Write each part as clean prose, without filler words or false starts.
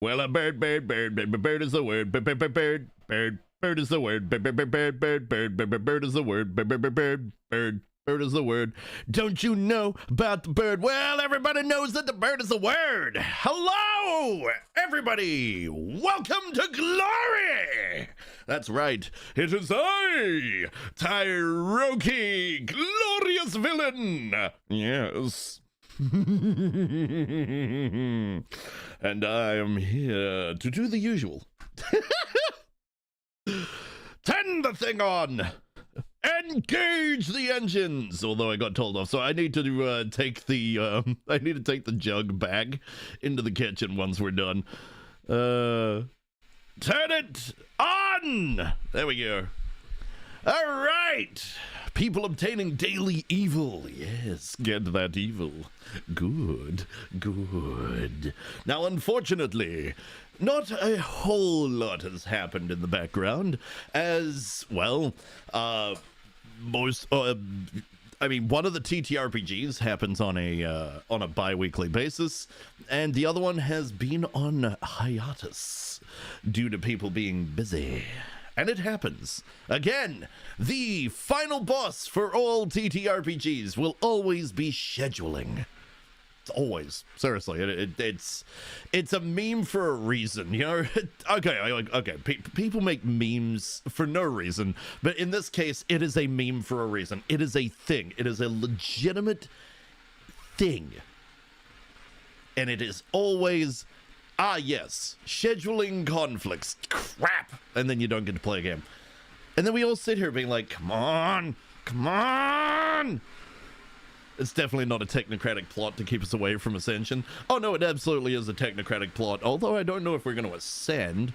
Well, a bird is the word. Bird is the word. Bird is the word. Bird is the word. Bird. Bird is the word. Don't you know about the bird? Well, everybody knows that the bird is the word. Hello, everybody. Welcome to glory. That's right. It is I, Tyroki, glorious villain. Yes. And I am here to do the usual. Turn the thing on. Engage the engines. Although I got told off, so I need to take the jug back into the kitchen once we're done. Turn it on. There we go. All right. People obtaining daily evil. Yes, get that evil. Good, good. Now, unfortunately, not a whole lot has happened in the background, as well. I mean, one of the TTRPGs happens on a bi-weekly basis, and the other one has been on hiatus due to people being busy. And it happens. Again, the final boss for all TTRPGs will always be scheduling. It's always. Seriously, it's a meme for a reason, you know? Okay. People make memes for no reason, but in this case, it is a meme for a reason. It is a thing. It is a legitimate thing. And it is always... Ah, yes. Scheduling conflicts. Crap. And then you don't get to play a game. And then we all sit here being like, come on. Come on. It's definitely not a technocratic plot to keep us away from Ascension. Oh, no, it absolutely is a technocratic plot. Although I don't know if we're going to ascend.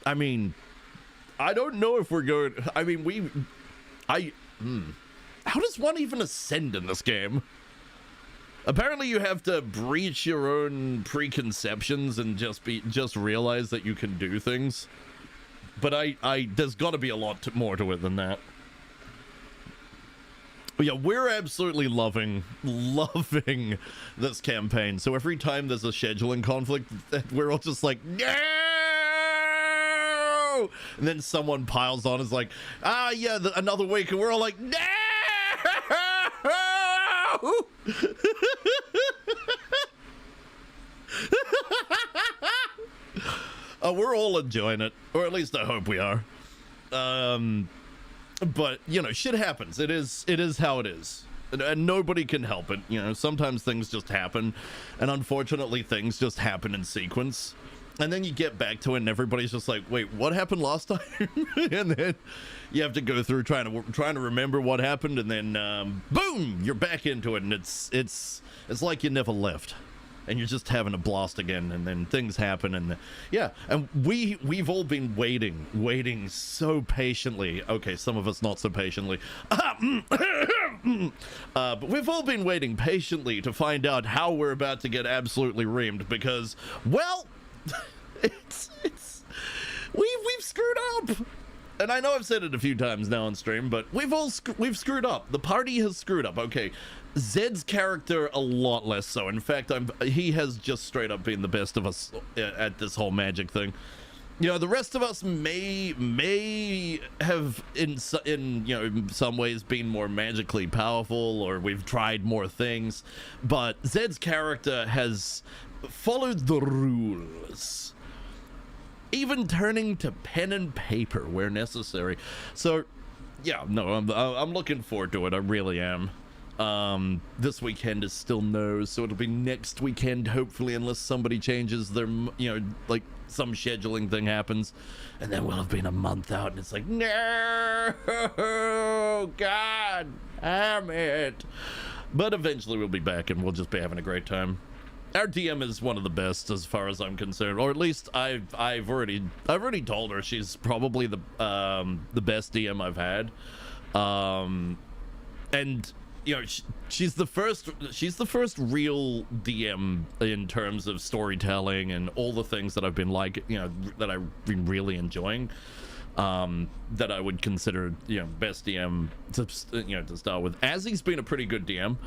I mean, I don't know if we're going... I mean, How does one even ascend in this game? Apparently you have to breach your own preconceptions and just realize that you can do things. But there's got to be a lot more to it than that. But yeah, we're absolutely loving this campaign. So every time there's a scheduling conflict, we're all just like, no! And then someone piles on, is like, ah, yeah, another week, and we're all like, no! We're all enjoying it, or at least I hope we are. But you know, shit happens. It is how it is, and nobody can help it. You know, sometimes things just happen, and unfortunately, things just happen in sequence. And then you get back to it, and everybody's just like, "Wait, what happened last time?" And then you have to go through trying to remember what happened, and then boom, you're back into it, and it's like you never left, and you're just having a blast again. And then things happen, and yeah, and we've all been waiting so patiently. Okay, some of us not so patiently, but we've all been waiting patiently to find out how we're about to get absolutely reamed, because, well. We've screwed up, and I know I've said it a few times now on stream, but we've screwed up. The party has screwed up. Okay, Zed's character a lot less so. In fact, he has just straight up been the best of us at this whole magic thing. You know, the rest of us may have in some ways been more magically powerful, or we've tried more things, but Zed's character has followed the rules, even turning to pen and paper where necessary. So yeah, no, I'm looking forward to it. I really am. This weekend is still no, so it'll be next weekend hopefully, unless somebody changes their, you know, like some scheduling thing happens, and then we'll have been a month out, and it's like, no, god damn it. But eventually we'll be back, and we'll just be having a great time. Our DM is one of the best as far as I'm concerned, or at least I've already told her she's probably the best DM I've had, and you know, she's the first real DM in terms of storytelling and all the things that I've been like, you know, that I've been really enjoying. That I would consider, you know, best DM to start with. Azzy's been a pretty good DM.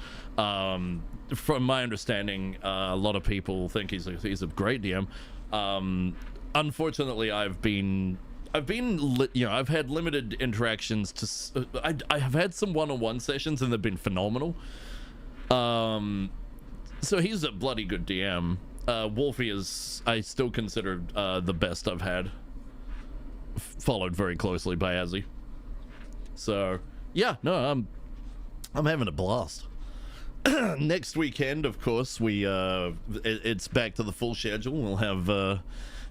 From my understanding, a lot of people think he's a great DM. Unfortunately, I've been, you know, I've had limited interactions to, I have had some one-on-one sessions and they've been phenomenal. So he's a bloody good DM. Wolfie is, I still consider the best I've had, followed very closely by Azzy. So yeah, no, I'm having a blast. Next weekend, of course, it's back to the full schedule. We'll have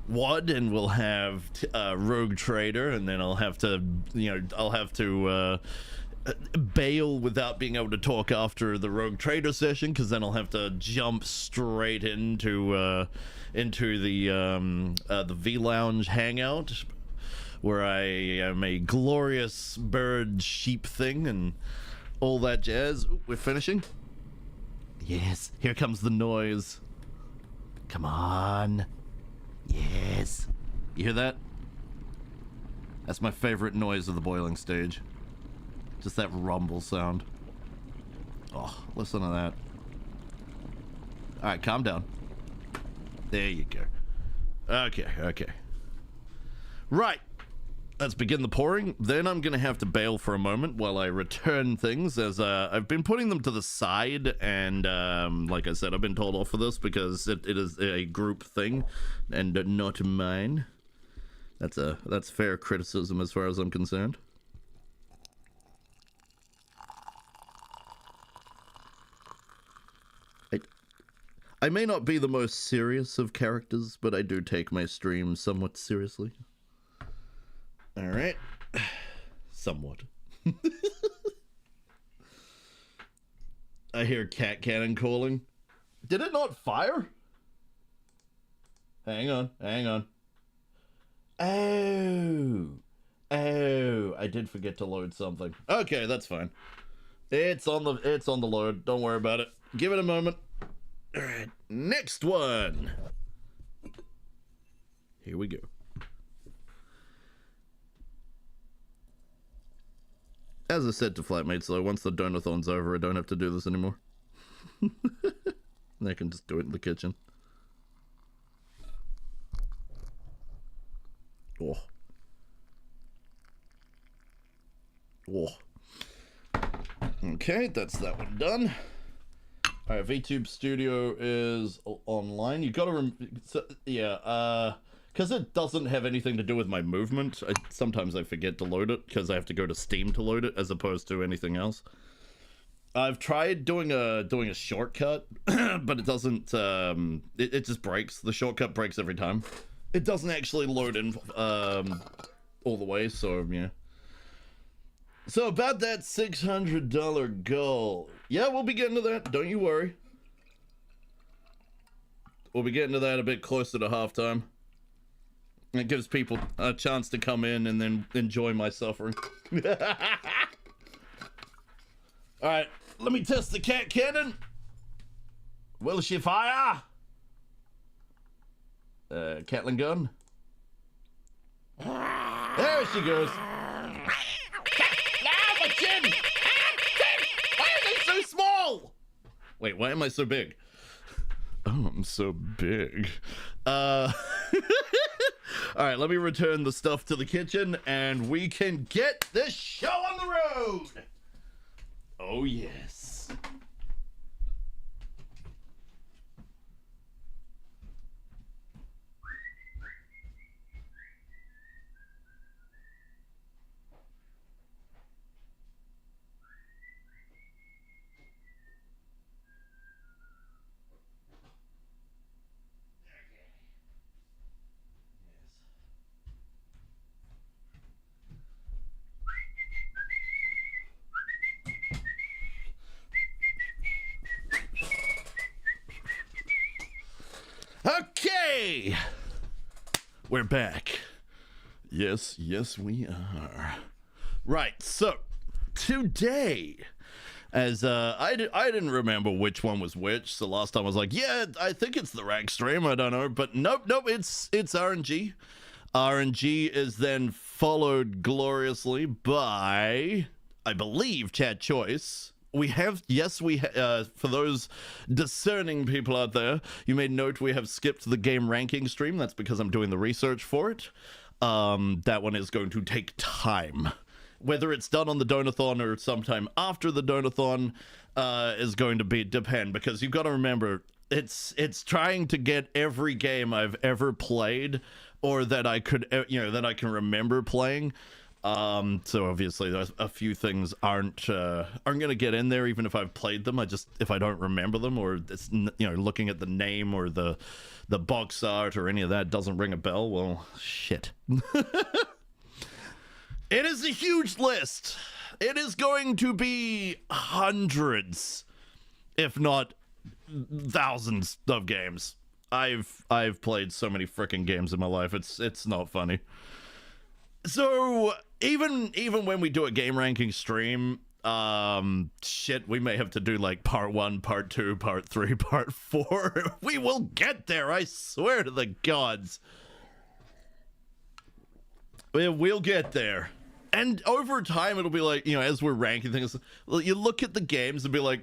WOD, and we'll have Rogue Trader, and then I'll have to, you know, bail without being able to talk after the Rogue Trader session, because then I'll have to jump straight into the V Lounge hangout, where I am a glorious bird sheep thing and all that jazz. Ooh, we're finishing. Yes, here comes the noise. Come on. Yes. You hear that? That's my favorite noise of the boiling stage. Just that rumble sound. Oh, listen to that. Alright, calm down. There you go. Okay. Right. Let's begin the pouring. Then I'm gonna have to bail for a moment while I return things, as I've been putting them to the side, and like I said, I've been told off for this because it is a group thing and not mine. That's fair criticism as far as I'm concerned. I may not be the most serious of characters, but I do take my stream somewhat seriously. Alright. Somewhat. I hear cat cannon calling. Did it not fire? Hang on. Oh, I did forget to load something. Okay, that's fine. It's on the load. Don't worry about it. Give it a moment. Alright, next one. Here we go. As I said to flatmates, though, once the donathon's over, I don't have to do this anymore. I can just do it in the kitchen. Oh. Okay, that's that one done. Alright, VTube Studio is online. You gotta because it doesn't have anything to do with my movement. Sometimes I forget to load it because I have to go to Steam to load it as opposed to anything else. I've tried doing a shortcut, but it doesn't. It just breaks. The shortcut breaks every time. It doesn't actually load in all the way. So yeah. So about that $600 goal. Yeah, we'll be getting to that. Don't you worry. We'll be getting to that a bit closer to halftime. It gives people a chance to come in and then enjoy my suffering. Alright, let me test the cat cannon. Will she fire? Catling gun. There she goes. My chin! Why are they so small? Wait, why am I so big? Oh, I'm so big. Alright, let me return the stuff to the kitchen and we can get this show on the road! Oh, yes. Okay, we're back. Yes, we are. Right, so today, as I didn't remember which one was which. So last time I was like, yeah, I think it's the rack stream. I don't know, but nope, it's RNG. RNG is then followed gloriously by, I believe, Chat Choice. We have, for those discerning people out there, you may note we have skipped the game ranking stream. That's because I'm doing the research for it. that one is going to take time. Whether it's done on the Donathon or sometime after the Donathon is going to depend, because you've got to remember, it's trying to get every game I've ever played, or that I could, that I can remember playing. So obviously there's a few things aren't gonna get in there even if I've played them. If I don't remember them, or it's, looking at the name or the box art or any of that doesn't ring a bell, well, shit. It is a huge list. It is going to be hundreds, if not thousands of games. I've played so many freaking games in my life. It's not funny. So even when we do a game ranking stream, shit, we may have to do like part 1, part 2, part 3, part 4. We will get there, I swear to the gods. We'll get there. And over time, it'll be like, as we're ranking things, you look at the games and be like,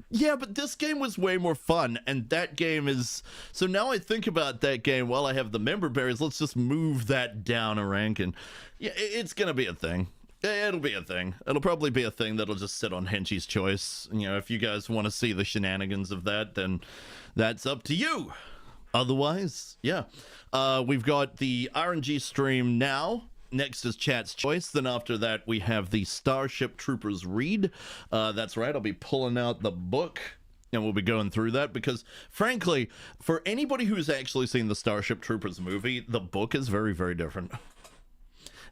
yeah, but this game was way more fun, and that game is... So now I think about that game while I have the member berries, let's just move that down a rank, and yeah, it's gonna be a thing. It'll be a thing. It'll probably be a thing that'll just sit on Henchie's choice. If you guys want to see the shenanigans of that, then that's up to you. Otherwise, yeah. We've got the RNG stream now. Next is chat's choice. Then after that, we have the Starship Troopers read. That's right. I'll be pulling out the book and we'll be going through that, because frankly, for anybody who's actually seen the Starship Troopers movie, the book is very, very different.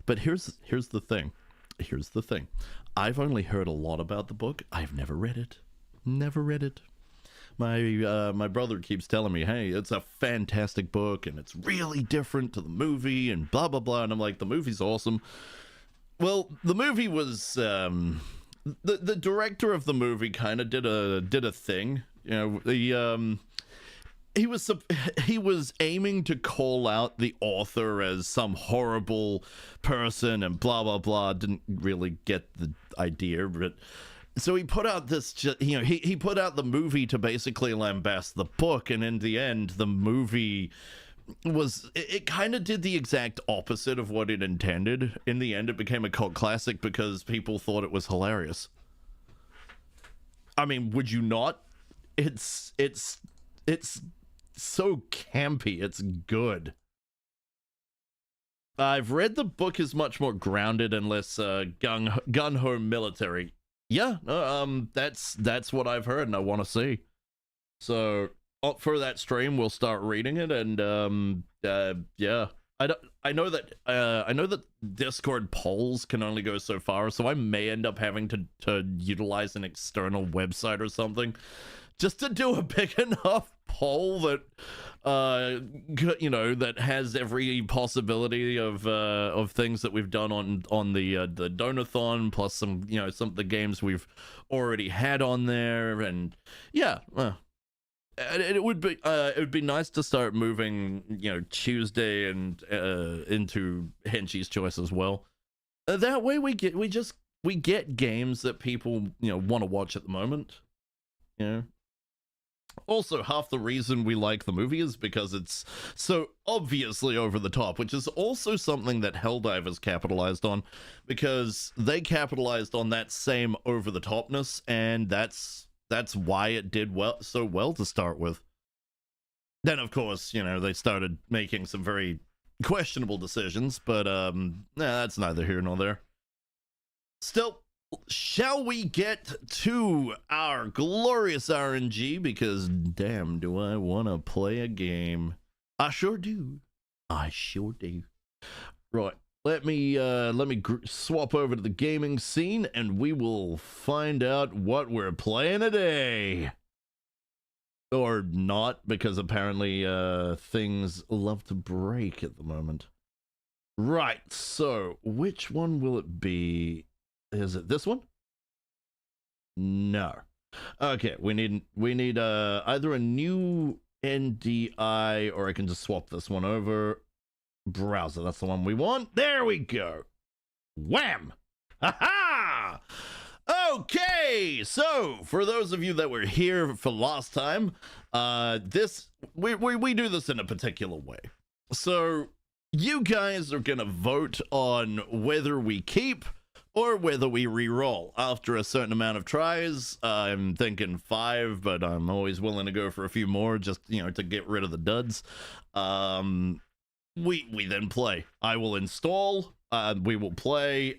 But here's the thing. Here's the thing. I've only heard a lot about the book. I've never read it. Never read it. My brother keeps telling me, hey, it's a fantastic book and it's really different to the movie and blah blah blah, and I'm like, the movie's awesome. Well, the movie was the director of the movie kind of did a thing, he was aiming to call out the author as some horrible person and blah blah blah. Didn't really get the idea, but so he put out this, he put out the movie to basically lambast the book, and in the end, the movie it kind of did the exact opposite of what it intended. In the end, it became a cult classic because people thought it was hilarious. I mean, would you not? It's so campy, it's good. I've read the book is much more grounded and less gung-ho military. Yeah, that's what I've heard and I want to see. So for that stream, we'll start reading it, and yeah, I know that Discord polls can only go so far, so I may end up having to utilize an external website or something just to do a big enough poll that that has every possibility of things that we've done on the Donathon, plus some some of the games we've already had on there, and yeah, it would be nice to start moving Tuesday and into Henchie's choice as well. That way we get games that people want to watch at the moment. Also, half the reason we like the movie is because it's so obviously over the top, which is also something that Helldivers capitalized on, because they capitalized on that same over the topness, and that's why it did so well to start with. Then, of course, they started making some very questionable decisions, but that's neither here nor there. Still, shall we get to our glorious RNG? Because damn, do I want to play a game. I sure do. I sure do. Right, let me swap over to the gaming scene, and we will find out what we're playing today. Or not, because apparently things love to break at the moment. Right, so which one will it be? Is it this one? No. Okay, we need either a new NDI, or I can just swap this one over. Browser, that's the one we want. There we go. Wham! Ha-ha! Okay, so for those of you that were here for last time, we do this in a particular way. So you guys are gonna vote on whether we keep or whether we re-roll after a certain amount of tries. I'm thinking 5, but I'm always willing to go for a few more, just, you know, to get rid of the duds. We then play. I will install. We will play.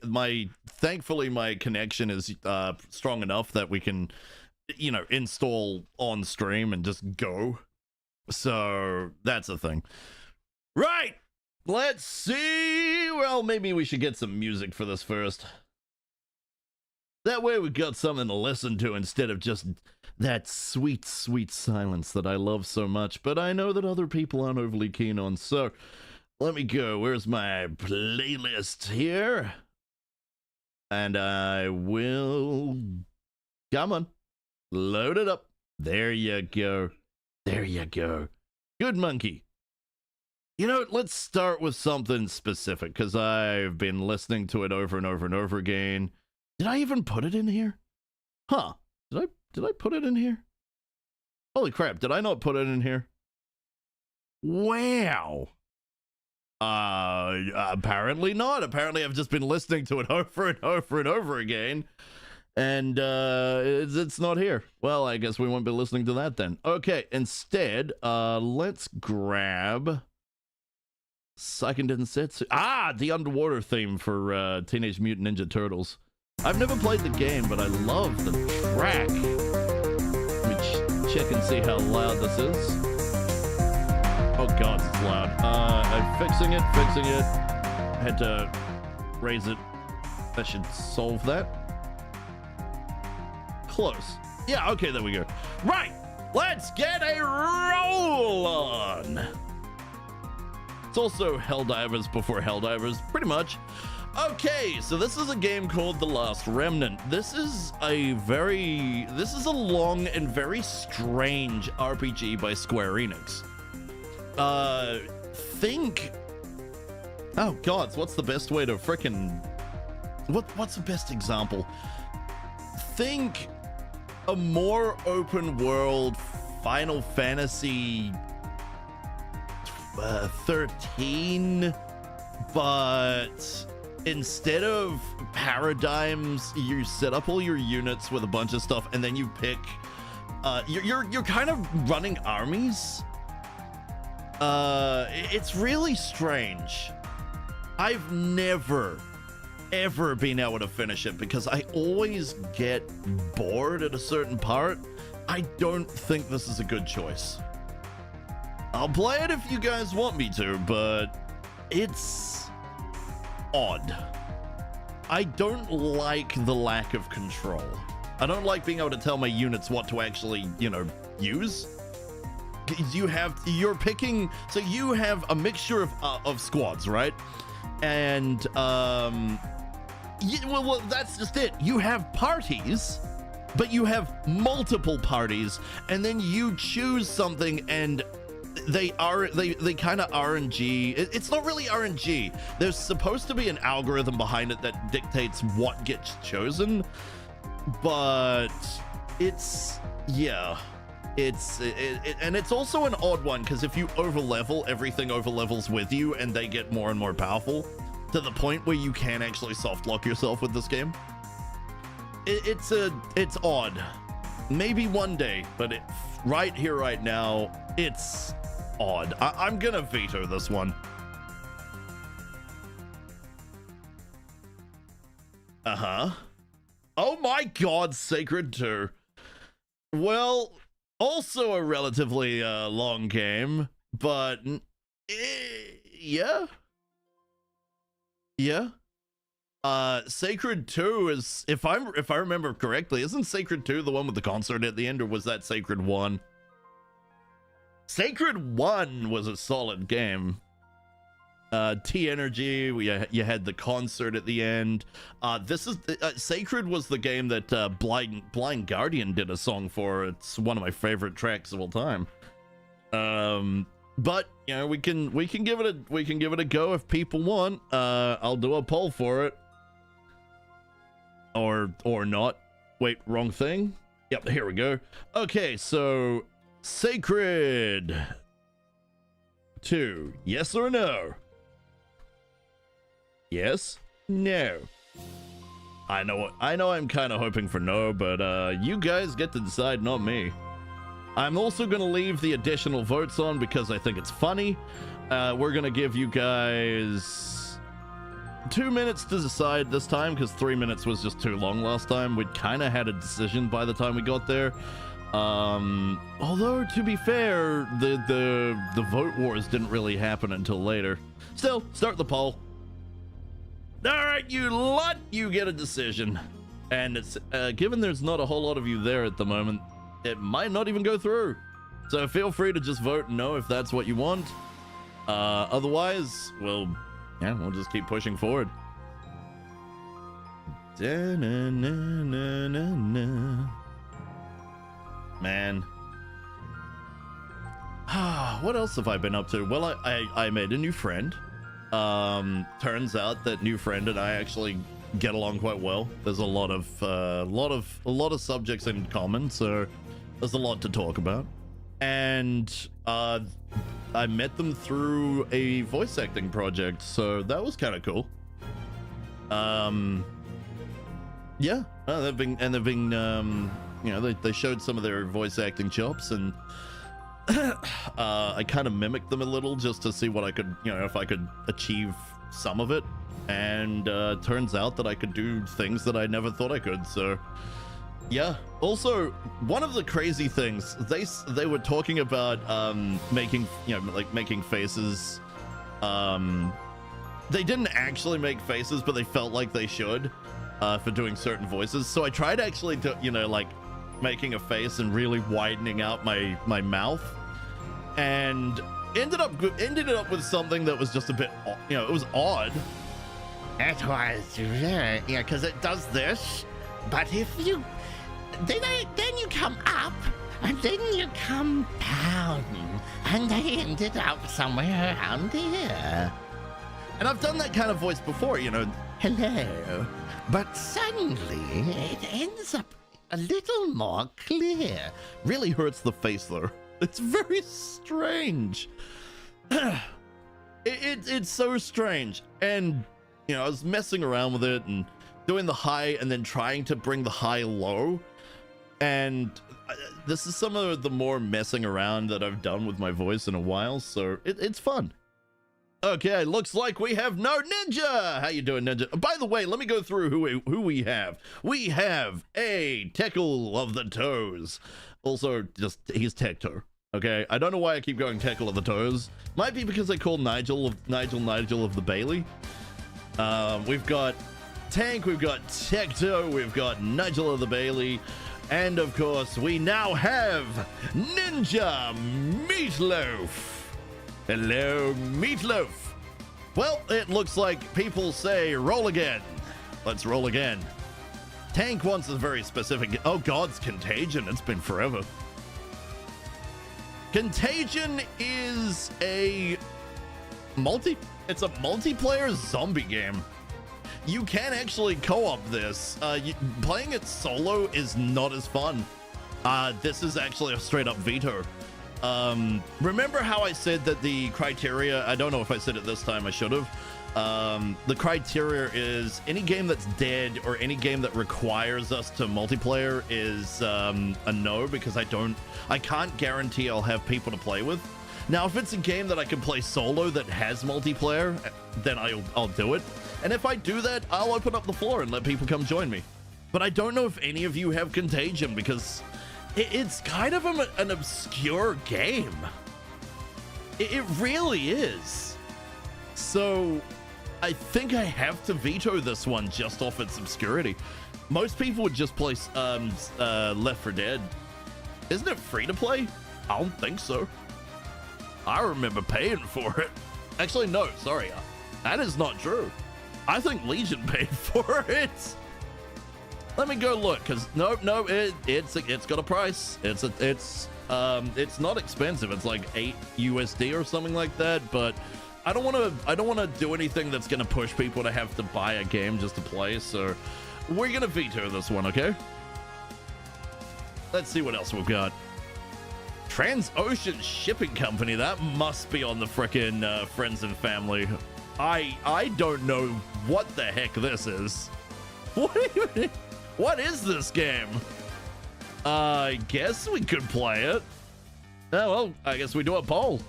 Thankfully my connection is strong enough that we can, you know, install on stream and just go. So that's a thing. Right. Let's see. Well, maybe we should get some music for this first. That way we got something to listen to instead of just that sweet, sweet silence that I love so much, but I know that other people aren't overly keen on. So let me go. Where's my playlist here? And I will... Come on. Load it up. There you go. There you go. Good monkey. You know, let's start with something specific, because I've been listening to it over and over and over again. Did I even put it in here? Huh. Did I put it in here? Holy crap, did I not put it in here? Wow. Apparently not. Apparently I've just been listening to it over and over and over again. And it's not here. Well, I guess we won't be listening to that then. Okay, instead, let's grab... Second and sets. The underwater theme for Teenage Mutant Ninja Turtles. I've never played the game, but I love the track. Let me check and see how loud this is. Oh god, it's loud. I'm fixing it. I had to raise it. That should solve that. Close. Yeah, okay, there we go. Right, let's get a roll on. It's also Helldivers before Helldivers, pretty much. Okay, so this is a game called The Last Remnant. This is a long and very strange RPG by Square Enix. Oh gods, what's the best way to frickin'... What's the best example? Think a more open world Final Fantasy 13, but instead of paradigms, you set up all your units with a bunch of stuff, and then you pick. You're kind of running armies. It's really strange. I've never ever been able to finish it because I always get bored at a certain part. I don't think this is a good choice. I'll play it if you guys want me to, but it's odd. I don't like the lack of control. I don't like being able to tell my units what to actually, you know, use. You're picking, so you have a mixture of squads, right? And well, that's just it. You have parties, but you have multiple parties, and then you choose something, and they kind of RNG. It's not really RNG. There's supposed to be an algorithm behind it that dictates what gets chosen, but it's, yeah, and it's also an odd one because if you overlevel, everything overlevels with you, and they get more and more powerful to the point where you can actually soft lock yourself with this game. It's odd. Maybe one day, but right here, right now, it's odd. I'm gonna veto this one. Oh my god, Sacred 2. Well, also a relatively long game, but yeah. Sacred 2 is, if I remember correctly, isn't Sacred 2 the one with the concert at the end, or was that Sacred 1? Sacred 1 was a solid game. T-Energy, you had the concert at the end. This is Sacred was the game that Blind Guardian did a song for. It's one of my favorite tracks of all time. But you know, we can give it a go if people want. I'll do a poll for it. Or not. Wait, wrong thing? Yep, here we go. Okay, so Sacred 2, yes or no? Yes? No. I know I'm kind of hoping for no, but you guys get to decide, not me. I'm also going to leave the additional votes on because I think it's funny. We're going to give you guys 2 minutes to decide this time because 3 minutes was just too long last time. We'd kind of had a decision by the time we got there. Although, to be fair, the vote wars didn't really happen until later. Still, start the poll. All right, you lot, you get a decision. And it's given there's not a whole lot of you there at the moment, it might not even go through. So feel free to just vote no if that's what you want. Otherwise, we'll just keep pushing forward. Man. What else have I been up to? Well, I made a new friend. Turns out that new friend and I actually get along quite well. There's a lot of subjects in common, so there's a lot to talk about. And I met them through a voice acting project, so that was kind of cool. Yeah, they've been you know, they showed some of their voice acting chops, and I kind of mimicked them a little just to see what I could, you know, if I could achieve some of it. And turns out that I could do things that I never thought I could. So yeah. Also, one of the crazy things, they were talking about making, you know, like making faces. They didn't actually make faces, but they felt like they should for doing certain voices. So I tried actually to, you know, like making a face and really widening out my mouth, and ended up with something that was just a bit, you know, it was odd. It was, yeah, because it does this, but if you, then you come up, and then you come down, and I ended up somewhere around here. And I've done that kind of voice before, you know. Hello. But suddenly, it ends up a little more clear. Really hurts the face, though. It's very strange. It's so strange. And, you know, I was messing around with it and doing the high and then trying to bring the high low. And this is some of the more messing around that I've done with my voice in a while, so it's fun. Okay, looks like we have no Ninja. How you doing, Ninja? By the way, let me go through who we have. We have a Tickle of the Toes. Also, just he's Tecto. Okay, I don't know why I keep going Tickle of the Toes. Might be because I call Nigel of the Bailey. We've got Tank, we've got Tecto, we've got Nigel of the Bailey, and of course we now have Ninja Meatloaf. Hello, Meatloaf. Well, it looks like people say roll again. Let's roll again. Tank wants a very specific... Oh, God's Contagion. It's been forever. Contagion is a it's a multiplayer zombie game. You can actually co-op this. Playing it solo is not as fun. This is actually a straight up veto. Remember how I said that the criteria, I don't know if I said it this time, I should have. The criteria is any game that's dead or any game that requires us to multiplayer is a no, because I can't guarantee I'll have people to play with. Now, if it's a game that I can play solo that has multiplayer, then I'll do it. And if I do that, I'll open up the floor and let people come join me. But I don't know if any of you have Contagion, because it's kind of an obscure game. It really is. So I think I have to veto this one just off its obscurity. Most people would just play Left 4 Dead. Isn't it free to play? I don't think so. I remember paying for it. Actually, no, sorry. That is not true. I think Legion paid for it. Let me go look, because no, it's got a price. It's not expensive. It's like $8 USD or something like that. But I don't want to do anything that's gonna push people to have to buy a game just to play. So we're gonna veto this one, okay? Let's see what else we've got. Transocean Shipping Company. That must be on the frickin' Friends and Family. I don't know what the heck this is. What is this game? I guess we could play it. Oh, well, I guess we do a poll.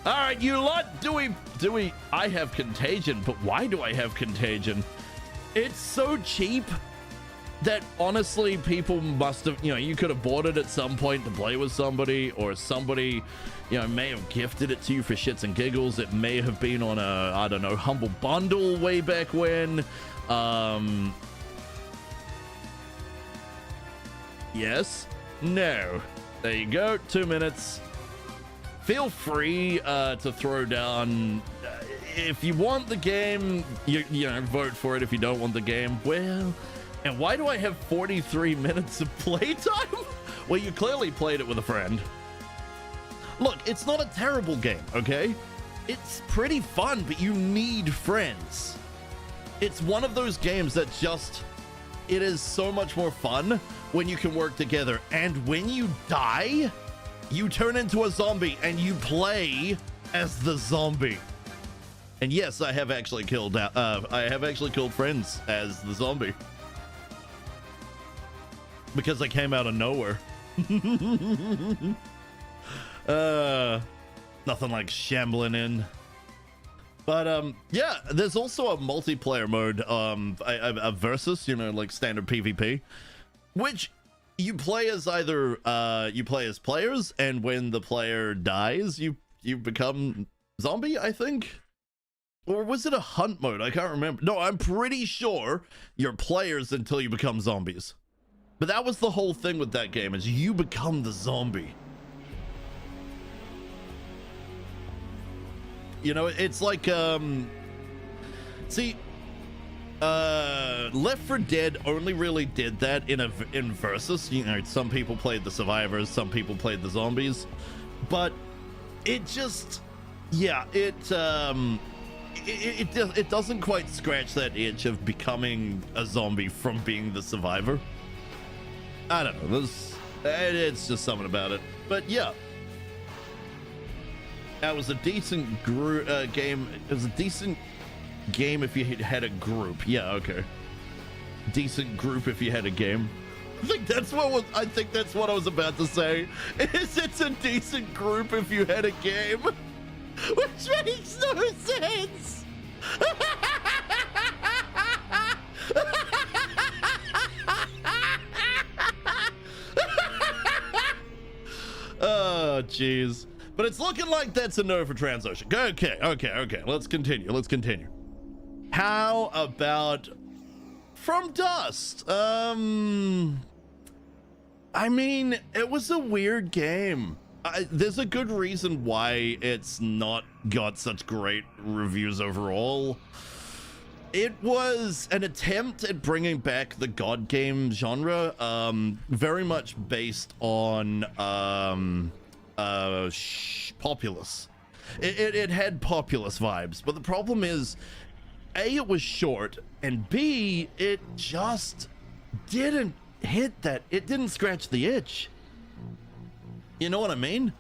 All right, you lot, do we, I have Contagion, but why do I have Contagion? It's so cheap that honestly, people must have, you could have bought it at some point to play with somebody, or somebody, may have gifted it to you for shits and giggles. It may have been on a, I don't know, Humble Bundle way back when. Yes, no. There you go, 2 minutes. Feel free to throw down. If you want the game, vote for it. If you don't want the game, well, and why do I have 43 minutes of playtime? Well, you clearly played it with a friend. Look, it's not a terrible game, okay? It's pretty fun, but you need friends. It's one of those games that it is so much more fun when you can work together. And when you die, you turn into a zombie and you play as the zombie. And yes, I have actually killed friends as the zombie. Because I came out of nowhere. Nothing like shambling in. But yeah, there's also a multiplayer mode, a versus, like standard PvP, which you play as either you play as players, and when the player dies, you become zombie, I think. Or was it a hunt mode? I can't remember. No, I'm pretty sure you're players until you become zombies. But that was the whole thing with that game, is you become the zombie. It's like, see, Left 4 Dead only really did that in Versus. Some people played the survivors, some people played the zombies, but it just, yeah, it doesn't quite scratch that itch of becoming a zombie from being the survivor. I don't know, it's just something about it. But yeah, that was a decent game. It was a decent game if you had a group. Yeah, okay. Decent group if you had a game. I think that's what I was about to say. It's a decent group if you had a game. Which makes no sense. Oh, jeez. But it's looking like that's a no for Transocean. Okay. Let's continue. How about From Dust? I mean, it was a weird game. There's a good reason why it's not got such great reviews overall. It was an attempt at bringing back the God game genre, very much based on Populous. It had Populous vibes, but the problem is, A, it was short, and B, it just didn't hit that. It didn't scratch the itch. You know what I mean?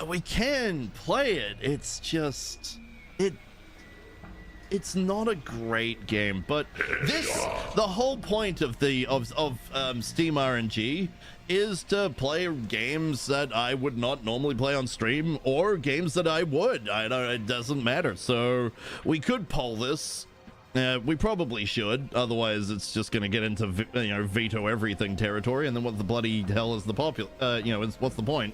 We can play it. It's just it's not a great game, but the whole point of Steam RNG is to play games that I would not normally play on stream, or games that I would. It doesn't matter. So we could poll this. We probably should. Otherwise, it's just going to get into veto everything territory. And then what the bloody hell is the what's the point?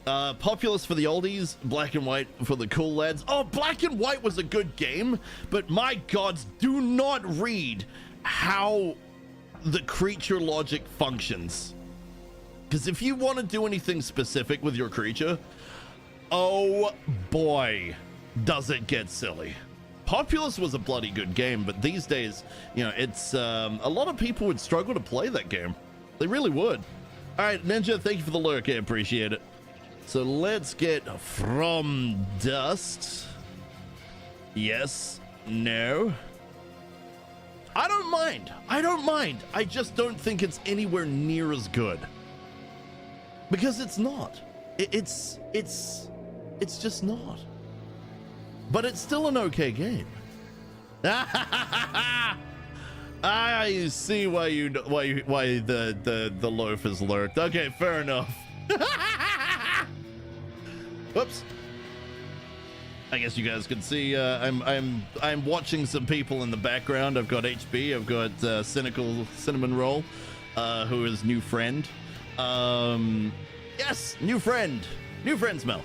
Populous for the oldies, Black and White for the cool lads. Oh, Black and White was a good game, but my gods, do not read how the creature logic functions. Because if you want to do anything specific with your creature, oh boy, does it get silly. Populous was a bloody good game, but these days, it's a lot of people would struggle to play that game. They really would. All right, Ninja, thank you for the lurk. I appreciate it. So let's get From Dust. Yes. No. I don't mind. I just don't think it's anywhere near as good. Because it's not. It's just not. but it's still an okay game. I see why the loaf is lurked. Okay, fair enough. Whoops. I guess you guys can see I'm watching some people in the background. I've got HB, I've got Cynical Cinnamon Roll, who is new friend. Yes, new friend smell,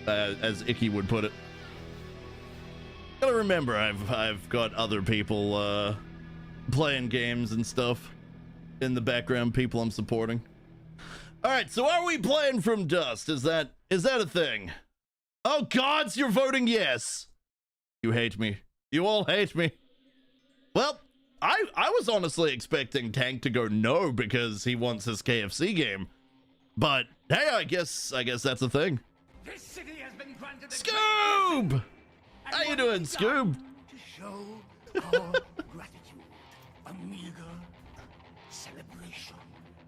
as Icky would put it. Gotta remember, I've got other people playing games and stuff in the background, people I'm supporting. All right, so are we playing from Dust? Is that a thing? Oh gods, you're voting yes. You hate me. You all hate me. Well, I was honestly expecting Tank to go no because he wants his KFC game. But hey, I guess that's a thing. This city has been granted Scoob! How you doing, Scoob? to show our gratitude, a meager celebration.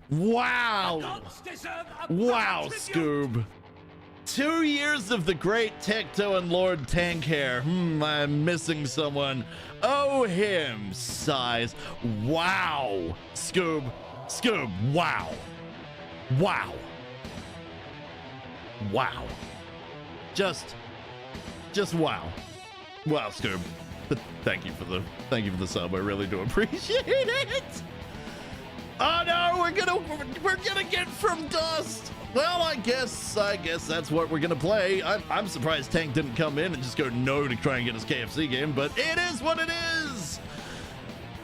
Wow! Gods deserve a Wow, proper tribute. Scoob. 2 years of the great Tecto and Lord Tank Hair. I'm missing someone. Oh, him. Sighs. Wow. Scoob. Wow. Wow. Wow. Just wow. Wow, Scoob. Thank you for the sub. I really do appreciate it. Oh no, we're gonna get from Dust. Well, I guess that's what we're gonna play. I'm surprised Tank didn't come in and just go no to try and get his KFC game, but it is what it is.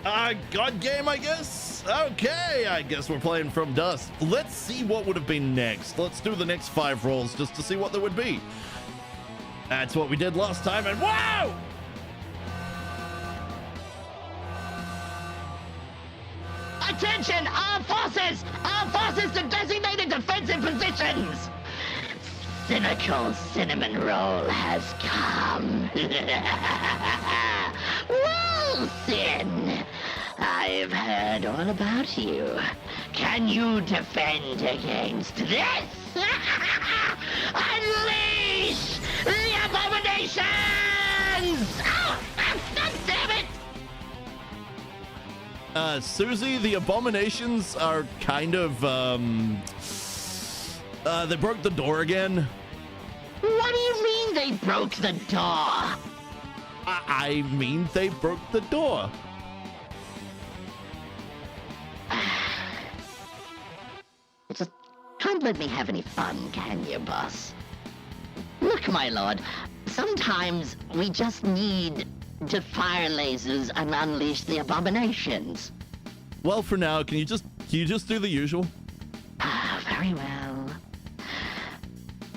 God game, I guess. Okay, I guess we're playing from Dust. Let's see what would have been next. Let's do the next 5 rolls just to see what there would be. That's what we did last time, and wow! Attention, armed forces! Armed forces to designated defensive positions! Cynical Cinnamon Roll has come. Well, Sin, I've heard all about you. Can you defend against this? Unleash the abominations! Oh, damn it! Susie, the abominations are kind of, they broke the door again. What do you mean they broke the door? I mean they broke the door. Just can't let me have any fun, can you, boss? Look, my lord, sometimes we just need to fire lasers and unleash the abominations. Well, for now, can you just do the usual? Very well.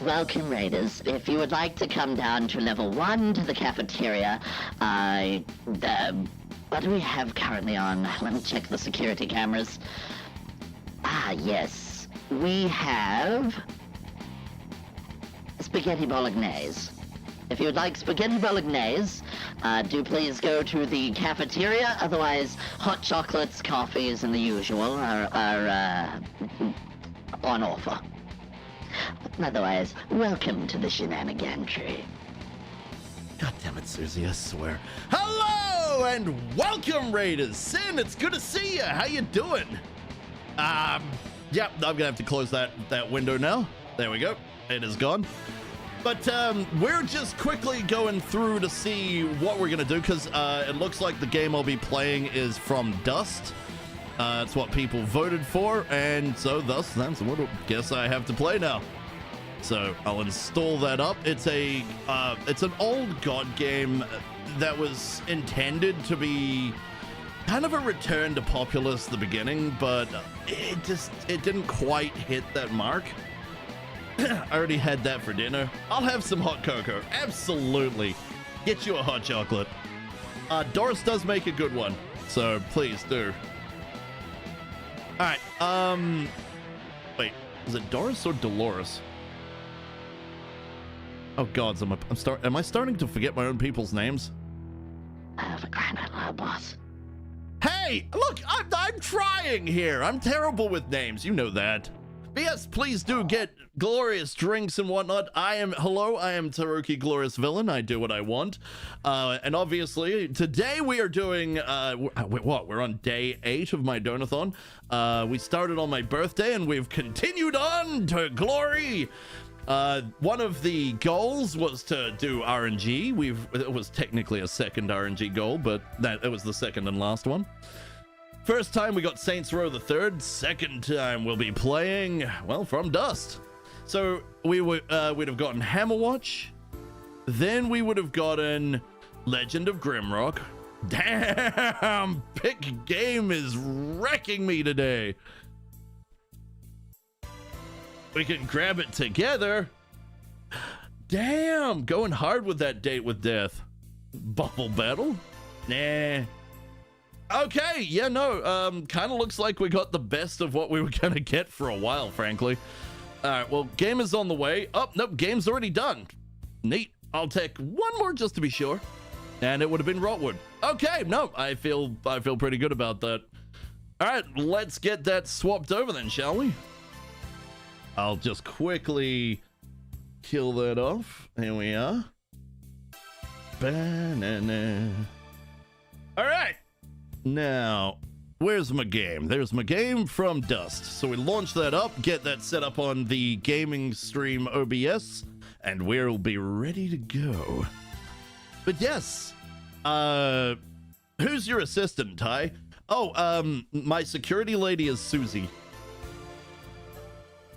Welcome, Raiders. If you would like to come down to level 1 to the cafeteria, what do we have currently on? Let me check the security cameras. Yes. We have spaghetti bolognese. If you would like spaghetti bolognese, do please go to the cafeteria. Otherwise, hot chocolates, coffees, and the usual are on offer. Otherwise, welcome to the shenanigantry. God damn it, Susie, I swear. Hello and welcome, Raiders. Sin, it's good to see you. How you doing? Yep, I'm gonna have to close that window now. There we go. It is gone. But we're just quickly going through to see what we're gonna do, because it looks like the game I'll be playing is from Dust. It's what people voted for, and so thus that's what I guess I have to play now. So I'll install that up. It's an old god game that was intended to be kind of a return to Populous at the beginning, but it didn't quite hit that mark. I already had that for dinner. I'll have some hot cocoa. Absolutely. Get you a hot chocolate. Doris does make a good one, so please do. All right. Wait, is it Doris or Dolores? Oh gods, am I starting to forget my own people's names? For crying out loud, boss. Hey, look, I'm trying here. I'm terrible with names. You know that. But yes, please do get glorious drinks and whatnot. I am Tyroki, Glorious Villain. I do what I want. And obviously, today we are doing, we're on day 8 of my donathon. We started on my birthday and we've continued on to glory. One of the goals was to do RNG. It was technically a second RNG goal, but it was the second and last one. First time we got Saints Row the Third. Second time we'll be playing, well, From Dust. So we'd have gotten Hammerwatch. Then we would have gotten Legend of Grimrock. Damn, Pick Game is wrecking me today. We can grab it together. Damn, going hard with that Date with Death. Bubble Battle? Nah. Okay, yeah, no, kind of looks like we got the best of what we were gonna get for a while, frankly. All right, well, game is on the way. Oh, nope, game's already done. Neat. I'll take one more just to be sure. And it would have been Rotwood. Okay, no, I feel pretty good about that. All right, let's get that swapped over then, shall we? I'll just quickly kill that off. Here we are. Banana. All right. Now, where's my game? There's my game From Dust. So we launch that up, get that set up on the gaming stream OBS, and we'll be ready to go. But yes, who's your assistant, Ty? Oh, my security lady is Susie.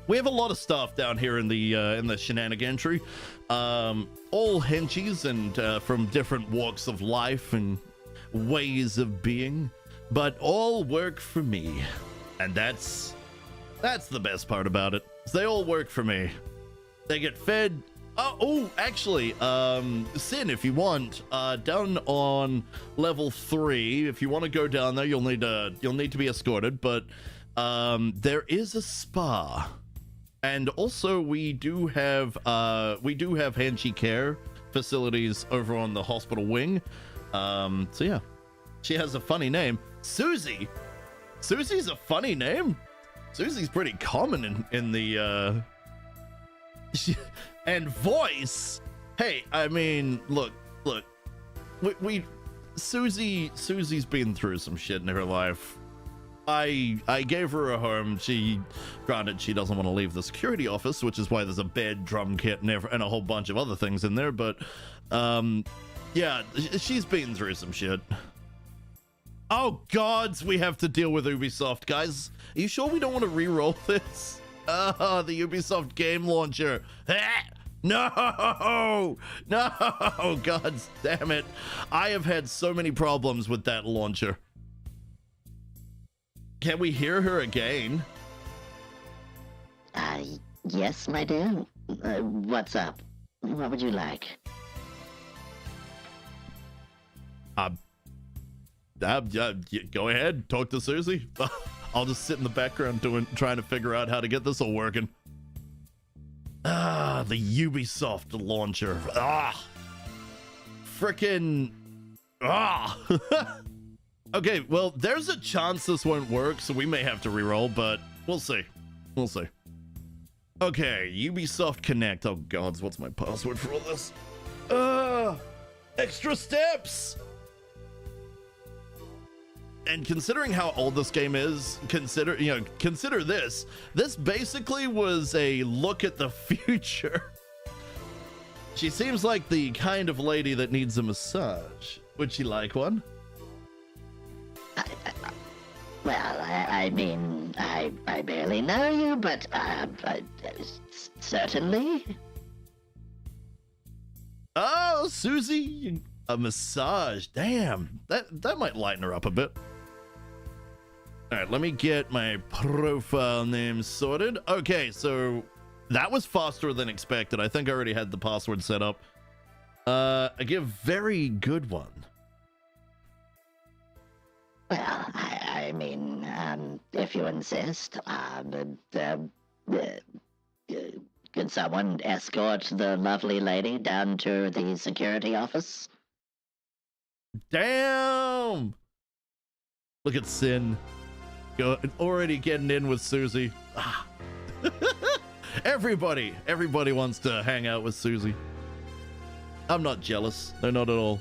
We have a lot of stuff down here in the shenanigantry. All henchies and from different walks of life and ways of being, but all work for me, and that's the best part about it. They all work for me. They get fed. Actually, Sin, if you want, down on level 3, if you want to go down there, you'll need to be escorted, but there is a spa, and also we do have Henchie care facilities over on the hospital wing. So yeah, she has a funny name. Susie. Susie's a funny name. Susie's pretty common in the and voice. Hey, I mean, look, Susie's been through some shit in her life. I gave her a home. Granted, she doesn't want to leave the security office, which is why there's a bed, drum kit, and a whole bunch of other things in there, but yeah, she's been through some shit. Oh gods, we have to deal with Ubisoft, guys. Are you sure we don't want to re-roll this? The Ubisoft game launcher. No, god damn it. I have had so many problems with that launcher. Can we hear her again? Yes, my dear. What's up? What would you like? Go ahead, talk to Susie. I'll just sit in the background trying to figure out how to get this all working. The Ubisoft launcher. Frickin' Okay, well, there's a chance this won't work, so we may have to reroll, but we'll see. We'll see. Okay, Ubisoft Connect. Oh gods, what's my password for all this? Extra steps. And considering how old this game is, consider this. This basically was a look at the future. She seems like the kind of lady that needs a massage. Would she like one? I mean, I barely know you, but certainly. Oh, Susie, a massage. Damn, that might lighten her up a bit. All right, let me get my profile name sorted. Okay, so that was faster than expected. I think I already had the password set up. I give very good one. Well, I mean, if you insist, could someone escort the lovely lady down to the security office? Damn! Look at Sin. Already getting in with Susie. Everybody wants to hang out with Susie. I'm not jealous. No, not at all.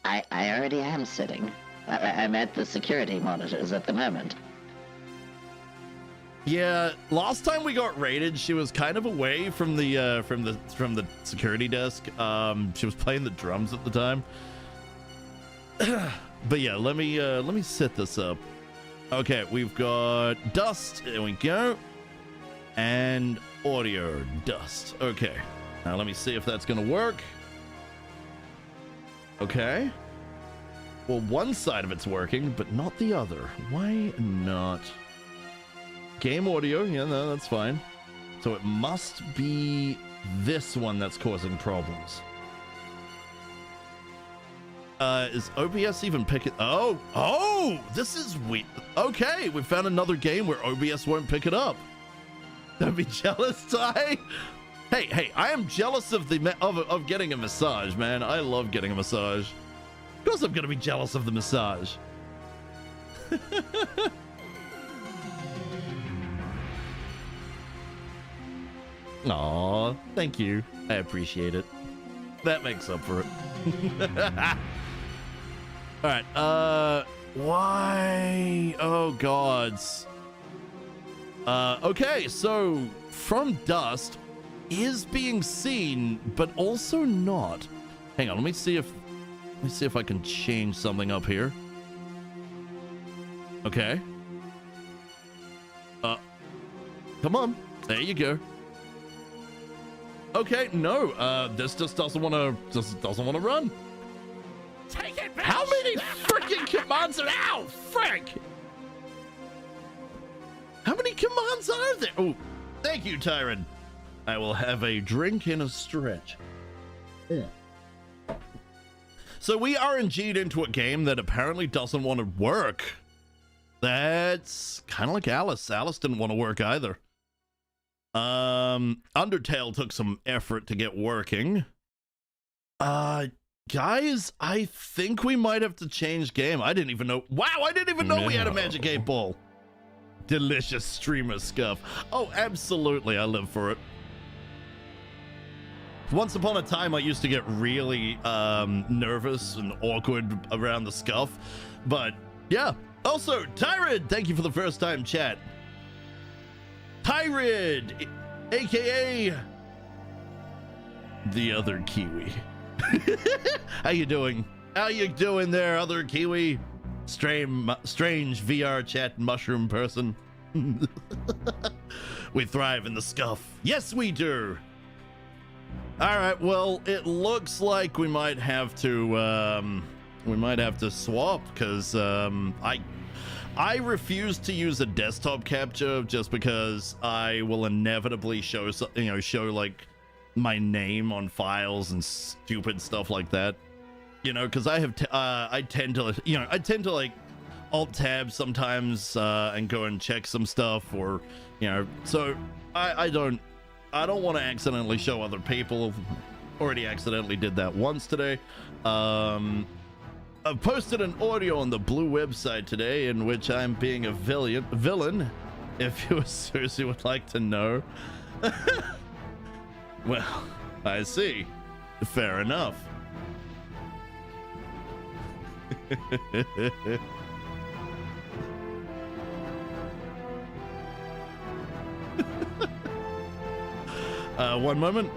I already am sitting. I'm at the security monitors at the moment. Yeah, last time we got raided, she was kind of away from the security desk. She was playing the drums at the time. But yeah, let me set this up. Okay, we've got dust. There we go. And audio dust. Okay. Now let me see if that's gonna work. Okay. Well, one side of it's working, but not the other. Why not? Game audio, yeah, no, that's fine. So it must be this one that's causing problems. Is OBS even picking? Oh, this is weird. Okay, we found another game where OBS won't pick it up. Don't be jealous, Ty. Hey, I am jealous of of getting a massage, man. I love getting a massage. Of course I'm gonna be jealous of the massage. Aw, thank you. I appreciate it. That makes up for it. Alright, why? Oh, gods. Okay, so from dust is being seen, but also not. Hang on, let me see if I can change something up here. Okay. Come on. There you go. Okay, no, this just doesn't want to run. Take it back! How many freaking commands are out? Frick! How many commands are there? Oh, thank you, Tyron. I will have a drink and a stretch. Yeah. So we RNG'd into a game that apparently doesn't want to work. That's kind of like Alice. Alice didn't want to work either. Undertale took some effort to get working. Guys, I think we might have to change game. I didn't even know. Wow, I didn't even know we had a Magic 8 Ball. Delicious streamer scuff. Oh, absolutely. I live for it. Once upon a time, I used to get really nervous and awkward around the scuff. But yeah. Also, Tyrid, thank you for the first time chat. Tyrid, aka the other Kiwi. How you doing? How you doing there, other Kiwi? Strange VR chat mushroom person. We thrive in the scuff. Yes, we do. All right. Well, it looks like we might have to swap because I refuse to use a desktop capture just because I will inevitably show like my name on files and stupid stuff like that. You know, because I tend to like alt tab sometimes and go and check some stuff, or so I don't want to accidentally show other people. Already accidentally did that once today. I've posted an audio on the Blue website today in which I'm being a villain, if you seriously would like to know. Well, I see. Fair enough. One moment.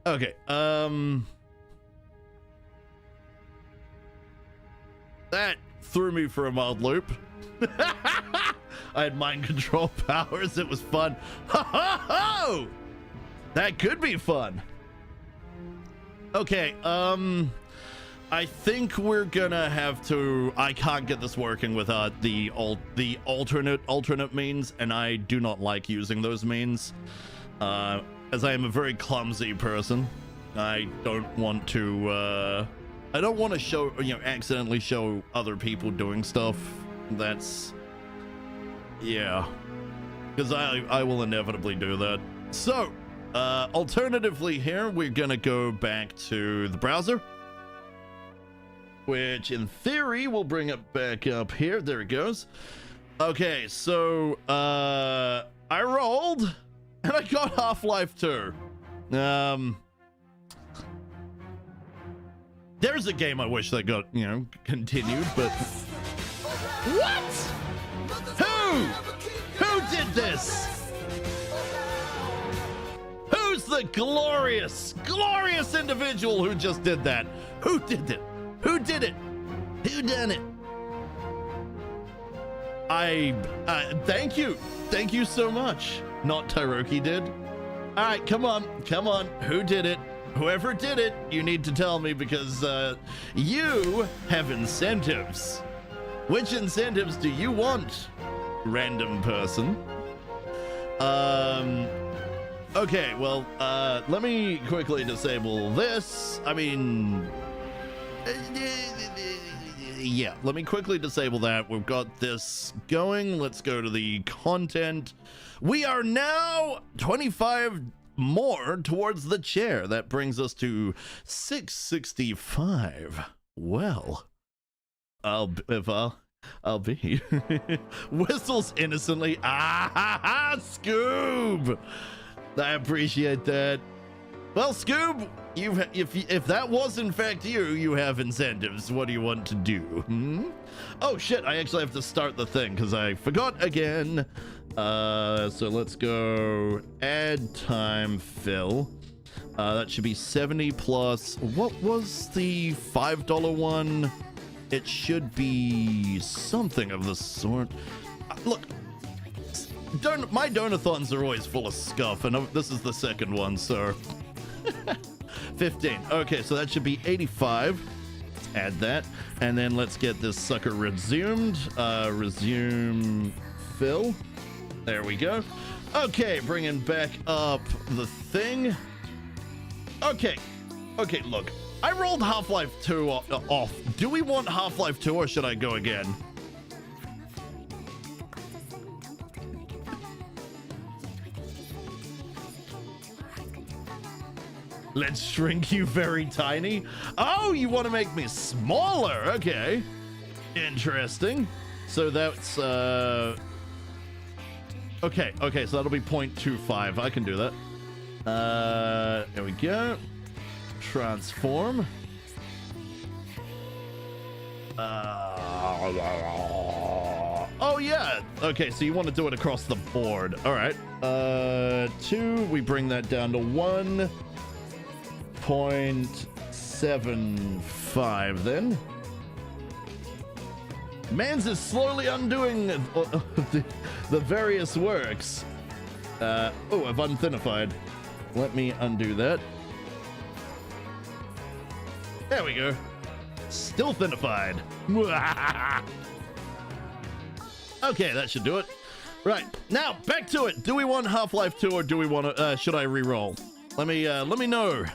Okay, that threw me for a mild loop. I had mind control powers. It was fun. Ho, ho, ho! That could be fun. Okay, I think we're gonna have to. I can't get this working without the alternate means, and I do not like using those means. As I am a very clumsy person, I don't want to show, accidentally show other people doing stuff that's, Yeah, because I will inevitably do that. So, alternatively here, we're gonna go back to the browser, which in theory will bring it back up here. There it goes. Okay, so I rolled and I got Half-Life 2. There's a game I wish that got, you know, continued, but what? Who did this? Who's the glorious individual who just did that? Who did it? Who did it? Who done it? Thank you. Thank you so much. Not Tyroki did. All right, come on. Who did it? Whoever did it, you need to tell me because you have incentives. Which incentives do you want, random person? Okay, well, let me quickly disable this. I mean, yeah, let me quickly disable that. We've got this going. Let's go to the content. We are now 25 more towards the chair. That brings us to 665. Well, I'll be. Whistles innocently. Ah, Scoob! I appreciate that. Well, Scoob, if that was in fact you, you have incentives. What do you want to do? Oh shit! I actually have to start the thing because I forgot again. So let's go add time fill. That should be 70 plus. What was the $5 one? It should be something of the sort. Look, my donathons are always full of scuff, and this is the second one, so 15. Okay, so that should be 85. Add that, and then let's get this sucker resumed. Resume fill. There we go. Okay, bringing back up the thing. Okay, look. I rolled Half-Life 2 off. Do we want Half-Life 2 or should I go again? Let's shrink you very tiny. Oh, you want to make me smaller? Okay. Interesting. So that's, Okay, so that'll be 0.25. I can do that. There we go. Transform. Oh yeah. Okay, so you want to do it across the board. All right. 2. We bring that down to 1.75 then. Mans is slowly undoing the various works. Oh, I've unthinnified. Let me undo that. There we go. Still thinnified. Okay, that should do it. Right, now back to it. Do we want Half-Life 2 or do we want to? Should I re-roll? Let me know.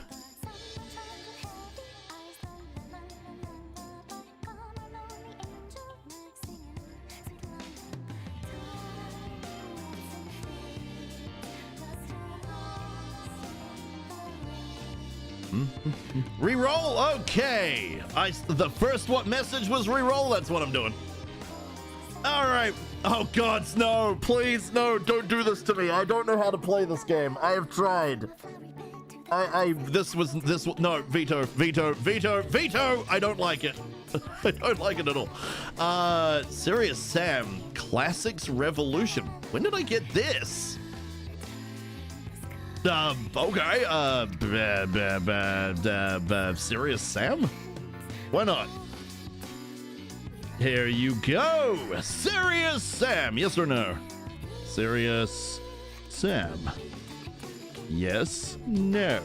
Reroll. Okay. The first message was reroll. That's what I'm doing. All right. Oh God, no! Please, no! Don't do this to me. I don't know how to play this game. I have tried. This was no veto. I don't like it. I don't like it at all. Serious Sam Classics Revolution. When did I get this? Okay, Serious Sam? Why not? Here you go! Serious Sam, yes or no? Serious Sam. Yes, no.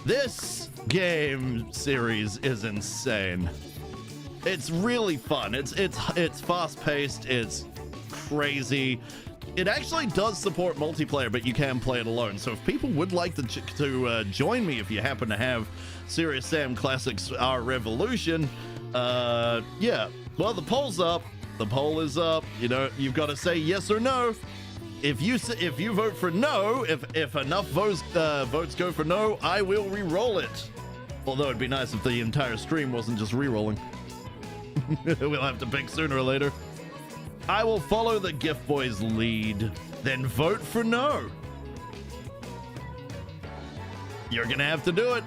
This game series is insane. It's really fun. It's fast-paced, it's crazy. It actually does support multiplayer, but you can play it alone. So if people would like to join me, if you happen to have Serious Sam Classics Revolution, yeah. Well, the poll's up. The poll is up. You know, you've got to say yes or no. If you vote for no, if enough votes go for no, I will re-roll it. Although it'd be nice if the entire stream wasn't just re-rolling. We'll have to pick sooner or later. I will follow the Gift Boy's lead, then vote for no. You're gonna have to do it.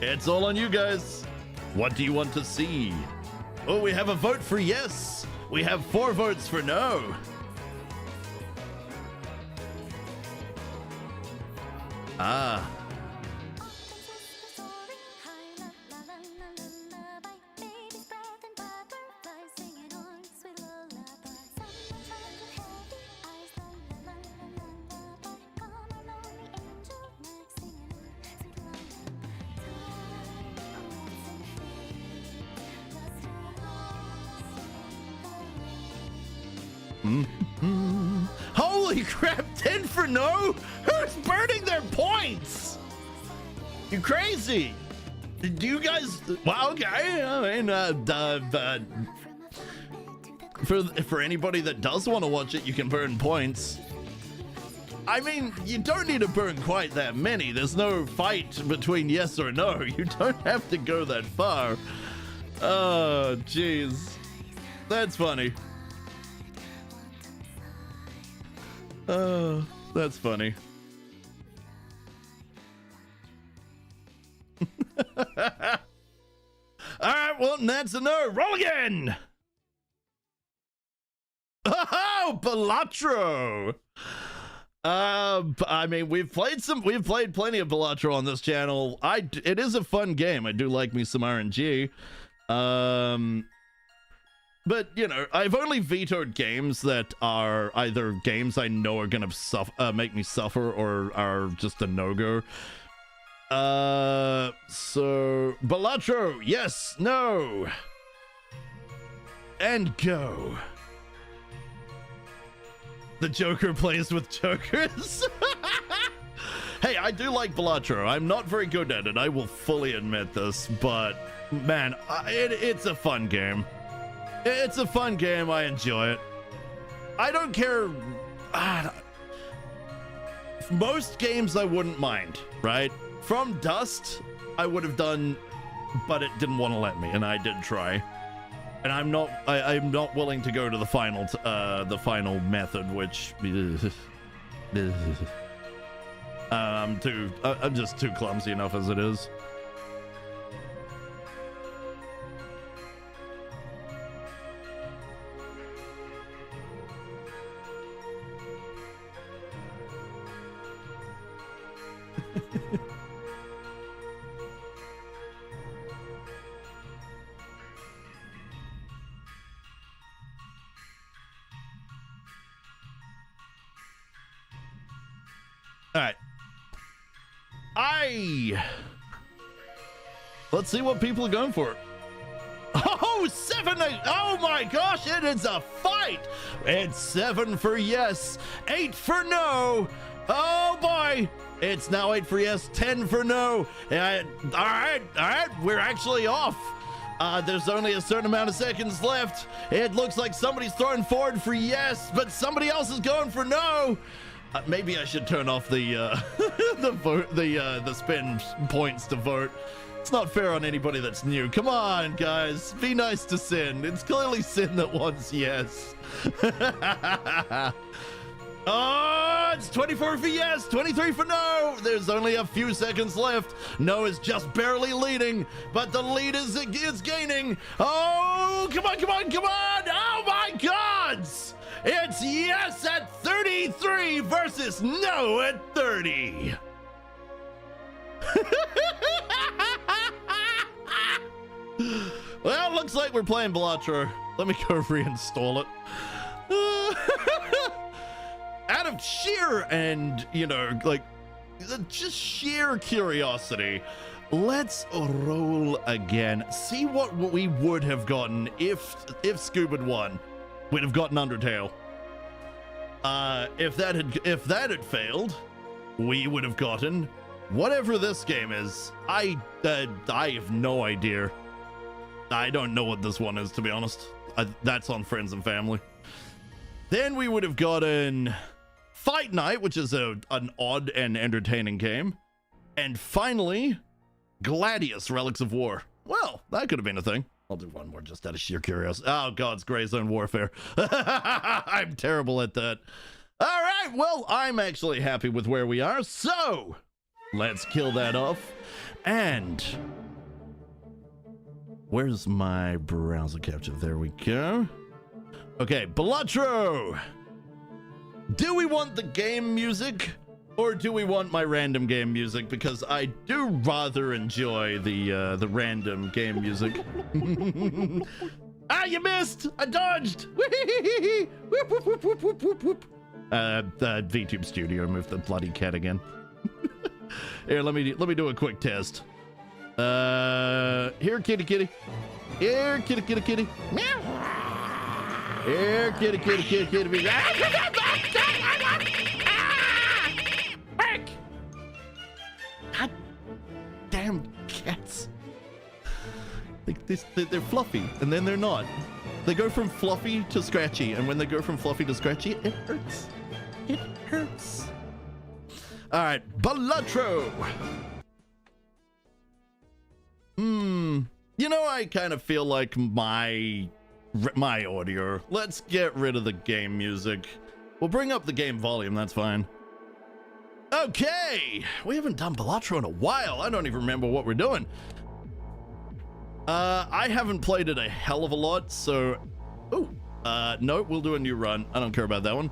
It's all on you guys. What do you want to see? Oh, we have a vote for yes. We have 4 votes for no. Ah. Holy crap, 10 for no? Who's burning their points? You crazy? Do you guys... Well, okay. I mean, for anybody that does want to watch it, you can burn points. I mean, you don't need to burn quite that many. There's no fight between yes or no. You don't have to go that far. Oh, jeez. That's funny. Oh, that's funny. Alright, well, that's a no. Roll again! Oh, Balatro! I mean, we've played plenty of Balatro on this channel. It is a fun game. I do like me some RNG. But, you know, I've only vetoed games that are either games I know are gonna make me suffer or are just a no-go. So... Balatro, yes, no! And go. The Joker plays with jokers. Hey, I do like Balatro. I'm not very good at it, I will fully admit this, but, man, it's a fun game. It's a fun game. I enjoy it. I don't care. Most games I wouldn't mind, right? From Dust, I would have done, but it didn't want to let me, and I did try. And I'm not willing to go to the final method, which I'm just too clumsy enough as it is. All right. Let's see what people are going for. Oh, 7-8. Oh my gosh, it is a fight. It's 7 for yes, 8 for no. Oh boy. It's now 8 for yes, 10 for no. All right. We're actually off. There's only a certain amount of seconds left. It looks like somebody's throwing forward for yes, but somebody else is going for no. Maybe I should turn off the the spin points to vote. It's not fair on anybody that's new. Come on, guys, be nice to Sin. It's clearly Sin that wants yes. Oh, it's 24 for yes, 23 for no. There's only a few seconds left. No is just barely leading, but the lead is gaining. Oh, come on. Oh my gods. It's yes at 33 versus no at 30. Well, looks like we're playing Balatro. Let me go reinstall it. Out of sheer and, you know, like, just sheer curiosity, let's roll again. See what we would have gotten if Scuba won. We'd have gotten Undertale. If that had failed, we would have gotten whatever this game is. I have no idea. I don't know what this one is, to be honest. That's on Friends and Family. Then we would have gotten Fight Night, which is an odd and entertaining game. And finally, Gladius, Relics of War. Well, that could have been a thing. I'll do one more just out of sheer curiosity. Oh, God's Grey Zone Warfare. I'm terrible at that. All right, well, I'm actually happy with where we are, so let's kill that off. And where's my browser capture? There we go. Okay, Balatro. Do we want the game music or do we want my random game music? Because I do rather enjoy the random game music. Ah, you missed! I dodged! Whoop, whoop, whoop, whoop, whoop, whoop, whoop. VTube Studio moved the bloody cat again. Here, let me do a quick test. Here, kitty, kitty. Here, kitty, kitty, kitty. Here, kitty, kitty, kitty, kitty. God damn cats. They're fluffy, and then they're not. They go from fluffy to scratchy, and when they go from fluffy to scratchy, it hurts. It hurts. All right, Balatro. You know, I kind of feel like my audio. Let's get rid of the game music. We'll bring up the game volume, that's fine. Okay, we haven't done Balatro in a while. I don't even remember what we're doing. I haven't played it a hell of a lot, so... no, we'll do a new run. I don't care about that one.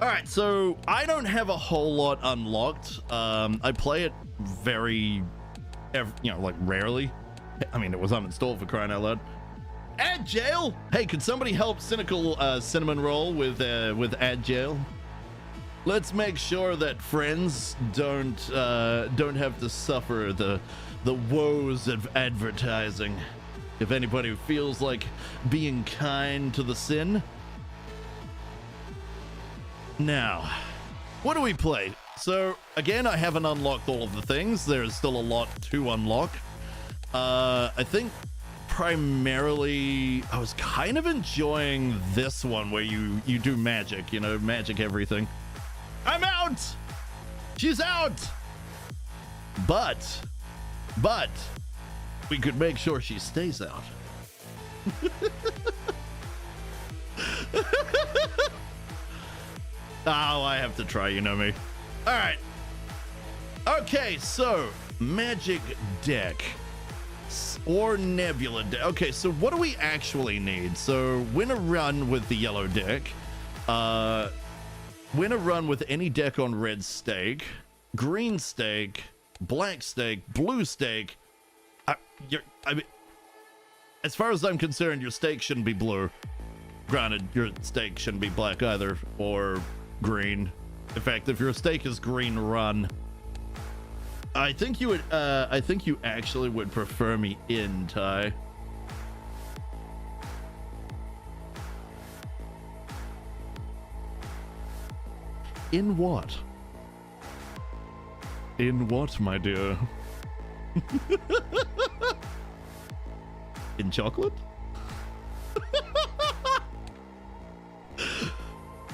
All right, so I don't have a whole lot unlocked. I play it very, like rarely. I mean, it was uninstalled for crying out loud. Ad jail! Hey, could somebody help Cynical Cinnamon Roll with ad jail? Let's make sure that friends don't have to suffer the woes of advertising. If anybody feels like being kind to the sin. Now, what do we play? So again, I haven't unlocked all of the things. There's still a lot to unlock. I think primarily I was kind of enjoying this one where you do magic, magic everything. I'm out! She's out! But we could make sure she stays out. Oh, I have to try, you know me. All right. Okay, so magic deck or nebula deck. Okay, so what do we actually need? So win a run with the yellow deck. Win a run with any deck on red stake, green stake, black stake, blue stake. I mean, as far as I'm concerned, your stake shouldn't be blue. Granted, your stake shouldn't be black either, or green. In fact, if your stake is green, run. I think you would. I think you actually would prefer me in, Ty. In what? In what, my dear? In chocolate?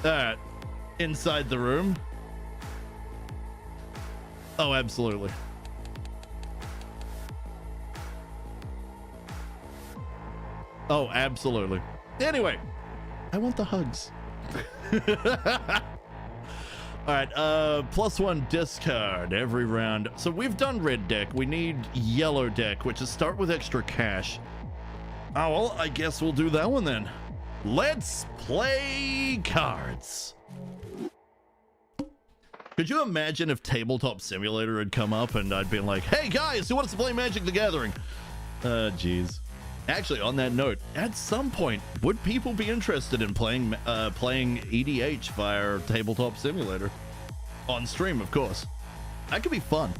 Alright. Inside the room? Oh, absolutely. Oh, absolutely. Anyway, I want the hugs. All right, +1 discard every round. So we've done red deck. We need yellow deck, which is start with extra cash. Oh, well, I guess we'll do that one then. Let's play cards. Could you imagine if Tabletop Simulator had come up and I'd been like, hey guys, who wants to play Magic the Gathering? Jeez. Actually, on that note, at some point, would people be interested in playing EDH via Tabletop Simulator? On stream, of course. That could be fun.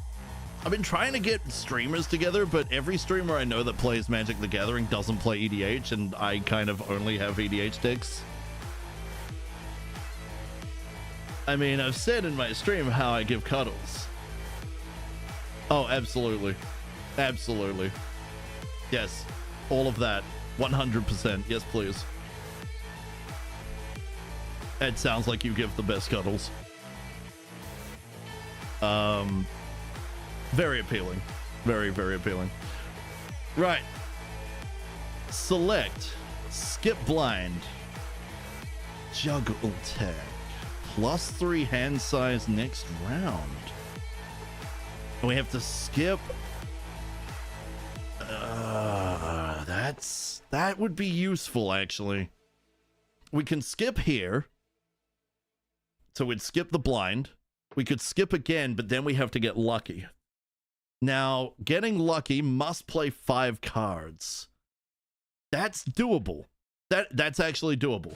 I've been trying to get streamers together, but every streamer I know that plays Magic the Gathering doesn't play EDH, and I kind of only have EDH decks. I mean, I've said in my stream how I give cuddles. Oh, absolutely. Absolutely. Yes. All of that. 100%. Yes, please. It sounds like you give the best cuddles. Very appealing. Very, very appealing. Right. Select. Skip blind. Juggle tag. +3 hand size next round. And we have to skip. That would be useful, actually. We can skip here. So we'd skip the blind. We could skip again, but then we have to get lucky. Now, getting lucky must play 5 cards. That's doable. That's actually doable.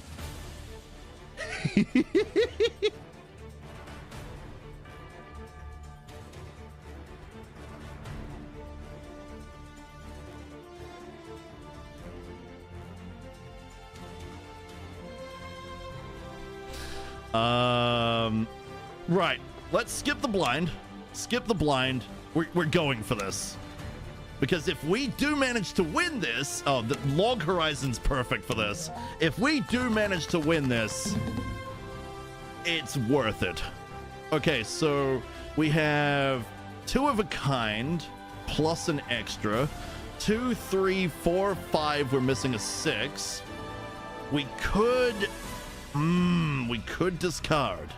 Right. Let's skip the blind. Skip the blind. We're going for this. Because if we do manage to win this... Oh, the Log Horizon's perfect for this. If we do manage to win this, it's worth it. Okay, so we have 2 of a kind plus an extra. 2, 3, 4, 5. We're missing a 6. We could discard.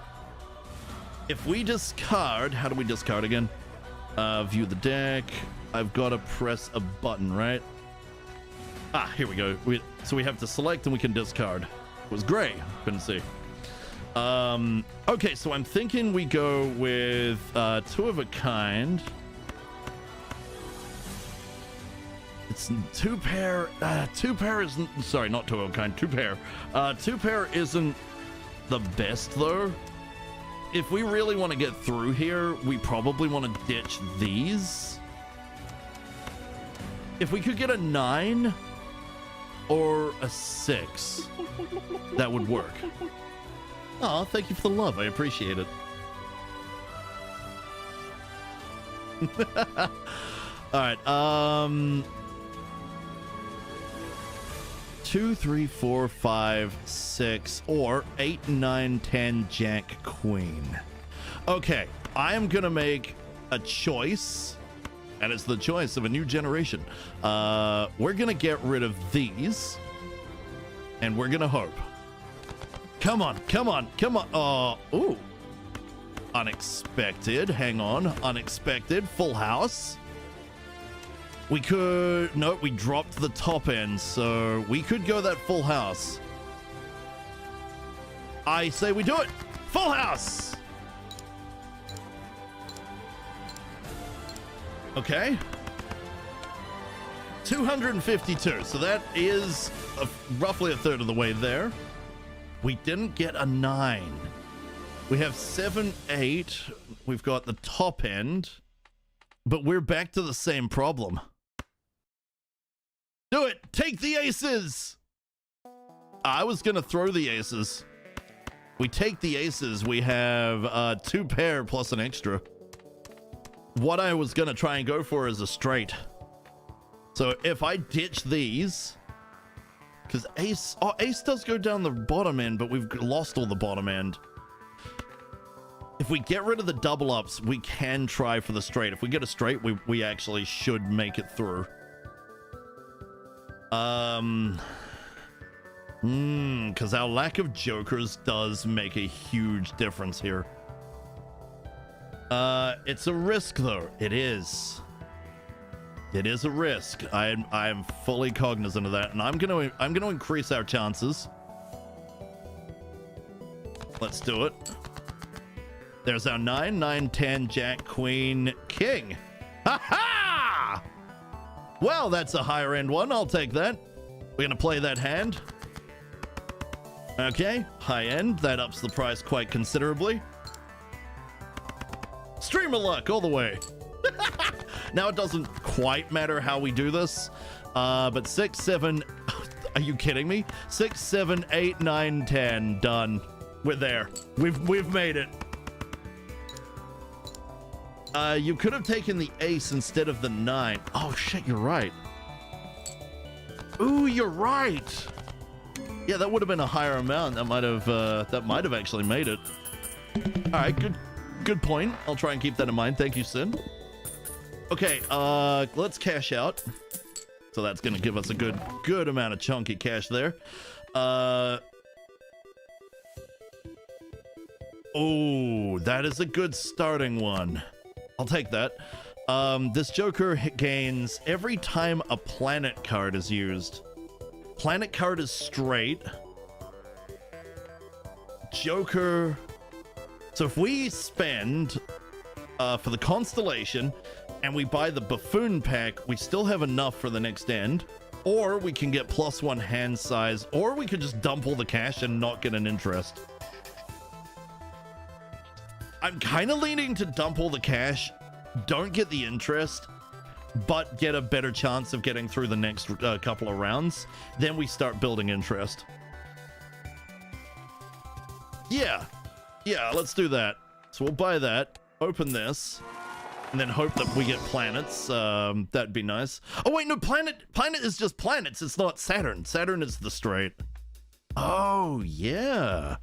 If we discard, how do we discard again? View the deck. I've got to press a button, right? Ah, here we go. So we have to select and we can discard. It was gray. Couldn't see. Okay, so I'm thinking we go with 2 of a kind. It's 2 pair. 2 pair isn't. Sorry, not 2 of a kind. 2 pair. 2 pair isn't the best though. If we really want to get through here, we probably want to ditch these. If we could get a 9 or a 6, that would work. Oh, thank you for the love. I appreciate it. All right. 2, 3, 4, 5, 6, or 8, 9, 10, Jack, Queen. Okay, I am gonna make a choice, and it's the choice of a new generation. We're gonna get rid of these, and we're gonna hope. Come on, come on, come on. Ooh. Unexpected. Hang on. Unexpected. Full house. We could... No, we dropped the top end, so we could go that full house. I say we do it. Full house. Okay. 252. So that is roughly a third of the way there. We didn't get a 9. We have 7, 8. We've got the top end. But we're back to the same problem. Do it! Take the aces! I was gonna throw the aces. We take the aces. We have 2 pair plus an extra. What I was gonna try and go for is a straight. So if I ditch these... Because ace... Oh, ace does go down the bottom end, but we've lost all the bottom end. If we get rid of the double ups, we can try for the straight. If we get a straight, we actually should make it through. Because our lack of jokers does make a huge difference here. It's a risk, though. It is. It is a risk. I am fully cognizant of that, and I'm gonna increase our chances. Let's do it. There's our 9, 9, 10, Jack, Queen, King. Ha ha! Well, that's a higher end one. I'll take that. We're gonna play that hand. Okay, high end. That ups the price quite considerably. Stream of luck all the way. Now it doesn't quite matter how we do this, but 6, 7. Are you kidding me? 6, 7, 8, 9, 10. Done. We're there. We've made it. You could have taken the ace instead of the 9. Oh shit, you're right. Ooh, you're right. Yeah, that would have been a higher amount. That might have actually made it. All right, good point. I'll try and keep that in mind. Thank you, Sin. Okay, let's cash out. So that's gonna give us a good amount of chunky cash there. Oh, that is a good starting one. I'll take that. This Joker gains every time a planet card is used. Planet card is straight. Joker. So if we spend for the constellation and we buy the buffoon pack, we still have enough for the next end. Or we can get +1 hand size, or we could just dump all the cash and not get an interest. I'm kind of leaning to dump all the cash, don't get the interest, but get a better chance of getting through the next couple of rounds. Then we start building interest. Yeah, let's do that. So we'll buy that, open this, and then hope that we get planets. That'd be nice. Oh wait, no, planet is just planets. It's not Saturn. Saturn is the straight. Oh yeah.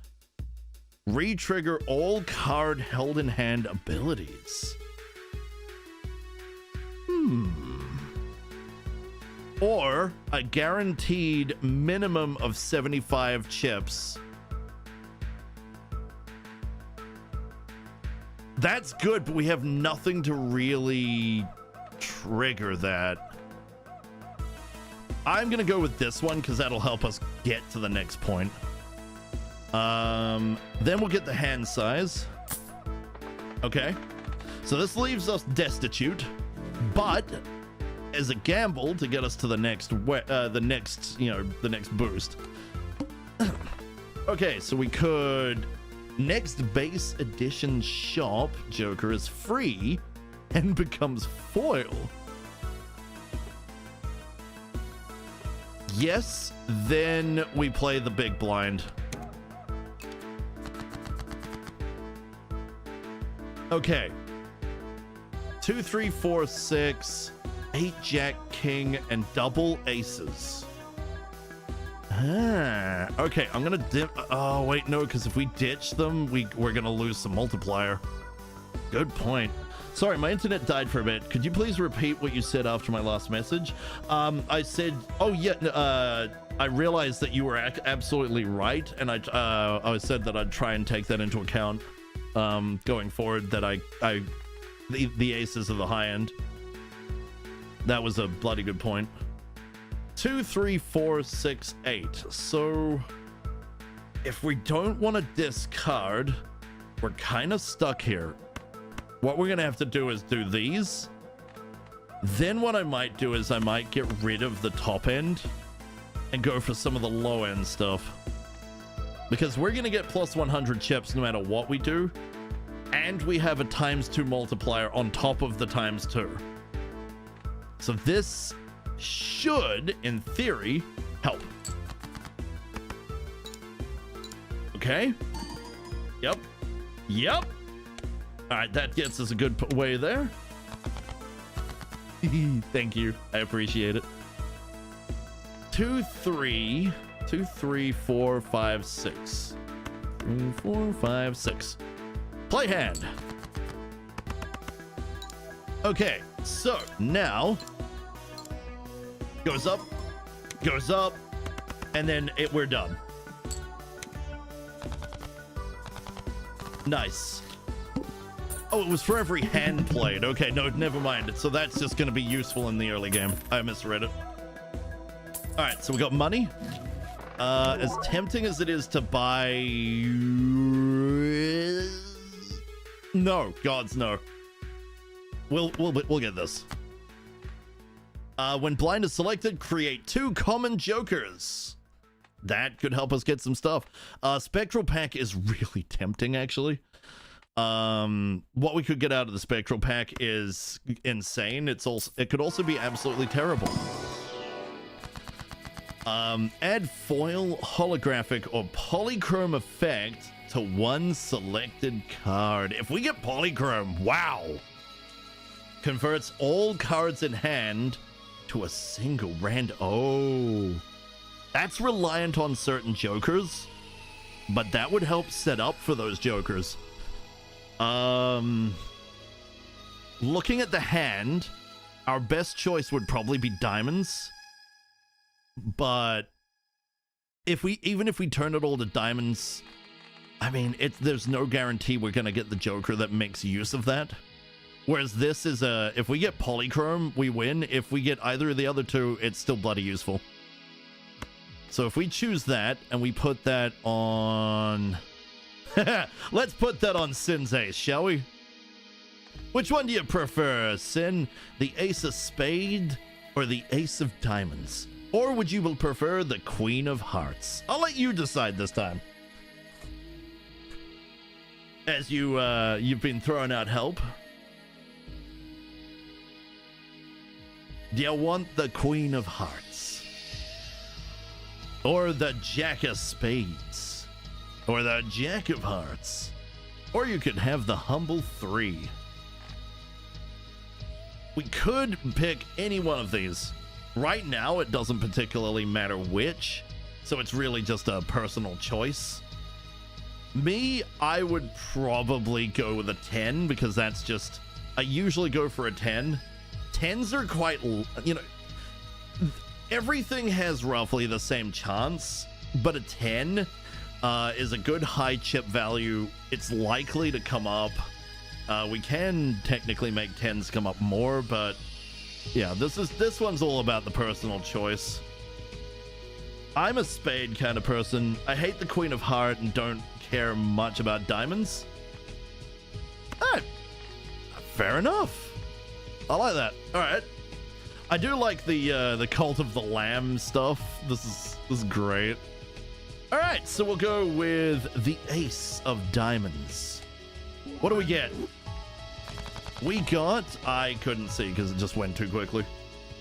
Re-trigger all card held in hand abilities. Or a guaranteed minimum of 75 chips. That's good, but we have nothing to really trigger that. I'm gonna go with this one because that'll help us get to the next point. Then we'll get the hand size. Okay, so this leaves us destitute, but as a gamble to get us to the next boost. Okay, so we could next base edition shop Joker is free and becomes foil. Yes, then we play the big blind. Okay. 2, 3, 4, 6, 8 Jack, King, and double aces. Okay, I'm gonna dip. Oh, wait, no, because if we ditch them, we're gonna lose some multiplier. Good point. Sorry, my internet died for a bit. Could you please repeat what you said after my last message? I said, oh, yeah, I realized that you were absolutely right, and I said that I'd try and take that into account going forward, that the aces are the high end. That was a bloody good point. 2, 3, 4, 6, 8. So if we don't want to discard, we're kind of stuck here. What we're gonna have to do is do these. Then what I might do is I might get rid of the top end and go for some of the low end stuff, because we're gonna get plus 100 chips no matter what we do, and we have a ×2 multiplier on top of the ×2. So this should, in theory, help. Okay. Yep. All right, that gets us a good way there. Thank you. I appreciate it. 2, 3, 4, 5, 6. 3, 4, 5, 6. Play hand. Okay, so now goes up, and then we're done. Nice. Oh, it was for every hand played. Okay, no, never mind. So that's just going to be useful in the early game. I misread it. All right, so we got money. As tempting as it is to buy... No, gods, no. We'll get this. When blind is selected, create 2 common jokers. That could help us get some stuff. Spectral pack is really tempting, actually. What we could get out of the spectral pack is insane. It could also be absolutely terrible. Add foil, holographic, or polychrome effect to 1 selected card. If we get polychrome, wow! Converts all cards in hand to a single random. Oh. That's reliant on certain jokers, but that would help set up for those jokers. Looking at the hand, our best choice would probably be diamonds. But even if we turn it all to diamonds, I mean, there's no guarantee we're gonna get the joker that makes use of that. Whereas this is if we get polychrome, we win. If we get either of the other two, it's still bloody useful. So if we choose that and we put that on, let's put that on Sin's ace, shall we? Which one do you prefer, Sin? The ace of spade or the ace of diamonds? Or would you prefer the queen of hearts? I'll let you decide this time. As you've been throwing out help. Do you want the queen of hearts? Or the jack of spades? Or the jack of hearts? Or you could have the humble three. We could pick any one of these. Right now, it doesn't particularly matter which, so it's really just a personal choice. Me, I would probably go with a 10 because that's just... I usually go for a 10. 10s are quite... You know, everything has roughly the same chance, but a 10 is a good high chip value. It's likely to come up. We can technically make 10s come up more, but yeah, this one's all about the personal choice. I'm a spade kind of person. I hate the queen of heart and don't care much about diamonds. Fair enough. I like that. All right. I do like the cult of the lamb stuff. This is great. All right, so we'll go with the ace of diamonds. What do we get? We got... I couldn't see because it just went too quickly.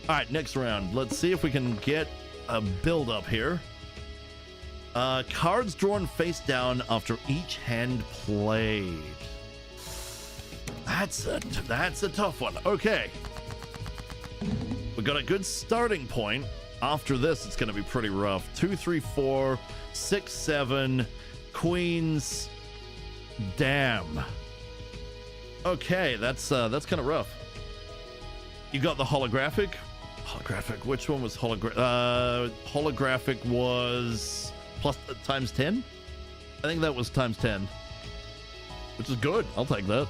All right, next round. Let's see if we can get a build up here. Cards drawn face down after each hand played. That's a tough one. Okay. We got a good starting point. After this, it's going to be pretty rough. 2, 3, 4, 6, 7, queens. Damn. Okay, that's kind of rough. You got the holographic. Holographic. Which one was holographic was plus times 10. I think that was times 10, which is good. I'll take that.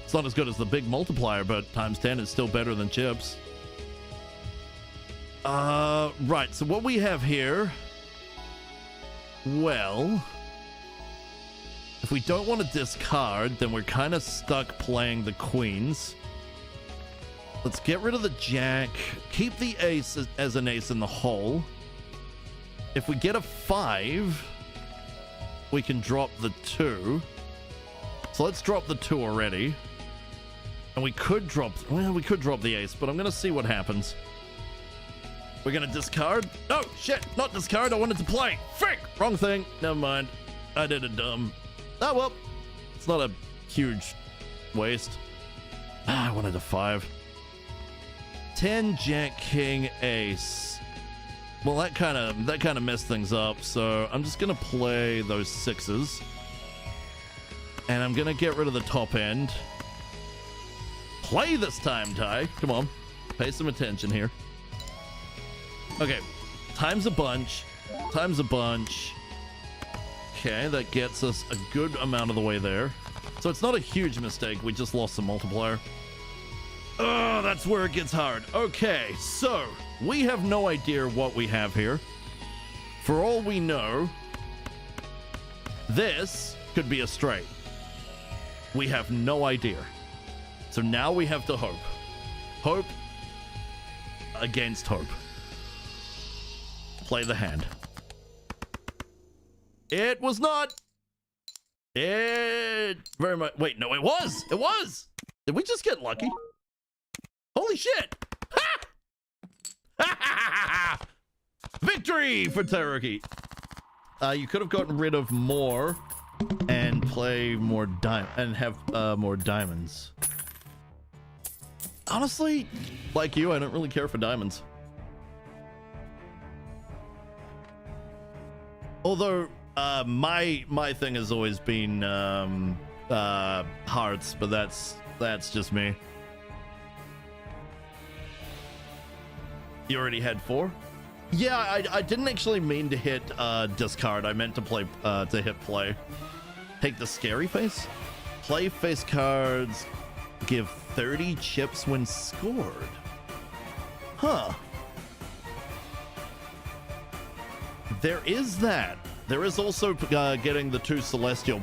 It's not as good as the big multiplier, but times 10 is still better than chips. Right, so what we have here, well, if we don't want to discard, then we're kind of stuck playing the queens. Let's get rid of the jack, keep the ace as an ace in the hole. If we get a 5, we can drop the 2. So let's drop the 2 already. And we could drop the ace, but I'm going to see what happens. We're going to discard. Oh, shit. Not discard. I wanted to play. Frick. Wrong thing. Never mind. I did a dumb. Oh, well. It's not a huge waste. I wanted a 5. 10, jack, king, ace. Well, that kind of messed things up. So I'm just going to play those 6s. And I'm going to get rid of the top end. Play this time, Ty. Come on. Pay some attention here. Okay, times a bunch. Okay, that gets us a good amount of the way there. So it's not a huge mistake. We just lost the multiplier. Oh, that's where it gets hard. Okay, so we have no idea what we have here. For all we know, this could be a straight. We have no idea. So now we have to hope. Hope against hope. Play the hand. It was not. It very much. Wait, no, it was. It was. Did we just get lucky? Holy shit. Ha! Victory for Tyroki. You could have gotten rid of more and play more and have more diamonds. Honestly, like you, I don't really care for diamonds. Although my thing has always been hearts, but that's just me. You already had 4? Yeah, I didn't actually mean to hit discard. I meant to hit play. Take the scary face. Play face cards. Give 30 chips when scored. Huh. There is that. There is also getting the 2 celestial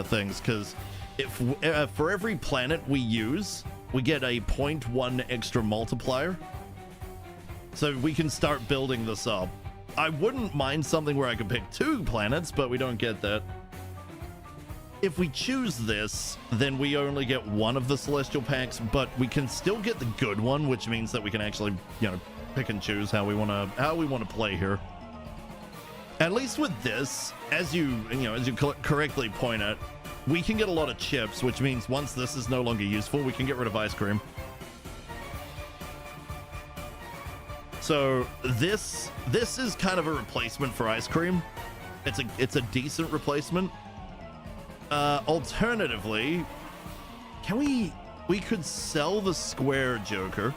things, because if for every planet we use, we get a 0.1 extra multiplier. So we can start building this up. I wouldn't mind something where I could pick 2 planets, but we don't get that. If we choose this, then we only get 1 of the celestial packs, but we can still get the good one, which means that we can actually, you know, pick and choose how we want to play here. At least with this, as you correctly point out, we can get a lot of chips, which means once this is no longer useful, we can get rid of ice cream. So this is kind of a replacement for ice cream. It's a decent replacement. Alternatively, we could sell the square Joker.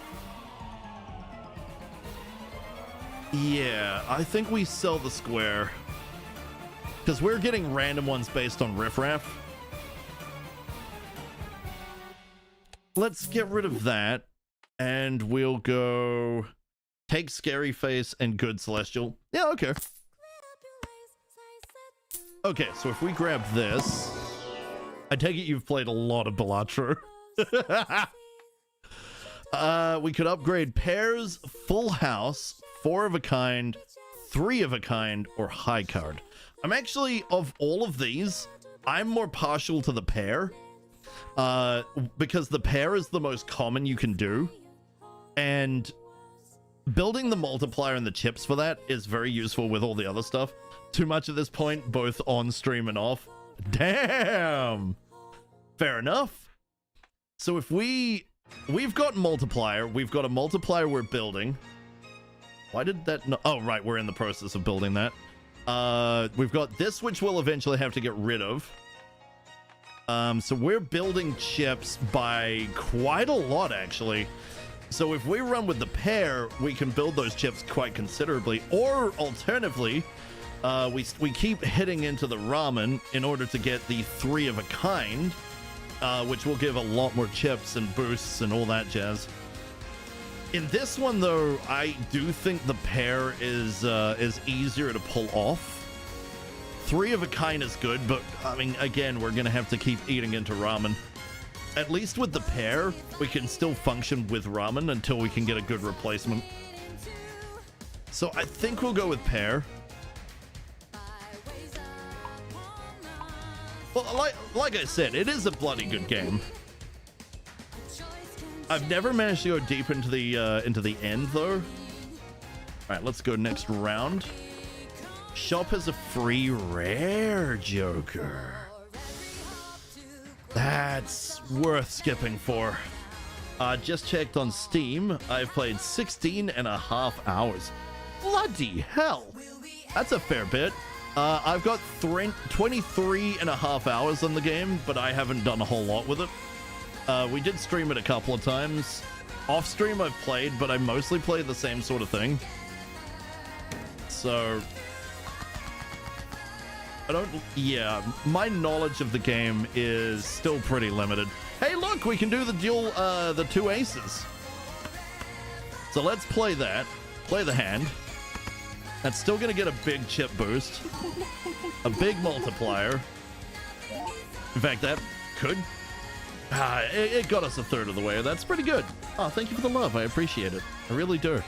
Yeah, I think we sell the square, because we're getting random ones based on riffraff. Let's get rid of that, and we'll go take scary face and good celestial. Yeah, okay. Okay, so if we grab this, I take it you've played a lot of Balatro. We could upgrade pairs, full house, 4 of a kind, 3 of a kind, or high card. I'm actually, of all of these, I'm more partial to the pair, because the pair is the most common you can do, and building the multiplier and the chips for that is very useful with all the other stuff. Too much at this point, both on stream and off. Damn! Fair enough. So if we've got multiplier, we've got a multiplier we're building. Why did that no? Oh, right, we're in the process of building that. We've got this, which we'll eventually have to get rid of. So we're building chips by quite a lot, actually. So if we run with the pair, we can build those chips quite considerably. Or alternatively, we keep hitting into the ramen in order to get the 3 of a kind, which will give a lot more chips and boosts and all that jazz. In this one, though, I do think the pair is easier to pull off. 3 of a kind is good, but I mean, again, we're gonna have to keep eating into ramen. At least with the pair, we can still function with ramen until we can get a good replacement. So I think we'll go with pair. Well, like I said, it is a bloody good game. I've never managed to go deep into the end, though. All right, let's go next round. Shop has a free rare Joker. That's worth skipping for. Just checked on Steam. I've played 16.5 hours. Bloody hell. That's a fair bit. I've got 23.5 hours on the game, but I haven't done a whole lot with it. We did stream it a couple of times. Off stream I've played, but I mostly play the same sort of thing. So yeah, my knowledge of the game is still pretty limited. Hey, look, we can do the dual, the 2 aces. So let's play that. Play the hand. That's still gonna get a big chip boost. A big multiplier. In fact, that could... it got us a third of the way. That's pretty good. Oh, thank you for the love. I appreciate it. I really do.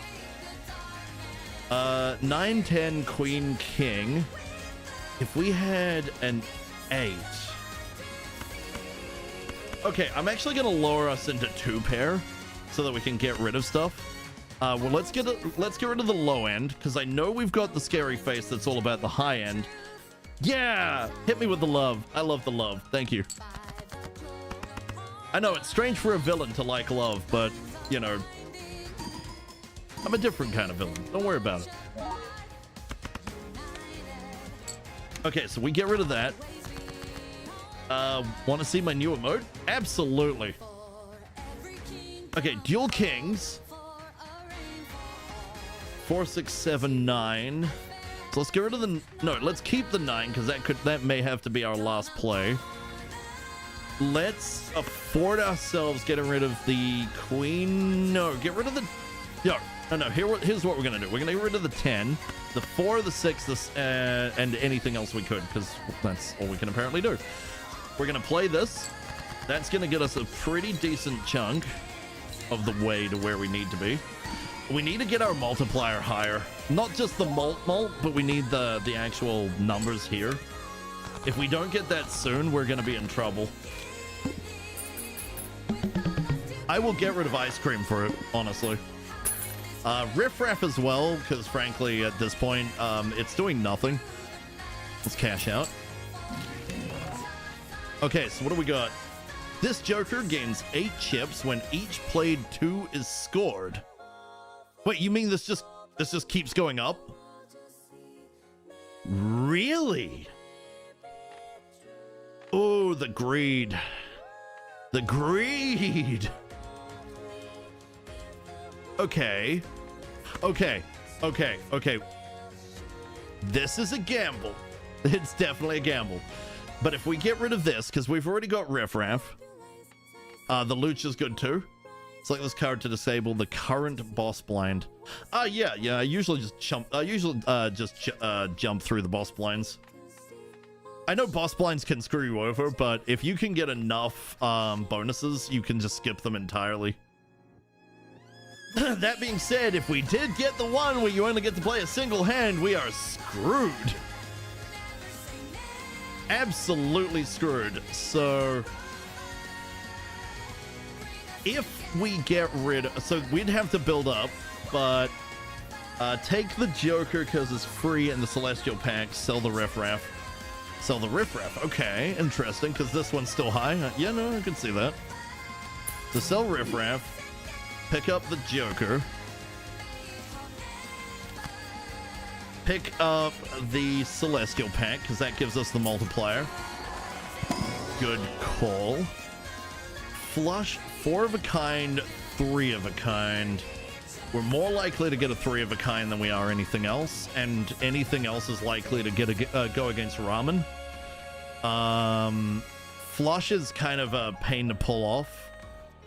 9, 10, queen, king. If we had an 8... Okay, I'm actually going to lower us into 2 pair so that we can get rid of stuff. Well, let's get rid of the low end, because I know we've got the scary face that's all about the high end. Yeah! Hit me with the love. I love the love. Thank you. I know, it's strange for a villain to like love, but, you know, I'm a different kind of villain. Don't worry about it. Okay, so we get rid of that. Want to see my new emote? Absolutely. Okay, dual kings. 4, 6, 7, 9. So let's get rid of the... No, let's keep the 9, because that may have to be our last play. Let's afford ourselves getting rid of the queen. No, get rid of the... No, here's what we're going to do. We're going to get rid of the 10, the 4, the 6, and anything else we could, because that's all we can apparently do. We're going to play this. That's going to get us a pretty decent chunk of the way to where we need to be. We need to get our multiplier higher. Not just the mult, but we need the actual numbers here. If we don't get that soon, we're going to be in trouble. I will get rid of ice cream for it, honestly. Riffraff as well, because frankly, at this point, it's doing nothing. Let's cash out. Okay, so what do we got? This Joker gains 8 chips when each played 2 is scored. Wait, you mean this just keeps going up? Really? Oh, the greed. The greed. Okay. This is a gamble. It's definitely a gamble. But if we get rid of this, because we've already got Riffraff, the Lucia's good too. Select this card to disable the current boss blind. Yeah. I usually just jump. Jump through the boss blinds. I know boss blinds can screw you over, but if you can get enough bonuses, you can just skip them entirely. That being said, if we did get the one where you only get to play a single hand, we are screwed. Absolutely screwed. So if we get rid of, so we'd have to build up, but take the Joker because it's free and the Celestial Pack, sell the Riffraff. Sell the Riffraff. Okay, interesting, because this one's still high. Yeah, no, I can see that. So sell Riffraff, pick up the Joker, pick up the Celestial Pack, because that gives us the multiplier. Good call. Flush 4 of a kind, 3 of a kind. We're more likely to get a 3 of a kind than we are anything else, and anything else is likely to get go against Ramen. Flush is kind of a pain to pull off,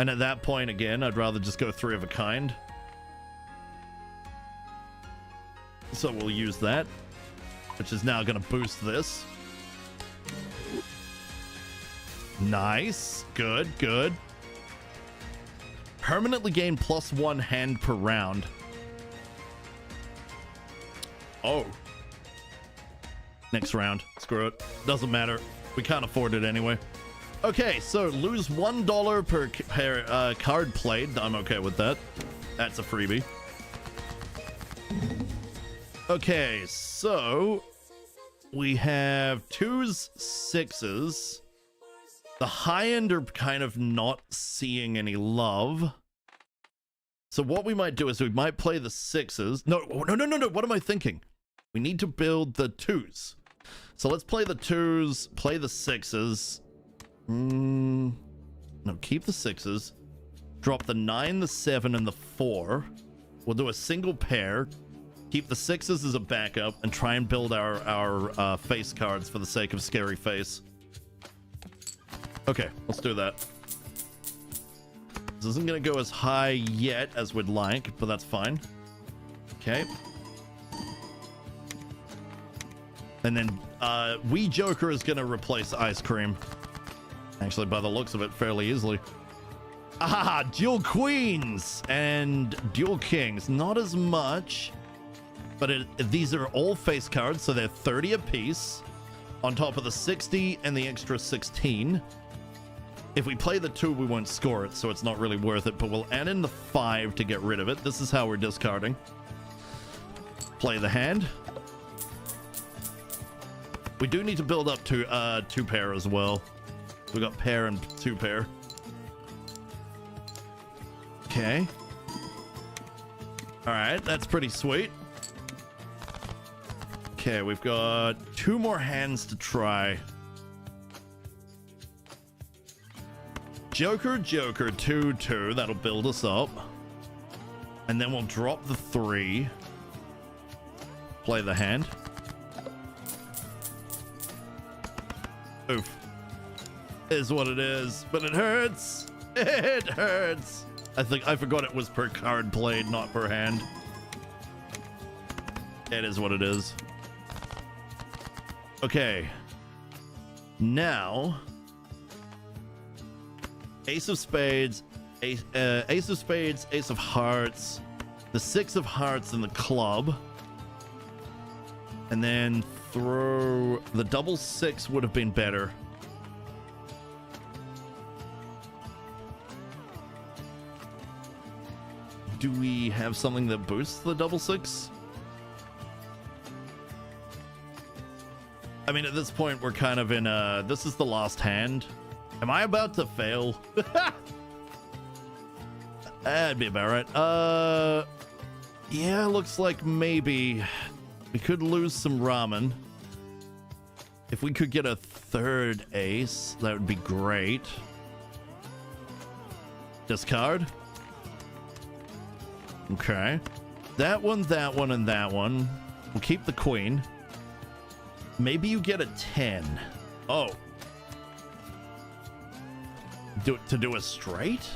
and at that point, again, I'd rather just go 3 of a kind. So we'll use that, which is now going to boost this. Nice. Good. Permanently gain +1 hand per round. Oh. Next round. Screw it. Doesn't matter. We can't afford it anyway. Okay, so lose $1 per card played. I'm okay with that. That's a freebie. Okay, so we have 2s, 6s. The high end are kind of not seeing any love. So what we might do is we might play the 6s. No. What am I thinking? We need to build the 2s. So let's play the 2s, play the 6s. No, keep the 6s. Drop the 9, the 7, and the 4. We'll do a single pair. Keep the 6s as a backup and try and build our face cards for the sake of scary face. Okay, let's do that. This isn't going to go as high yet as we'd like, but that's fine. Okay. And then Wee Joker is going to replace Ice Cream. Actually, by the looks of it, fairly easily. Ah, dual queens and dual kings. Not as much, but these are all face cards, so they're 30 apiece on top of the 60 and the extra 16. If we play the 2, we won't score it, so it's not really worth it, but we'll add in the 5 to get rid of it. This is how we're discarding. Play the hand. We do need to build up to 2 pair as well. We got pair and 2 pair. Okay. All right, that's pretty sweet. Okay, we've got 2 more hands to try. Joker, Joker, 2, 2. That'll build us up. And then we'll drop the 3. Play the hand. Oof. Is what it is, but it hurts. It hurts. I forgot it was per card played, not per hand. It is what it is. Okay. Now, Ace of Spades, Ace of Spades, Ace of Hearts, the 6 of Hearts and the club. And then throw the double 6 would have been better. Do we have something that boosts the double 6? I mean, at this point, we're kind of in this is the last hand. Am I about to fail? That'd be about right. Yeah, looks like maybe we could lose some ramen. If we could get a 3rd ace, that would be great. Discard. Okay. That one, and that one. We'll keep the queen. Maybe you get a 10. Oh. To do a straight?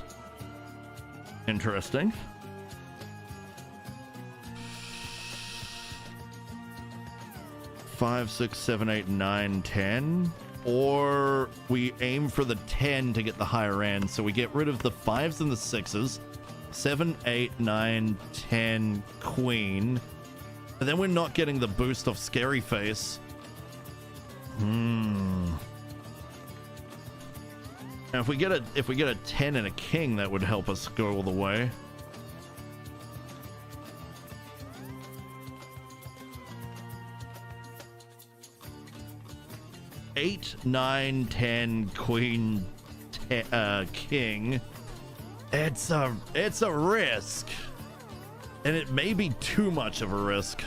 Interesting. Five, 6, 7, 8, 9, 10. Or we aim for the 10 to get the higher end. So we get rid of the 5s and the 6s. 7, 8, 9, 10, queen. And then we're not getting the boost of Scary Face. Now if we get a 10 and a king, that would help us go all the way. Eight, 9, 10, queen, king. It's a risk, and it may be too much of a risk.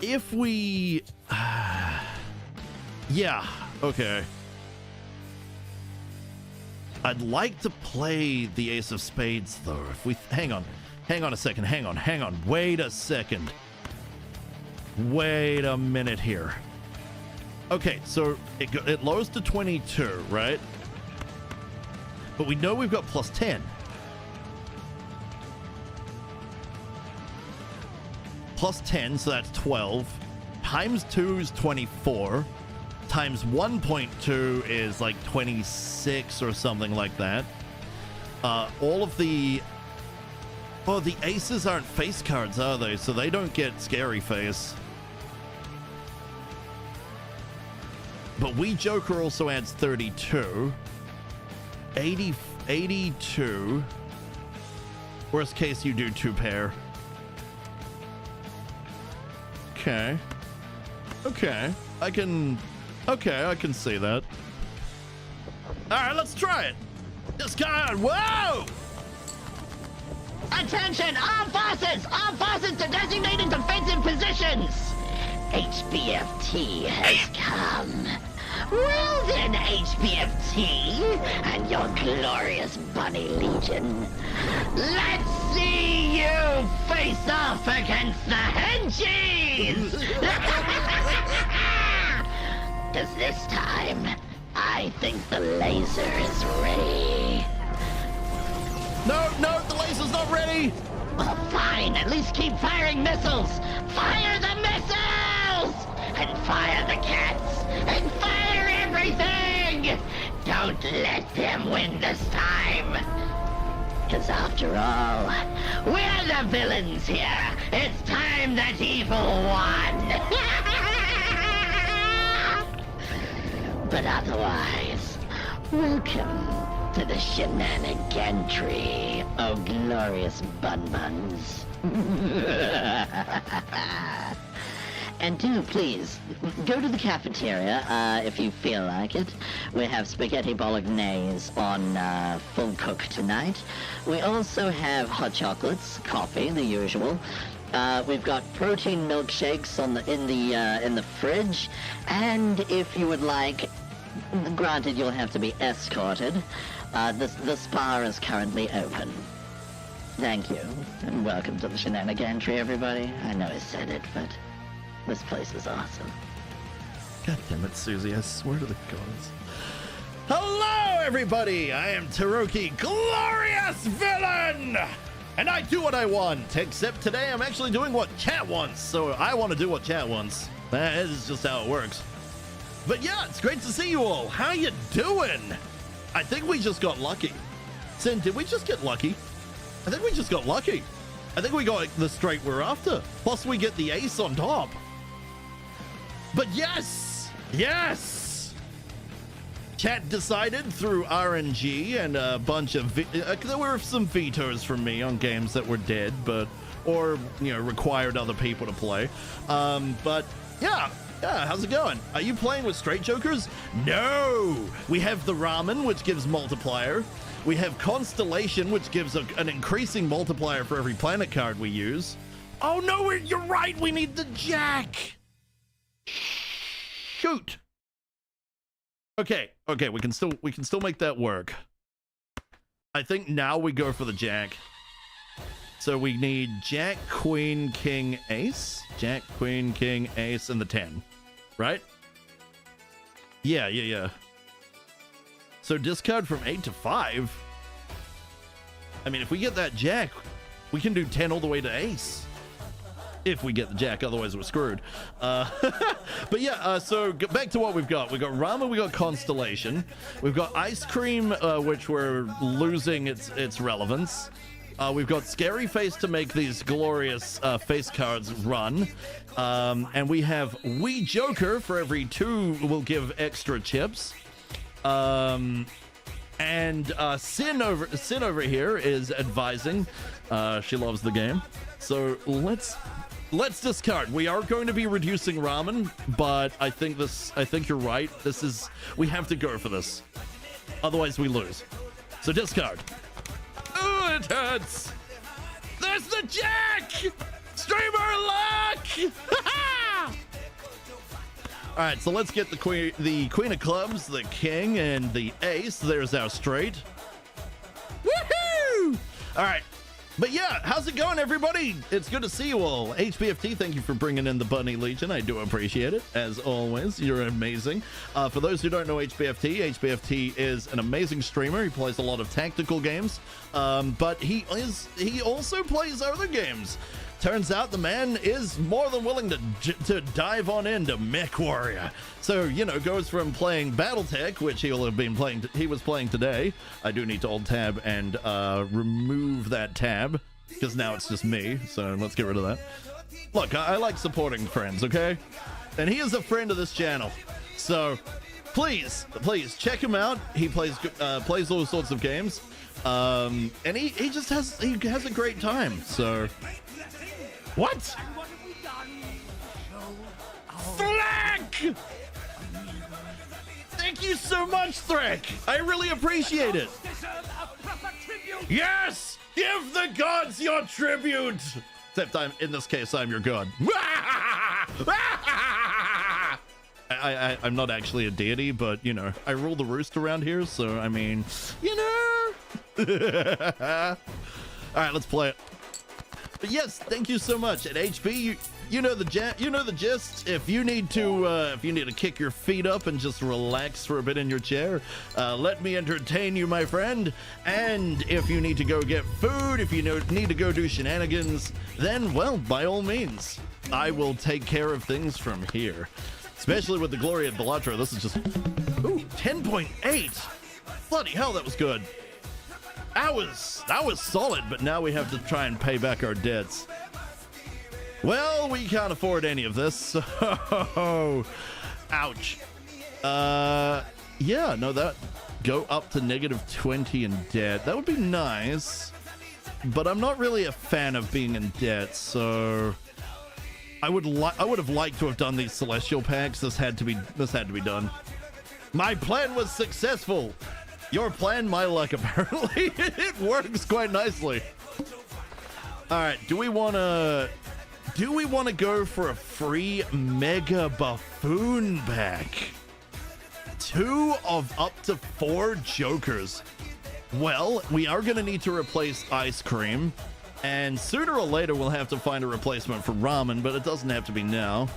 If we, yeah, okay. I'd like to play the Ace of Spades though. If we hang on a second, hang on. Wait a second. Wait a minute here. Okay, so it lowers to 22, right? But we know we've got plus 10. Plus 10, so that's 12. Times 2 is 24. Times 1.2 is like 26 or something like that. All of the... Oh, the aces aren't face cards, are they? So they don't get Scary Face. But we Joker also adds 32. 82. Worst case, you do 2 pair. Okay. I can see that. Alright, let's try it. Discard. Whoa! Attention! Armed forces! Armed forces to designated defensive positions! HBFT has come. Well then, HBFT and your glorious bunny legion, let's see you face off against the Henchies! Because this time, I think the laser is ready. No, the laser's not ready! Well, fine. At least keep firing missiles. Fire the missiles! And fire the cats! And fire everything! Don't let them win this time! Because after all, we're the villains here. It's time that evil won! But otherwise, welcome to the shenanigantry, oh glorious bun-buns. And do please go to the cafeteria if you feel like it. We have spaghetti bolognese on full cook tonight. We also have hot chocolates, coffee, the usual. We've got protein milkshakes in the fridge, and if you would like, granted you'll have to be escorted, the spa is currently open. Thank you, and welcome to the shenanigantry, everybody. I know I said it, but this place is awesome. God damn it, Susie, I swear to the gods. Hello, everybody! I am Tyroki, glorious villain! And I do what I want, except today I'm actually doing what chat wants, so I want to do what chat wants. That is just how it works. But yeah, it's great to see you all. How you doing? I think we just got lucky. Sin, did we just get lucky? I think we just got lucky. I think we got the straight we're after. Plus we get the ace on top. But yes! Yes! Chat decided through RNG and a bunch of... there were some vetoes from me on games that were dead, but... or, you know, required other people to play. But, yeah. Yeah, how's it going? Are you playing with straight jokers? No! We have the ramen, which gives multiplier. We have Constellation, which gives an increasing multiplier for every planet card we use. Oh no, you're right, we need the jack! Shoot! Okay, we can still make that work. I think now we go for the jack. So we need Jack, Queen, King, Ace. Jack, Queen, King, Ace, and the 10. Right? Yeah. So discard from 8 to 5. I mean, if we get that Jack, we can do 10 all the way to Ace. If we get the Jack, otherwise we're screwed. But yeah, so back to what we've got. We've got Ramen, we got Constellation. We've got Ice Cream, which we're losing its relevance. We've got Scary Face to make these glorious face cards run. And we have Wee Joker for every 2 will give extra chips. And Sin over here is advising. She loves the game. So let's discard. We are going to be reducing ramen, but I think you're right. We have to go for this. Otherwise we lose. So discard. Oh, it hurts. There's the Jack! Streamer luck! All right, so let's get the Queen of Clubs, the King, and the Ace. There's our straight. Woohoo! All right. But yeah, how's it going, everybody? It's good to see you all. HBFT, thank you for bringing in the Bunny Legion. I do appreciate it, as always. You're amazing. For those who don't know HBFT is an amazing streamer. He plays a lot of tactical games, but he also plays other games. Turns out the man is more than willing to dive on into MechWarrior. So, you know, goes from playing BattleTech, which he was playing today. I do need to alt-tab and remove that tab, because now it's just me, so let's get rid of that. Look, I like supporting friends, okay? And he is a friend of this channel. So, please check him out. He plays all sorts of games. And he has a great time, so... What? Thrack! Thank you so much, Thrack! I really appreciate it. Yes! Give the gods your tribute! Except in this case, I'm your god. I'm not actually a deity, but, you know, I rule the roost around here, so, I mean, you know. All right, let's play it. But yes, thank you so much. At HB, you know the gist. If you need to kick your feet up and just relax for a bit in your chair, let me entertain you, my friend. And if you need to go get food, if you need to go do shenanigans, then, well, by all means, I will take care of things from here. Especially with the glory of Belatra, this is just... Ooh, 10.8! Bloody hell, that was good. That was solid, but now we have to try and pay back our debts. Well, we can't afford any of this, so... Ouch. Yeah, no, that... Go up to -20 in debt. That would be nice. But I'm not really a fan of being in debt, so... I would have liked to have done these celestial packs. This had to be done. My plan was successful. Your plan, my luck, apparently. It works quite nicely. All right, do we want to go for a free Mega Buffoon pack? 2 of up to 4 Jokers. Well, we are going to need to replace ice cream, and sooner or later we'll have to find a replacement for ramen, but it doesn't have to be now.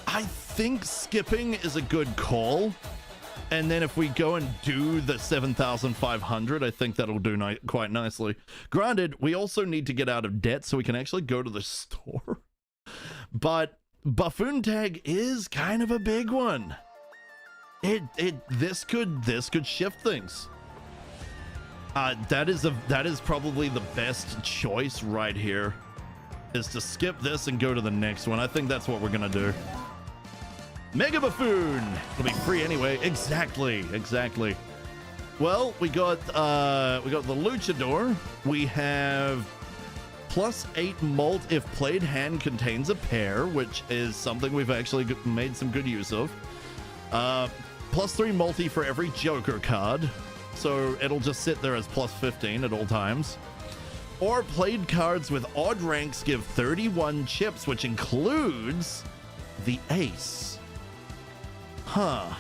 I think skipping is a good call, and then if we go and do the 7,500, I think that'll do quite nicely. Granted, we also need to get out of debt so we can actually go to the store, but Buffoon tag is kind of a big one. This could shift things. That is probably the best choice right here, is to skip this and go to the next one. I think that's what we're gonna do. Mega Buffoon! It'll be free anyway. Exactly. Well, we got the Luchador. We have +8 malt if played hand contains a pair, which is something we've actually made some good use of. +3 multi for every Joker card, so it'll just sit there as +15 at all times. Or played cards with odd ranks give 31 chips, which includes the ace. Huh.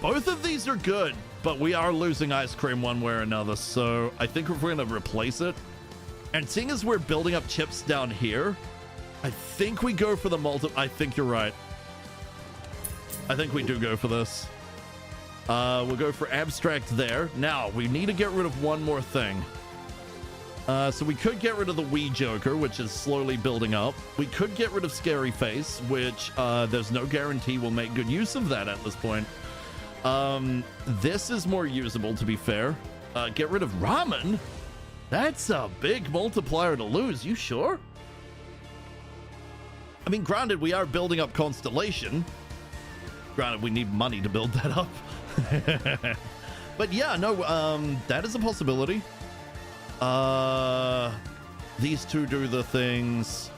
Both of these are good, but we are losing ice cream one way or another, so I think if we're going to replace it, and seeing as we're building up chips down here, I think we go for the multi. I think you're right. I think we do go for this. We'll go for abstract there. Now, we need to get rid of one more thing. So we could get rid of the Wii Joker, which is slowly building up. We could get rid of Scary Face, which there's no guarantee we'll make good use of that at this point. This is more usable, to be fair. Get rid of Ramen? That's a big multiplier to lose. You sure? I mean, granted, we are building up Constellation. Granted, we need money to build that up. But yeah, no, that is a possibility. These two do the things.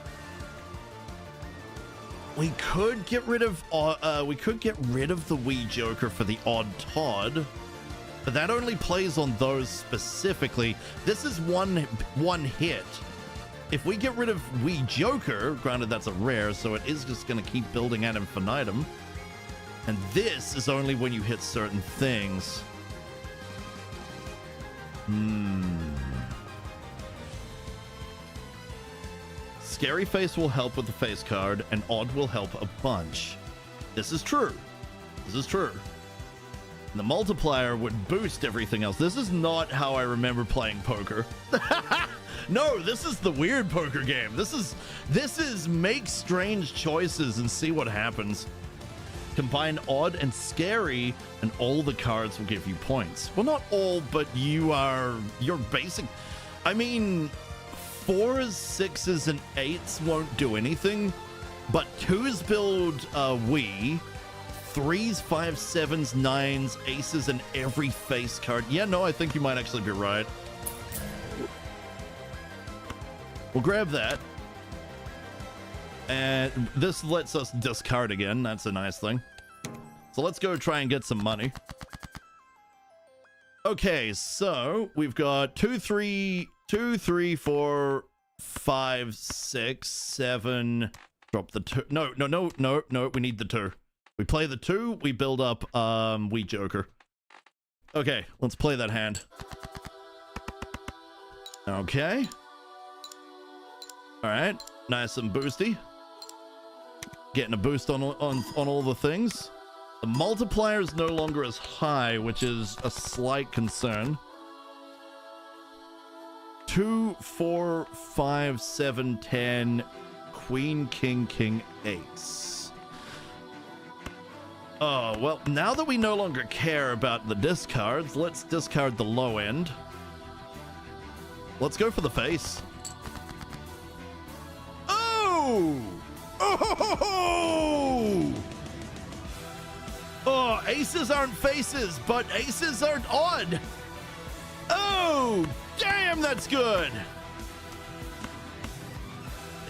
We could get rid of the Wii Joker for the Odd Todd, but that only plays on those specifically. This is one hit. If we get rid of Wii Joker, granted that's a rare, so it is just going to keep building ad infinitum. And this is only when you hit certain things. Scary Face will help with the face card, and Odd will help a bunch. This is true. This is true. The multiplier would boost everything else. This is not how I remember playing poker. No, this is the weird poker game. This is make strange choices and see what happens. Combine Odd and Scary, and all the cards will give you points. Well, not all, but you're basic. I mean, 4s, 6s, and 8s won't do anything, but 2s build Wii, 3s, 5s, 7s, 9s, aces, and every face card. Yeah, no, I think you might actually be right. We'll grab that. And this lets us discard again. That's a nice thing. So let's go try and get some money. Okay, so we've got 2, 3, 4, 5, 6, 7. Drop the 2. No. We need the 2. We play the 2. We build up Wii Joker. Okay, let's play that hand. Okay. All right, nice and boosty. Getting a boost on all the things. The multiplier is no longer as high, which is a slight concern. 2, 4, 5, 7, 10, Queen, King, Ace. Oh, well, now that we no longer care about the discards, let's discard the low end. Let's go for the face. Oh! Oh, aces aren't faces, but aces aren't odd. Oh, damn! that's good.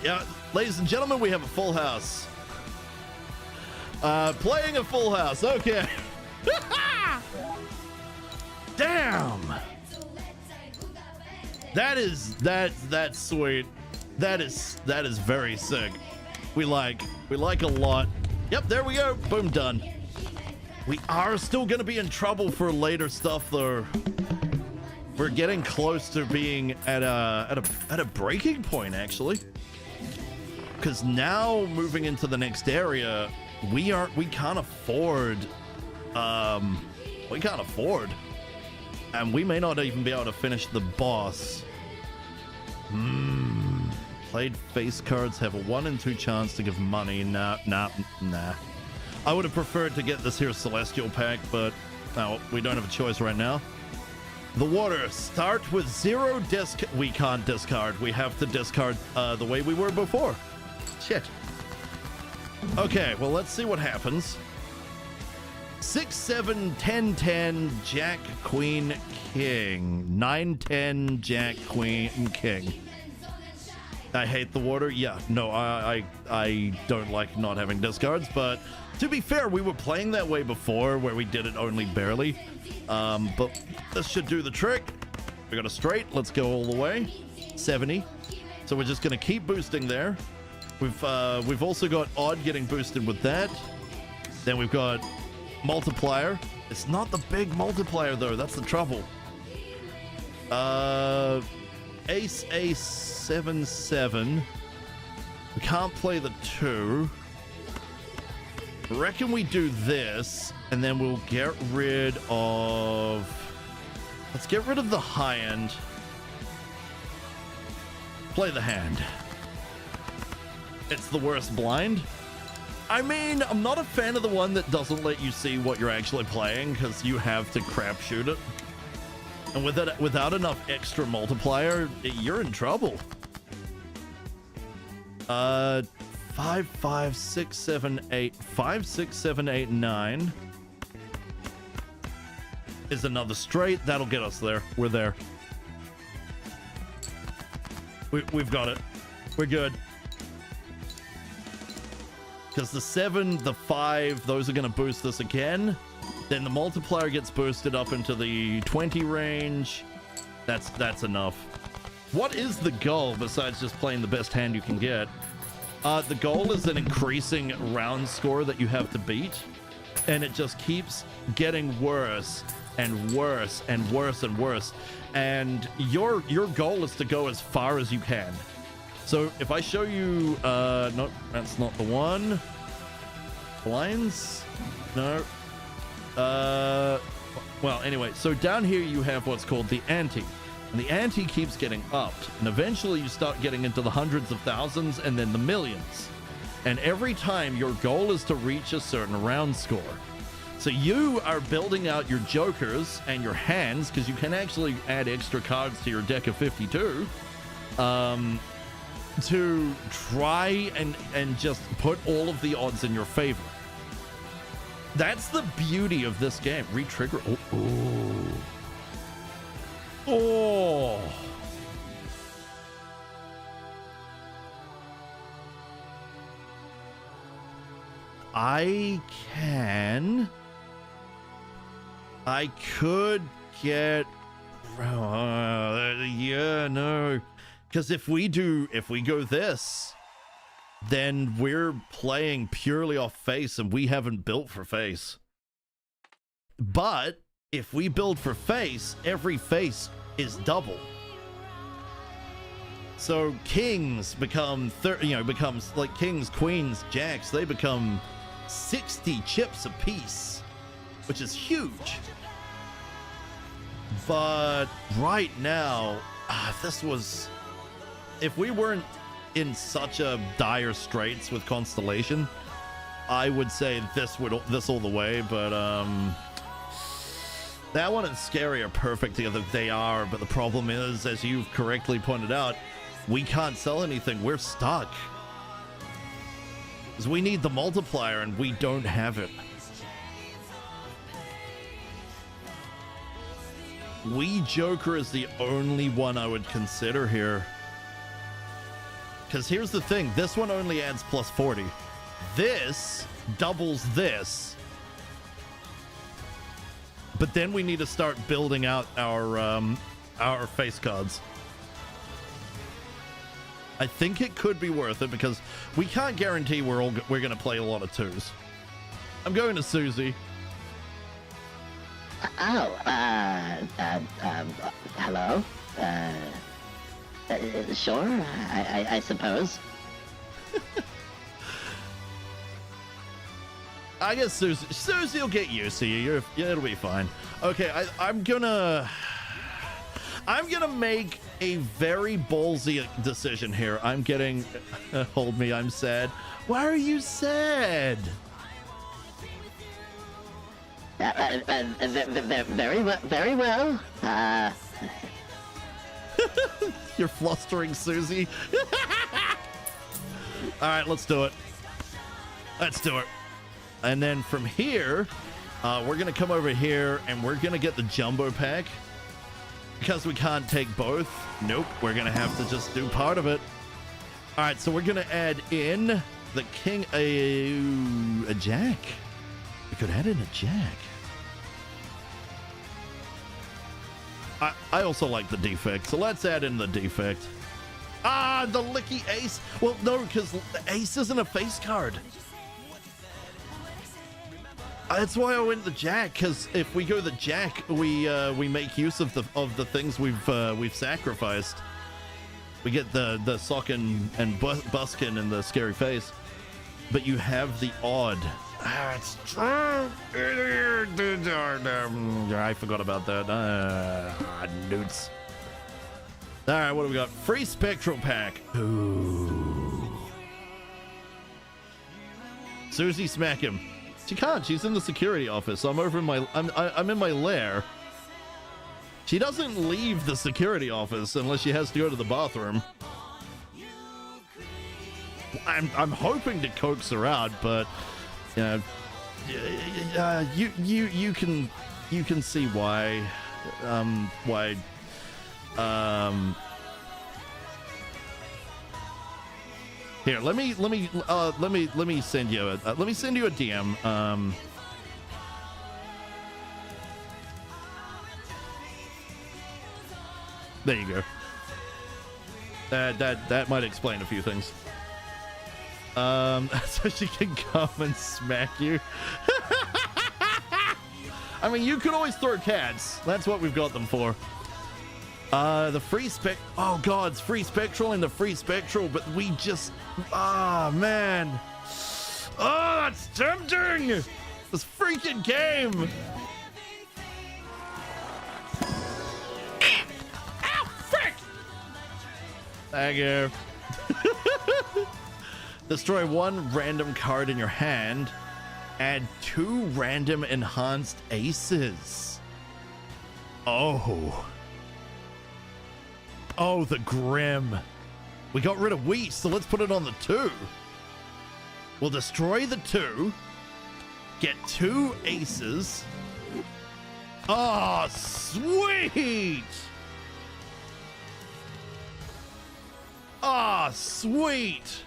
Yeah, ladies and gentlemen, we have a full house. Playing a full house. Okay. Damn. That's sweet. That is very sick. We like a lot. Yep, there we go. Boom, done. We are still gonna be in trouble for later stuff though. We're getting close to being at a breaking point actually. Because now moving into the next area, we can't afford and we may not even be able to finish the boss. Played face cards have a 1 in 2 chance to give money. Nah. I would have preferred to get this here Celestial pack, but no, we don't have a choice right now. The water, start with 0 disc. We can't discard. We have to discard the way we were before. Shit. Okay, well, let's see what happens. 6, 7, 10, 10, Jack, Queen, King. 9, 10, Jack, Queen, King. I hate the water. Yeah, no, I don't like not having discards, but to be fair, we were playing that way before where we did it only barely. But this should do the trick. We got a straight. Let's go all the way. 70. So we're just going to keep boosting there. We've also got odd getting boosted with that. Then we've got multiplier. It's not the big multiplier though. That's the trouble. Ace, ace, 7, 7. We can't play the 2. Reckon we do this, and then we'll get rid of... Let's get rid of the high end. Play the hand. It's the worst blind. I mean, I'm not a fan of the one that doesn't let you see what you're actually playing, because you have to crapshoot it. And without enough extra multiplier, you're in trouble. 5, 5, 6, 7, 8. 5, 6, 7, 8, 9. Is another straight. That'll get us there. We're there. We've got it. We're good. Because the 7, the 5, those are going to boost us again. Then the multiplier gets boosted up into the 20 range. That's enough. What is the goal besides just playing the best hand you can get? The goal is an increasing round score that you have to beat. And it just keeps getting worse and worse and worse and worse. And your goal is to go as far as you can. So if I show you, no, that's not the one. Blinds? No. Well, anyway, so down here you have what's called the ante. And the ante keeps getting upped. And eventually you start getting into the hundreds of thousands and then the millions. And every time your goal is to reach a certain round score. So you are building out your jokers and your hands, because you can actually add extra cards to your deck of 52. To try and just put all of the odds in your favor. That's the beauty of this game. Retrigger. Oh. I could get... yeah, no. Because if we go this, then we're playing purely off face and we haven't built for face. But if we build for face, every face is double. So kings become, becomes like kings, queens, jacks, they become 60 chips apiece, which is huge. But right now, if we weren't in such a dire straits with Constellation, I would say this all the way, but that one and Scary are perfect together. They are, but the problem is, as you've correctly pointed out, we can't sell anything. We're stuck. Because we need the multiplier and we don't have it. Wee Joker is the only one I would consider here. Because here's the thing. This one only adds plus 40. This doubles this. But then we need to start building out our face cards. I think it could be worth it because we can't guarantee we're going to play a lot of twos. I'm going to Susie. Hello? Sure, I suppose. I guess Susie will get used to you. It'll be fine. Okay, I'm gonna make a very ballsy decision here. I'm getting... hold me, I'm sad. Why are you sad? Very well. You're flustering, Susie. All right, let's do it. Let's do it. And then from here, we're going to come over here and we're going to get the jumbo pack. Because we can't take both. Nope, we're going to have to just do part of it. All right, so we're going to add in the king, a jack. We could add in a jack. I also like the defect, so let's add in the defect. Ah, the Licky Ace. Well, no, because the Ace isn't a face card. That's why I went the Jack, because if we go the Jack, we make use of the things we've sacrificed. We get the sock and buskin and the scary face, but you have the odd. It's true. I forgot about that. Newts. All right, what do we got? Free Spectral Pack. Ooh. Susie, smack him. She can't. She's in the security office. I'm over in my. I'm in my lair. She doesn't leave the security office unless she has to go to the bathroom. I'm hoping to coax her out, but. You can see why here let me send you a DM. There you go. That might explain a few things. So she can come and smack you. I mean, you could always throw cats. That's what we've got them for. The free oh god, it's free spectral and the free spectral, but we just, man. Oh, that's tempting. This freaking game. Ow, frick! Thank you. Destroy one random card in your hand. Add 2 random enhanced aces. Oh, the Grim. We got rid of Wii, so let's put it on the 2. We'll destroy the 2. Get 2 aces. Oh, sweet. Oh, sweet.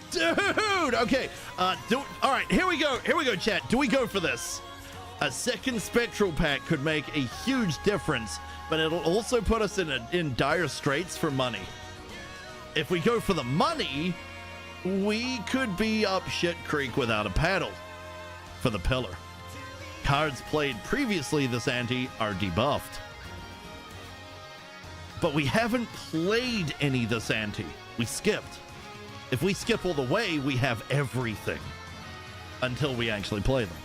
Dude, okay. All right, here we go, chat. Do we go for this? A second spectral pack could make a huge difference, but it'll also put us in dire straits for money. If we go for the money, we could be up shit creek without a paddle for the pillar. Cards played previously this ante are debuffed. But we haven't played any this ante. We skipped. If we skip all the way, we have everything until we actually play them.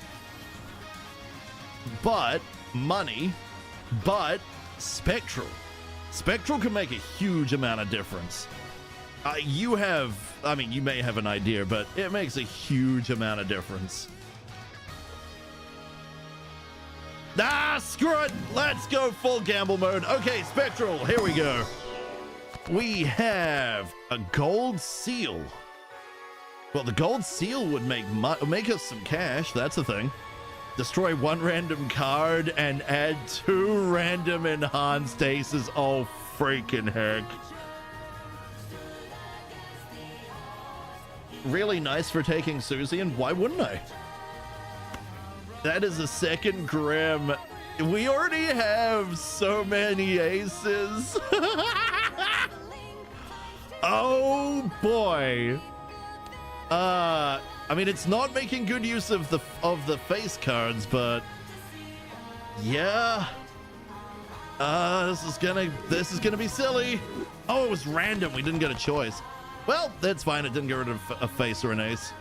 But money, but spectral. Spectral can make a huge amount of difference. You may have an idea, but it makes a huge amount of difference. Screw it. Let's go full gamble mode. Okay, spectral, here we go. We have a gold seal. Well, the gold seal would make us some cash. That's a thing. Destroy 1 random card and add 2 random enhanced aces. Oh, freaking heck. Really nice for taking Susie, and why wouldn't I? That is a second Grim. We already have so many aces. Oh boy. I mean, it's not making good use of the face cards, but yeah. This is gonna be silly. Oh, it was random. We didn't get a choice. Well, that's fine. It didn't get rid of a face or an ace.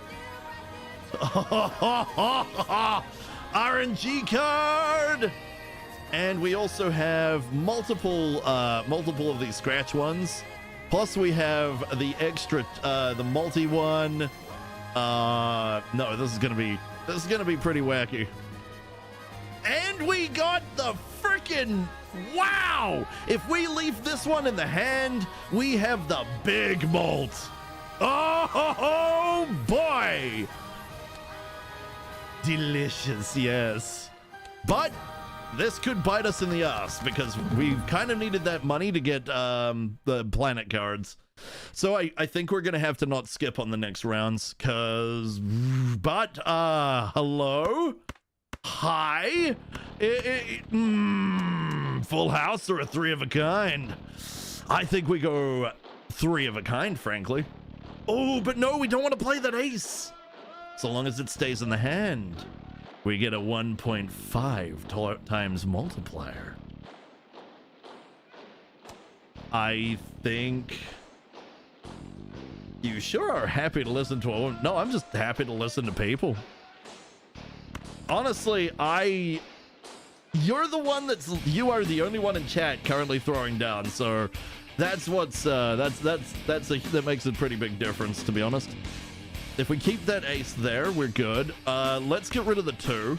RNG card, and we also have multiple of these scratch ones. Plus, we have the extra, the multi one. No, this is gonna be pretty wacky. And we got the freaking wow! If we leave this one in the hand, we have the big mult. Oh boy! Delicious, yes. But this could bite us in the ass because we kind of needed that money to get the planet cards. So I think we're gonna have to not skip on the next rounds, but hello? Hi? Full house or a 3 of a kind? I think we go 3 of a kind, frankly. Oh, but no, we don't want to play that ace. So long as it stays in the hand, we get a 1.5 times multiplier. I think you sure are happy to listen to no, I'm just happy to listen to people. Honestly, you're the one you are the only one in chat currently throwing down, so that's what's that makes a pretty big difference, to be honest. If we keep that ace there, we're good. Let's get rid of the 2.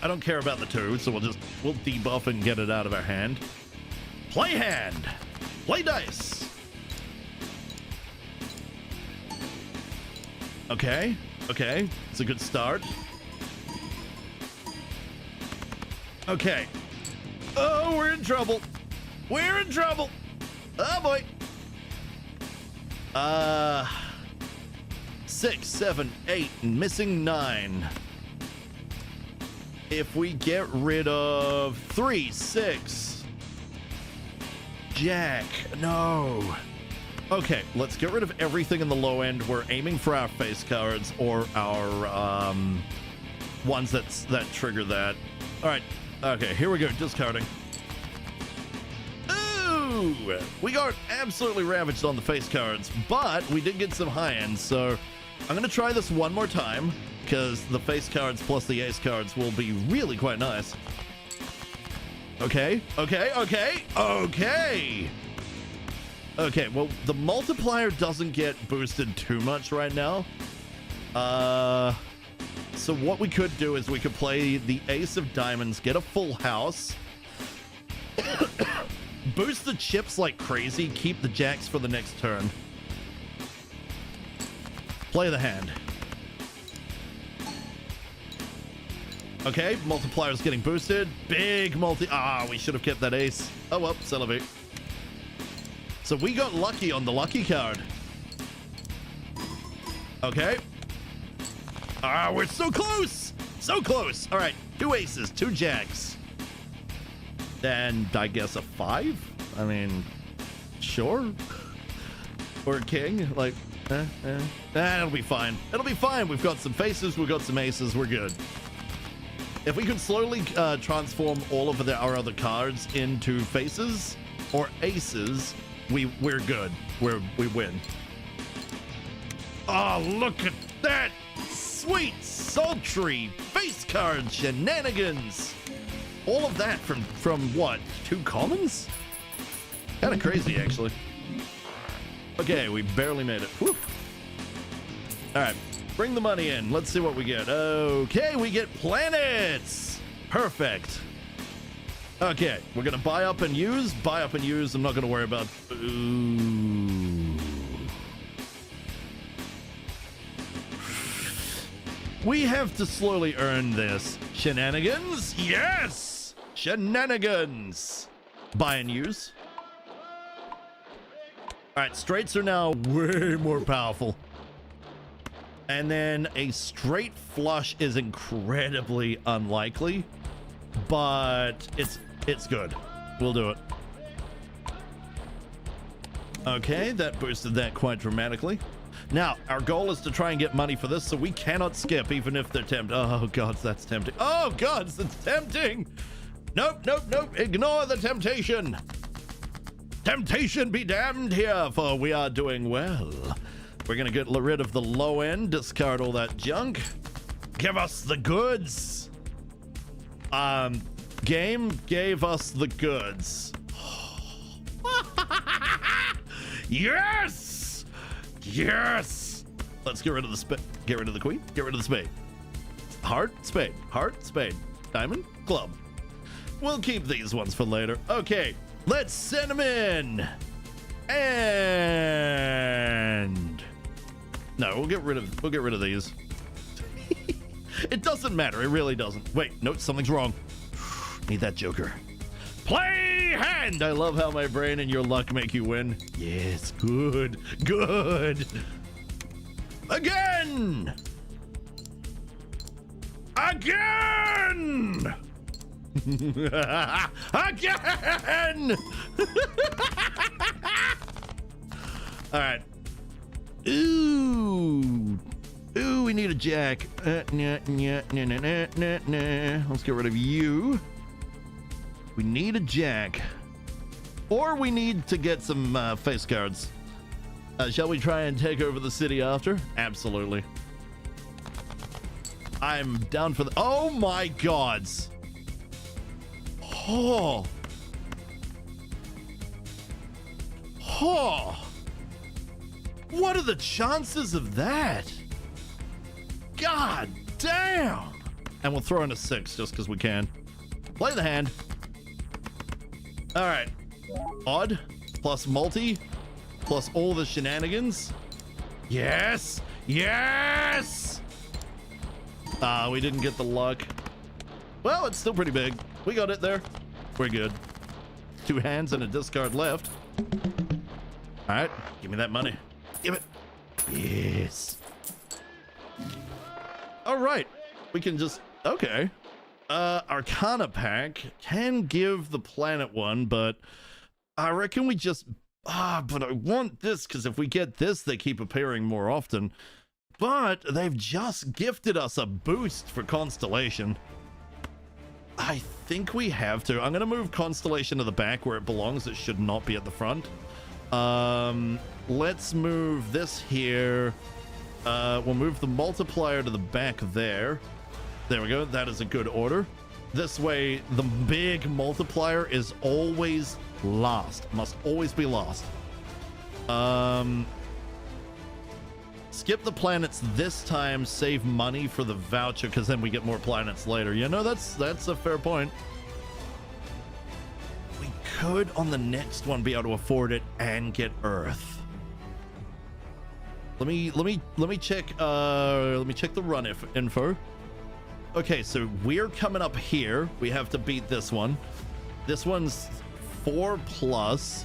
I don't care about the 2, so we'll debuff and get it out of our hand. Play hand. Play dice. Okay. Okay. It's a good start. Okay. Oh, we're in trouble. We're in trouble. Oh boy. 6, 7, 8, missing 9. If we get rid of 3, 6. Jack, no. Okay, let's get rid of everything in the low end. We're aiming for our face cards or our ones that trigger that. All right. Okay, here we go. Discarding. Ooh, we got absolutely ravaged on the face cards, but we did get some high ends. So I'm gonna try this one more time because the face cards plus the ace cards will be really quite nice. Okay. Okay. Okay. Okay. Okay, well, the multiplier doesn't get boosted too much right now. So what we could do is we could play the ace of diamonds, get a full house, boost the chips like crazy, keep the jacks for the next turn. Play the hand. Okay, multiplier's getting boosted. Big we should have kept that ace. Oh well, celebrate. So we got lucky on the lucky card. Okay. We're so close. So close. All right. 2 aces, 2 jacks. And I guess a 5? I mean, sure. Or a king. Like, it'll be fine. It'll be fine. We've got some faces. We've got some aces. We're good. If we could slowly transform all of our other cards into faces or aces, we're good. We win. Oh, look at that sweet, sultry face card shenanigans. All of that from what? 2 commons? Kind of crazy, actually. Okay, we barely made it. Whew. All right, bring the money in. Let's see what we get. Okay, we get planets. Perfect. Okay, we're gonna buy up and use. I'm not gonna worry about. Ooh. We have to slowly earn this. Shenanigans? Yes! Shenanigans! Buy and use. Alright, straights are now way more powerful. And then a straight flush is incredibly unlikely, but it's good. We'll do it. Okay, that boosted that quite dramatically. Now, our goal is to try and get money for this, so we cannot skip even if they're tempted. Oh, God, that's tempting. Oh, God, that's tempting. Nope, nope, nope. Ignore the temptation. Temptation be damned here, for we are doing well. We're going to get rid of the low end, discard all that junk. Give us the goods. Game gave us the goods. Yes! Yes! Let's get rid of the spade. Get rid of the queen. Get rid of the spade. Heart, spade. Heart, spade. Diamond, club. We'll keep these ones for later. Okay, let's send them in. And no, we'll get rid of these. It doesn't matter. It really doesn't. Wait, no, something's wrong. Need that joker. Play hand. I love how my brain and your luck make you win. Yes, good, good. Again. Again. Again. All right. Ooh. Ooh, we need a jack. Let's get rid of you. We need a jack. Or we need to get some face cards. Shall we try and take over the city after? Absolutely. I'm down for the... Oh my gods. Oh. Oh. What are the chances of that? God damn. And we'll throw in a 6 just because we can. Play the hand. All right. Odd plus multi plus all the shenanigans. Yes. Yes. We didn't get the luck. Well, it's still pretty big. We got it there. We're good. 2 hands and a discard left. All right. Give me that money. Give it. Yes. All right. We can just... Okay. Arcana pack can give the planet one, but I reckon we just... but I want this, because if we get this, they keep appearing more often. But they've just gifted us a boost for Constellation. I think we have to. I'm going to move Constellation to the back where it belongs. It should not be at the front. Let's move this here. We'll move the multiplier to the back there. There we go. That is a good order. This way, the big multiplier is always last. Must always be last. Skip the planets this time, save money for the voucher, because then we get more planets later. You know, that's a fair point. We could, on the next one, be able to afford it and get Earth. Let me check the run info. Okay, so we're coming up here. We have to beat this one. This one's 4+.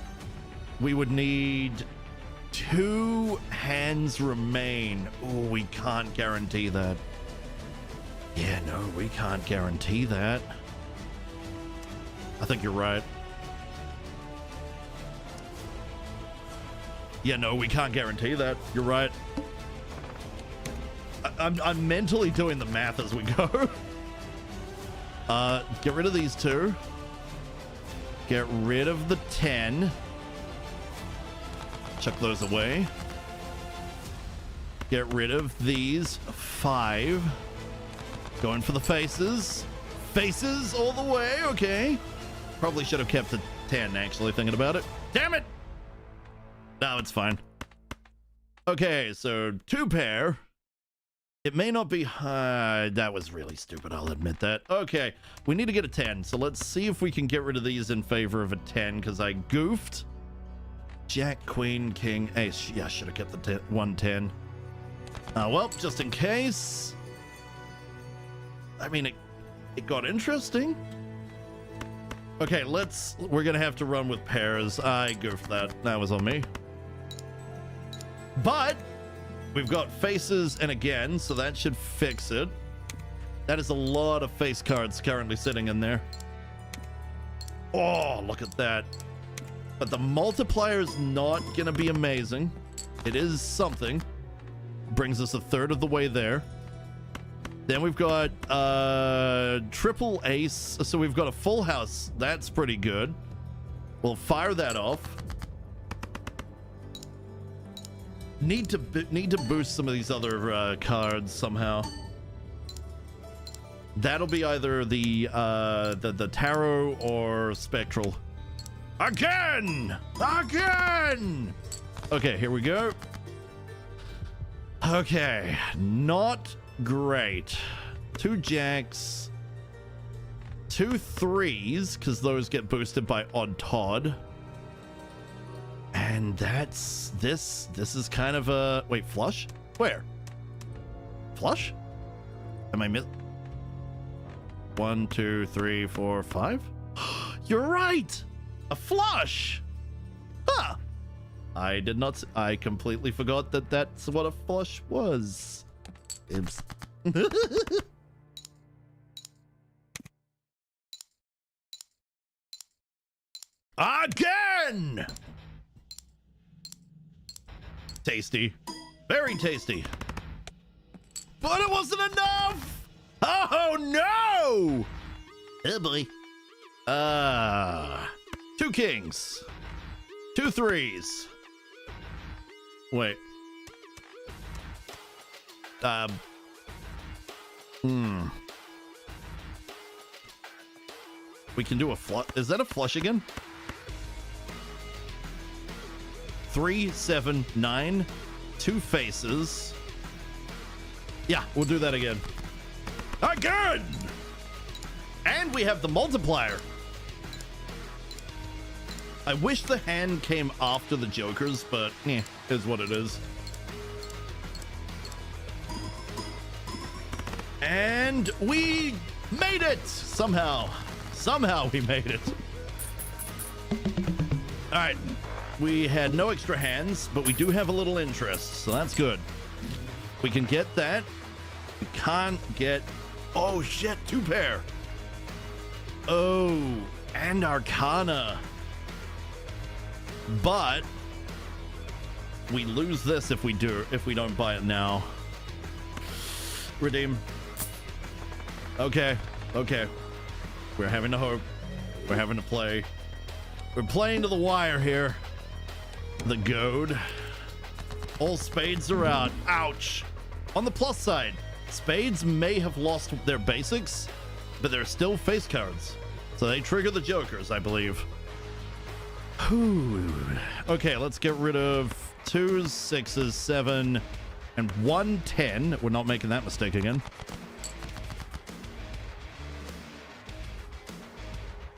We would need 2 hands remain. Oh, we can't guarantee that. Yeah, no, we can't guarantee that. I think you're right. Yeah, no, we can't guarantee that. You're right. I'm mentally doing the math as we go. Get rid of these 2. Get rid of the 10. Chuck those away. Get rid of these 5. Going for the faces. Faces all the way. Okay. Probably should have kept the 10, actually, thinking about it. Damn it! No, it's fine. Okay, so 2 pair. It may not be high. That was really stupid, I'll admit that. Okay, we need to get a 10. So let's see if we can get rid of these in favor of a 10, because I goofed. Jack, Queen, King, Ace. Yeah, I should have kept the 110. Well, just in case. I mean, it got interesting. Okay, we're gonna have to run with pairs. I go for that. That was on me. But we've got faces and again, so that should fix it. That is a lot of face cards currently sitting in there. Oh, look at that. But the multiplier is not gonna be amazing. It is something. Brings us a third of the way there. Then we've got triple ace. So we've got a full house. That's pretty good. We'll fire that off. Need to boost some of these other cards somehow. That'll be either the tarot or spectral. Again! Okay, here we go. Okay, not great. 2 jacks, 2 threes, because those get boosted by Odd Todd. And that's this is kind of a wait, flush? Where? Flush? Am I miss 1, 2, 3, 4, 5? You're right! A flush! Huh! I completely forgot that that's what a flush was. Oops. Again! Tasty. Very tasty. But it wasn't enough! Oh no! Oh boy. 2 kings. 2 threes. Wait. We can do a flush. Is that a flush again? 3, 7, 9. 2 faces. Yeah, we'll do that again. Again! And we have the multiplier. I wish the hand came after the jokers, but yeah, is what it is. And we made it! Somehow we made it. All right, we had no extra hands, but we do have a little interest, so that's good. We can get that. We can't get... Oh shit, 2 pair. Oh, and Arcana. But we lose this if we don't buy it now. Redeem. Okay. We're having to hope. We're having to play. We're playing to the wire here. The goad. All spades are out. Ouch. On the plus side, spades may have lost their basics, but they're still face cards. So they trigger the jokers, I believe. Whew. Okay, let's get rid of 2s, 6s, 7, and 1 10. We're not making that mistake again.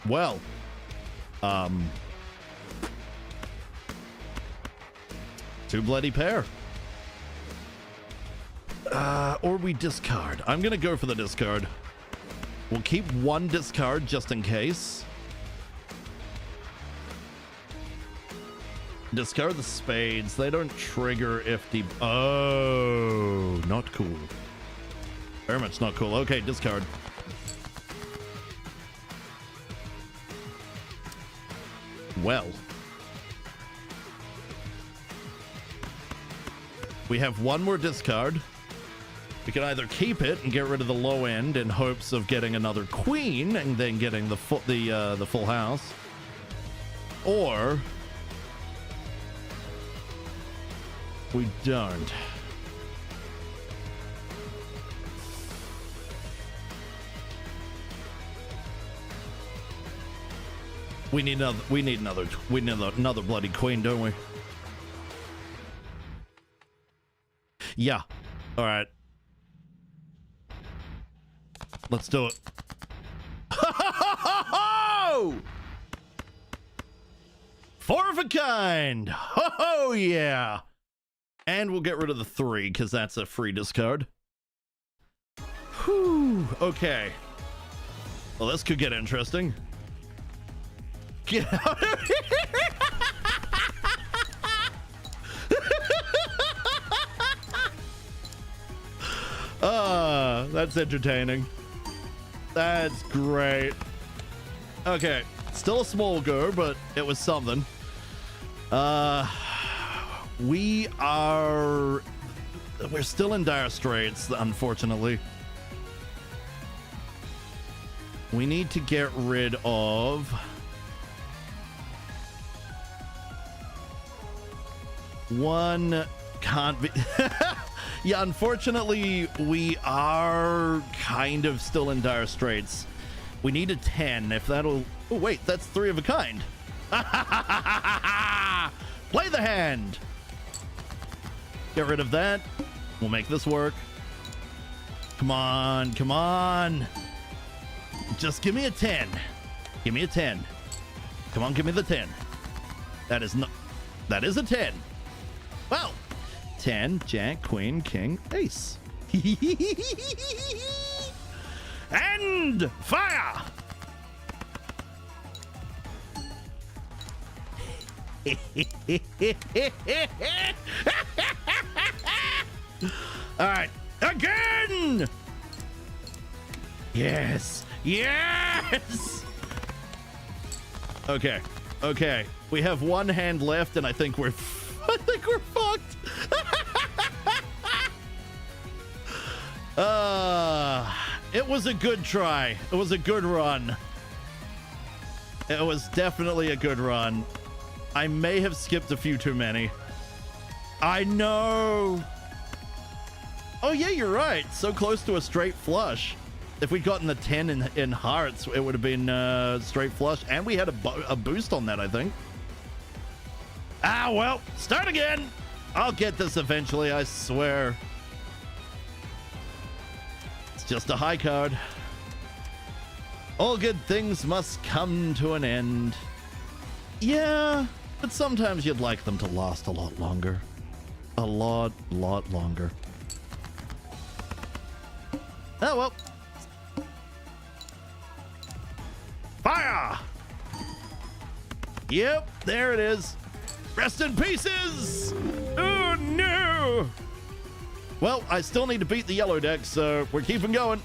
Well, 2 bloody pair. Or we discard. I'm gonna go for the discard. We'll keep 1 discard just in case. Discard the spades. They don't trigger if the... Oh, not cool. Very much not cool. Okay, discard. Well. We have 1 more discard. We can either keep it and get rid of the low end in hopes of getting another queen and then getting the full house. Or... we don't. We need another bloody queen, don't we? Yeah. All right. Let's do it. Four of a kind. Oh yeah. And we'll get rid of the 3 because that's a free discard. Whew. Okay. Well, this could get interesting. Get out of here! That's entertaining. That's great. Okay, still a small go, but it was something. We're still in dire straits, unfortunately. We need to get rid of one. Can't be. Yeah, unfortunately, we are kind of still in dire straits. We need a 10. If that'll. Oh, wait, that's 3 of a kind. Play the hand. Get rid of that. We'll make this work. Come on, come on. Just give me a 10. Give me a 10. Come on, give me the 10. That is not. That is a 10. Wow. 10, Jack, Queen, King, Ace. And fire! All right, again! Yes, yes! Okay, okay. We have one hand left, and I think we're fucked. It was a good try. It was a good run. It was definitely a good run. I may have skipped a few too many. I know. Oh yeah, you're right. So close to a straight flush. If we'd gotten the 10 in hearts, it would have been straight flush, and we had a boost on that, I think. Ah, well, start again. I'll get this eventually, I swear. It's just a high card. All good things must come to an end. Yeah, but sometimes you'd like them to last a lot longer. A lot longer. Oh, well. Fire! Yep, there it is. Rest in pieces! Oh, no! Well, I still need to beat the yellow deck, so we're keeping going.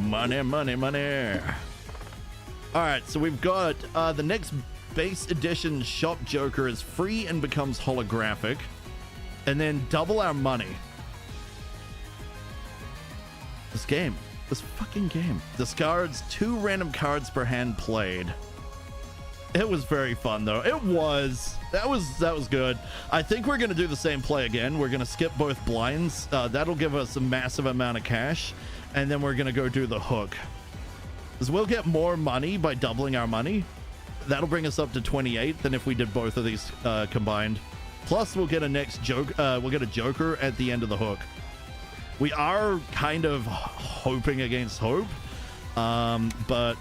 Money, money, money. All right, so we've got the next base edition shop joker is free and becomes holographic, and then double our money. This fucking game discards 2 random cards per hand played. It was very fun though. It was. That was good. I think we're gonna do the same play again. We're gonna skip both blinds. That'll give us a massive amount of cash, and then we're gonna go do the hook. Because we'll get more money by doubling our money. That'll bring us up to 28 than if we did both of these combined. Plus, we'll get a next joke. We'll get a joker at the end of the hook. We are kind of hoping against hope, but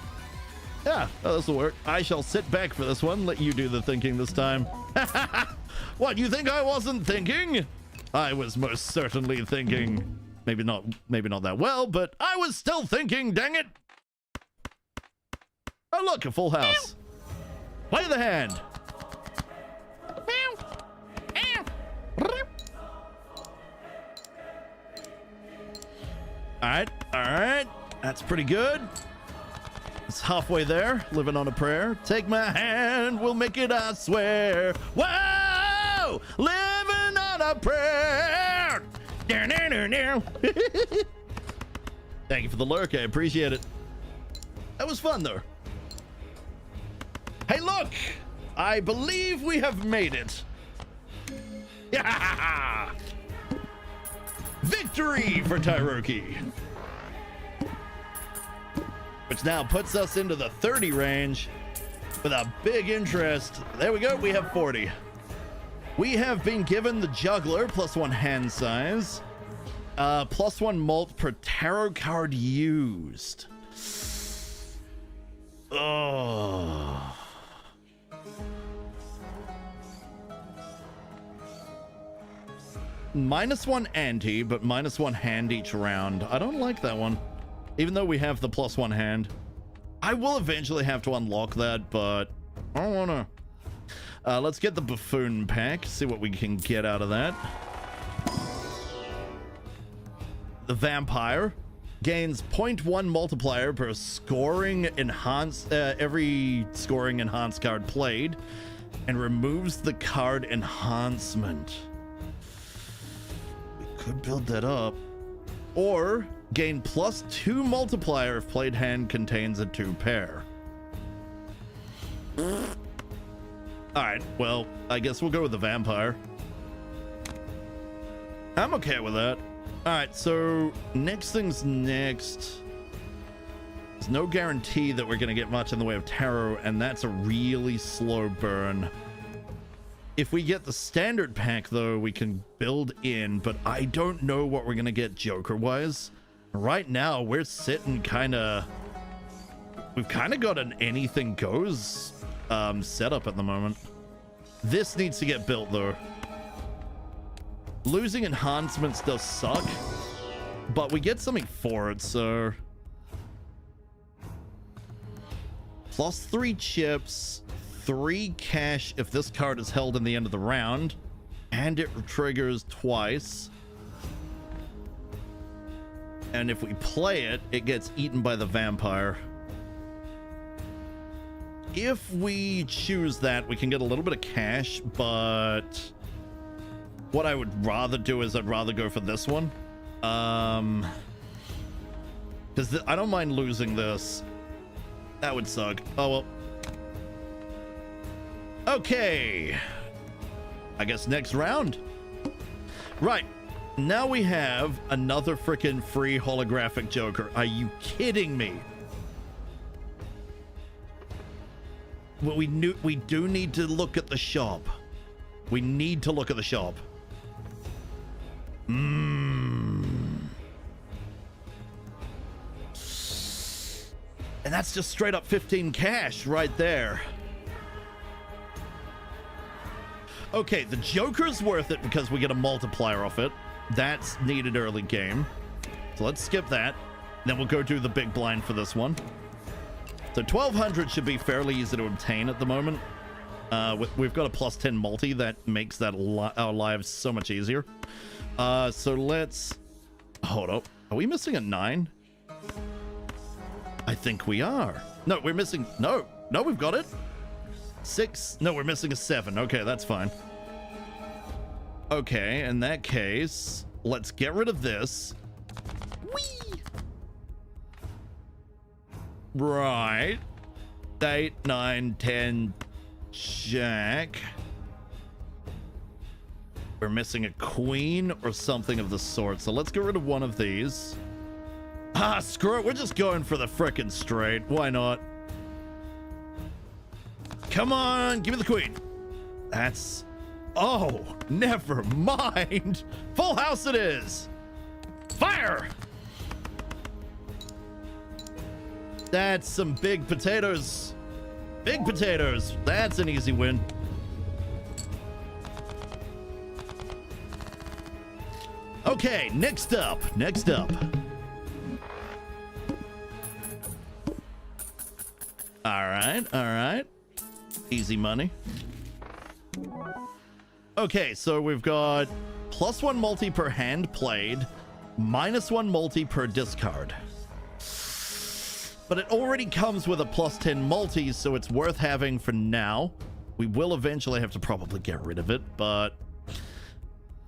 yeah, this will work. I shall sit back for this one. Let you do the thinking this time. What, you think I wasn't thinking? I was most certainly thinking. Maybe not that well, but I was still thinking, dang it. Oh, look, a full house. Play the hand. All right. That's pretty good. It's halfway there, living on a prayer. Take my hand, we'll make it, I swear. Whoa! Living on a prayer. Thank you for the lurk, I appreciate it. That was fun, though. Hey, look! I believe we have made it. Yeah! Victory for Tyroki! Which now puts us into the 30 range with a big interest. There we go, we have 40. We have been given the juggler, +1 hand size, +1 mult per tarot card used. Oh. -1 anti, but -1 hand each round. I don't like that one. Even though we have the +1 hand. I will eventually have to unlock that, but I don't wanna. Let's get the buffoon pack, see what we can get out of that. The vampire gains 0.1 multiplier per scoring enhanced, every scoring enhanced card played, and removes the card enhancement. We could build that up. Or gain +2 multiplier if played hand contains a 2 pair. Alright, well, I guess we'll go with the vampire. I'm okay with that. Alright, so next thing's next. There's no guarantee that we're going to get much in the way of tarot, and that's a really slow burn. If we get the standard pack, though, we can build in, but I don't know what we're going to get Joker-wise. Right now, we're sitting kind of... We've kind of got an anything goes setup at the moment. This needs to get built, though. Losing enhancements does suck, but we get something for it, so... +3 chips, 3 cash if this card is held in the end of the round, and it triggers twice. And if we play it, it gets eaten by the vampire. If we choose that, we can get a little bit of cash, but what I would rather do is I'd rather go for this one. Because I don't mind losing this. That would suck. Oh, well. Okay. I guess next round. Right. Now we have another freaking free holographic Joker. Are you kidding me? Well, we do need to look at the shop. We need to look at the shop. And that's just straight up 15 cash right there. Okay, the Joker's worth it because we get a multiplier off it. That's needed early game. So let's skip that. Then we'll go do the big blind for this one. So 1200 should be fairly easy to obtain at the moment. We've got a +10 multi that makes that our lives so much easier. So let's... Hold up. Are we missing a 9? I think we are. No, we're missing... No, we've got it. 6. No, we're missing a 7. Okay, that's fine. Okay, in that case, let's get rid of this. Whee! Right. 8, 9, 10, jack. We're missing a queen or something of the sort. So let's get rid of one of these. Ah, screw it. We're just going for the frickin' straight. Why not? Come on, give me the queen. That's... Oh, never mind. Full house it is. Fire! That's some big potatoes. Big potatoes. That's an easy win. Okay, next up. All right. Easy money. Okay, so we've got +1 multi per hand played, -1 multi per discard. But it already comes with a +10 multi, so it's worth having for now. We will eventually have to probably get rid of it, but...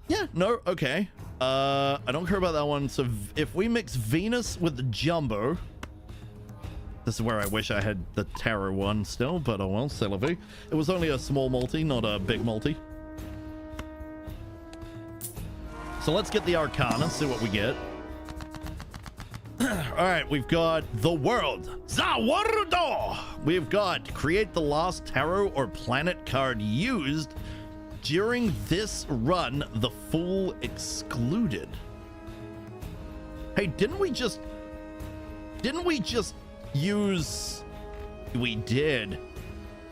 Yeah, no, okay. I don't care about that one. So if we mix Venus with the Jumbo... This is where I wish I had the Tarot one still, but oh well, c'est la vie. It was only a small multi, not a big multi. So let's get the Arcana, see what we get. Alright, we've got the World. Zawarudo! We've got create the last tarot or planet card used during this run, the Fool excluded. Hey, didn't we just use... We did.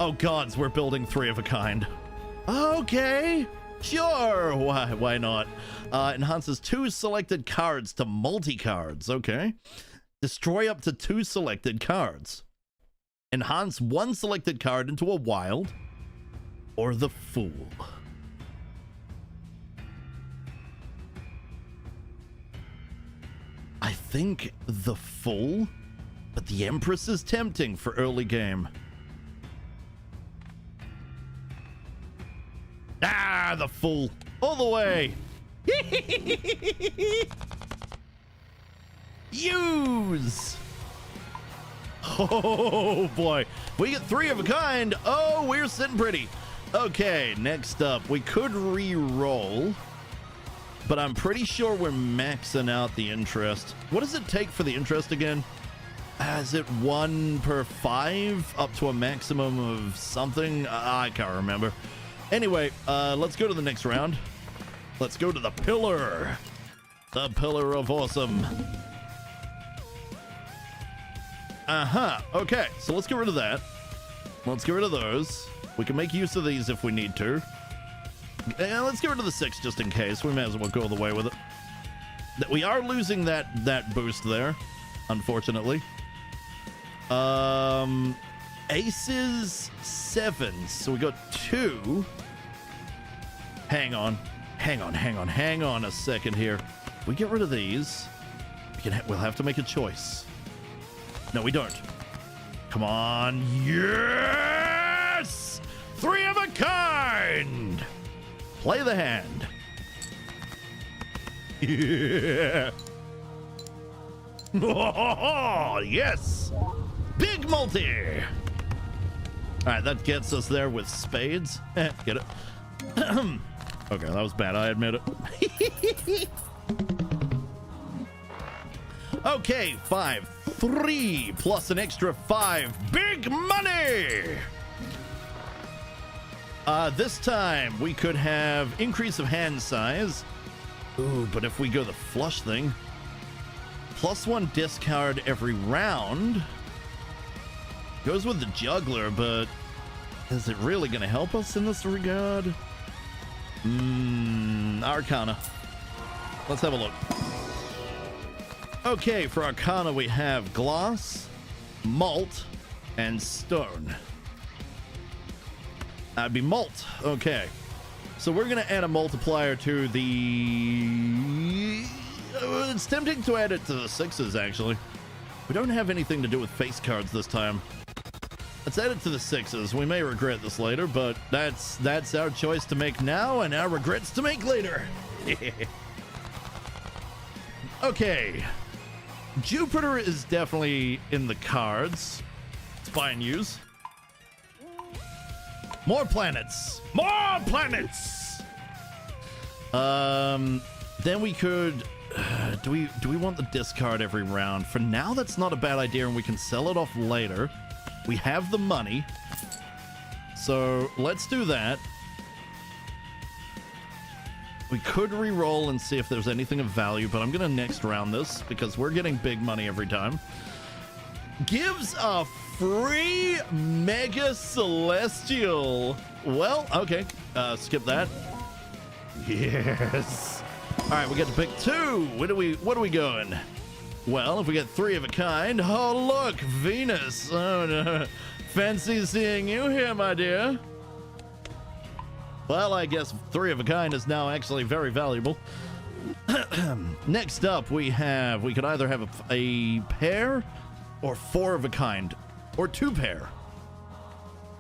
Oh gods, we're building 3 of a kind. Okay. Sure, why not? Enhances 2 selected cards to multi-cards. Okay. Destroy up to 2 selected cards. Enhance 1 selected card into a wild or the Fool. I think the Fool, but the Empress is tempting for early game. Ah, the Fool. All the way. Use. Oh, boy. We get 3 of a kind. Oh, we're sitting pretty. Okay, next up. We could re-roll, but I'm pretty sure we're maxing out the interest. What does it take for the interest again? Is it 1 per 5 up to a maximum of something? I can't remember. Anyway, let's go to the next round. Let's go to the pillar. The pillar of awesome. Okay, so let's get rid of that. Let's get rid of those. We can make use of these if we need to. And let's get rid of the 6 just in case. We may as well go all the way with it. We are losing that boost there, unfortunately. Aces, 7s. So we got 2. Hang on a second here. If we get rid of these, we'll have to make a choice. No, we don't. Come on. Yes! 3 of a kind! Play the hand. Yeah. Oh, yes! Big multi! Alright, that gets us there with spades. Get it? Okay, that was bad, I admit it. Okay, 5. 3 plus an extra 5. Big money! This time we could have increase of hand size. Ooh, but if we go the flush thing, +1 discard every round. Goes with the juggler, but is it really going to help us in this regard? Arcana. Let's have a look. Okay, for Arcana we have glass, malt, and stone. That'd be malt. Okay. So we're going to add a multiplier to the... It's tempting to add it to the 6s, actually. We don't have anything to do with face cards this time. Let's add it to the 6s. We may regret this later, but that's our choice to make now and our regrets to make later. Okay. Jupiter is definitely in the cards. It's fine use. More planets. More planets. Then we could... do we want the discard every round? For now, that's not a bad idea, and we can sell it off later. We have the money. So let's do that. We could re-roll and see if there's anything of value, but I'm going to next round this because we're getting big money every time. Gives a free Mega Celestial. Well, okay. Skip that. Yes. All right, we get to pick 2. What are we going? Well, if we get 3 of a kind. Oh, look, Venus. Oh, no. Fancy seeing you here, my dear. Well, I guess 3 of a kind is now actually very valuable. Next up, we could either have a pair or 4 of a kind, or 2 pair.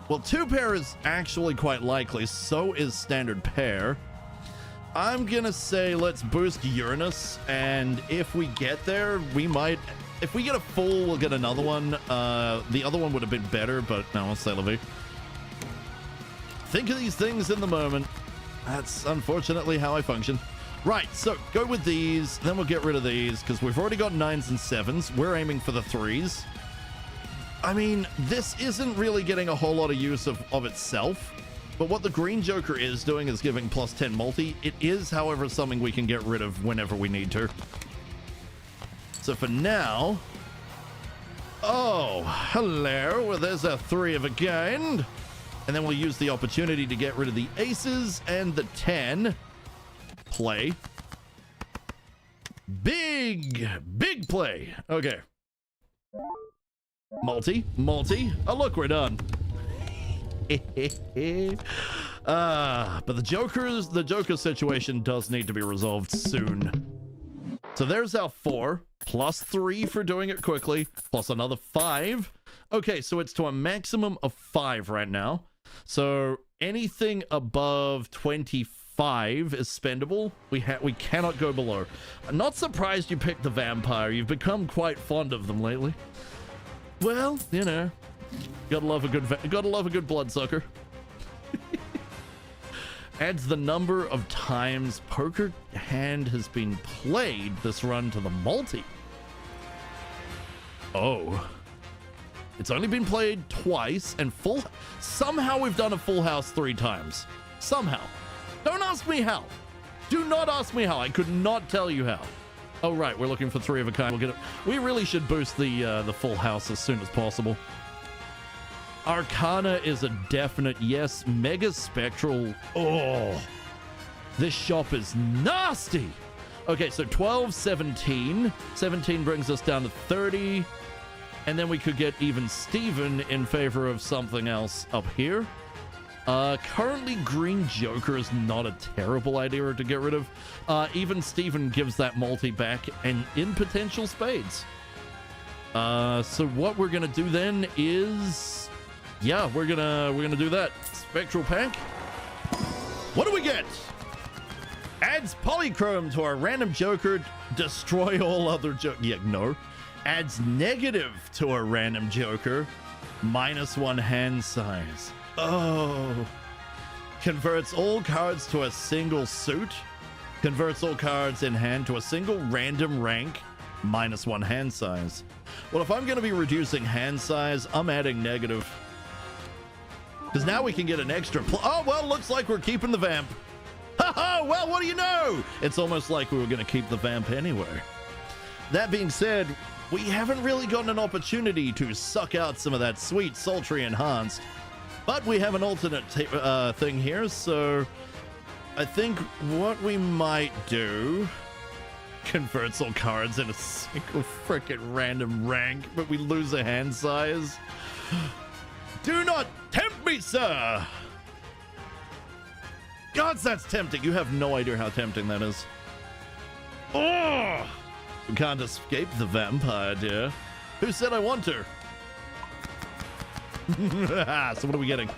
Well, 2 pair is actually quite likely. So is standard pair. I'm gonna say let's boost Uranus, and if we get there, we might... If we get a full, we'll get another one. The other one would have been better, but no, we'll say Levy. Think of these things in the moment. That's unfortunately how I function. Right, so go with these, then we'll get rid of these, because we've already got 9s and 7s. We're aiming for the 3s. I mean, this isn't really getting a whole lot of use of itself. But what the green Joker is doing is giving +10 multi. It is, however, something we can get rid of whenever we need to. So for now... Oh, hello. Well, there's a 3 of a kind. And then we'll use the opportunity to get rid of the aces and the 10. Play. Big play. Okay. Multi. Oh, look, we're done. But the Joker situation does need to be resolved soon. So there's our 4, plus 3 for doing it quickly, plus another 5. Okay, so it's to a maximum of 5 right now. So anything above 25 is spendable. We cannot go below. I'm not surprised you picked the vampire. You've become quite fond of them lately. Well, you know, gotta love a good bloodsucker. Adds the number of times poker hand has been played this run to the multi. Oh. It's only been played twice and somehow we've done a full house 3 times. Somehow. Don't ask me how. Do not ask me how. I could not tell you how. Oh, right. We're looking for 3 of a kind. We'll get it. We really should boost the full house as soon as possible. Arcana is a definite yes. Mega Spectral. Oh, this shop is nasty. Okay, so 12, 17. 17 brings us down to 30. And then we could get even Steven in favor of something else up here. Currently, Green Joker is not a terrible idea to get rid of. Even Steven gives that multi back and in potential spades. So what we're gonna do then is, yeah, we're gonna do that. Spectral pack. What do we get? Adds polychrome to our random Joker. Destroy all other Joker. Yeah, no. Adds negative to our random Joker. -1 hand size. Oh. Converts all cards to a single suit. Converts all cards in hand to a single random rank. -1 hand size. Well, if I'm going to be reducing hand size, I'm adding negative. Because now we can get an extra. Oh, well, looks like we're keeping the vamp. Haha, well, what do you know? It's almost like we were going to keep the vamp anyway. That being said, we haven't really gotten an opportunity to suck out some of that sweet, sultry enhanced. But we have an alternate thing here, so I think what we might do... Converts all cards in a single frickin' random rank, but we lose a hand size. Do not tempt me, sir! Gods, that's tempting. You have no idea how tempting that is. Oh! We can't escape the vampire, dear. Who said I want to? So what are we getting?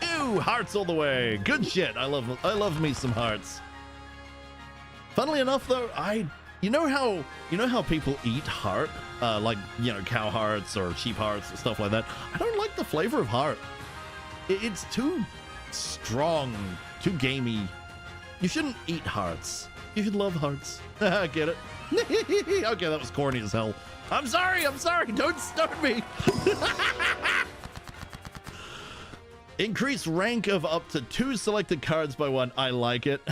Ew, hearts all the way. Good shit. I love me some hearts. Funnily enough, though, you know how people eat heart, like, you know, cow hearts or sheep hearts and stuff like that. I don't like the flavor of heart. It's too strong, too gamey. You shouldn't eat hearts. You should love hearts. Get it? Okay, that was corny as hell. I'm sorry. Don't start me. Increase rank of up to 2 selected cards by 1. I like it.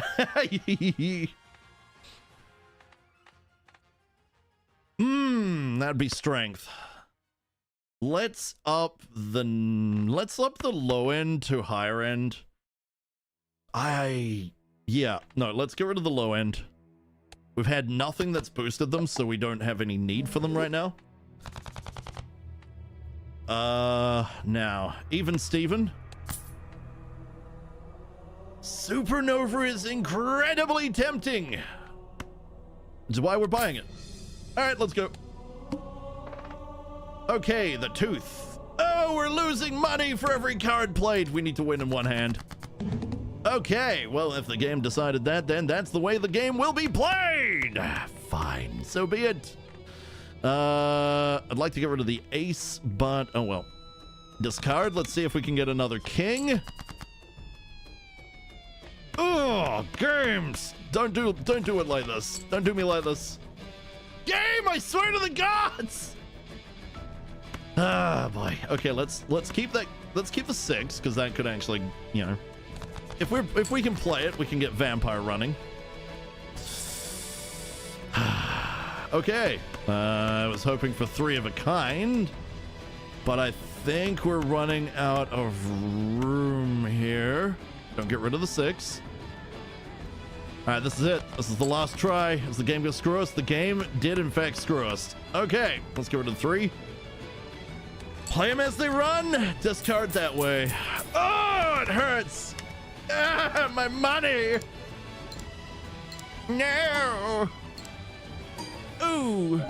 That'd be strength. Let's up the low end to higher end. Yeah, no, let's get rid of the low end. We've had nothing that's boosted them, so we don't have any need for them right now. Now, even Steven. Supernova is incredibly tempting. Which is why we're buying it. All right, let's go. Okay, the tooth. Oh, we're losing money for every card played. We need to win in one hand. Okay, well, if the game decided that, then that's the way the game will be played. Fine, so be it. I'd like to get rid of the ace, but oh well. Discard. Let's see if we can get another king. Oh, games! Don't do it like this. Don't do me like this. Game! I swear to the gods! Ah, boy. Okay, let's keep that. Let's keep the 6 because that could actually, you know, if we can play it, we can get vampire running. Okay. I was hoping for 3 of a kind. but I think we're running out of room here. Don't get rid of the 6. All right, this is it. This is the last try. Is the game gonna screw us? The game did in fact screw us. Okay, let's get rid of the 3. Play them as they run. Discard that way. Oh, it hurts. Ah, my money. No. Ooh.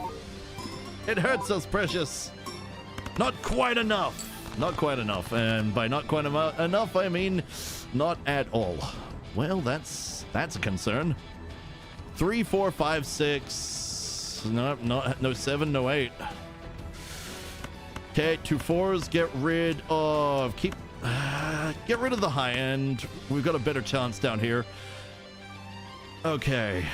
It hurts us, precious. Not quite enough. Not quite enough. And by not quite enough, I mean not at all. Well, that's a concern. 3, 4, 5, 6. No 7, no 8. Okay, 2 4s. Get rid of get rid of the high end. We've got a better chance down here. Okay.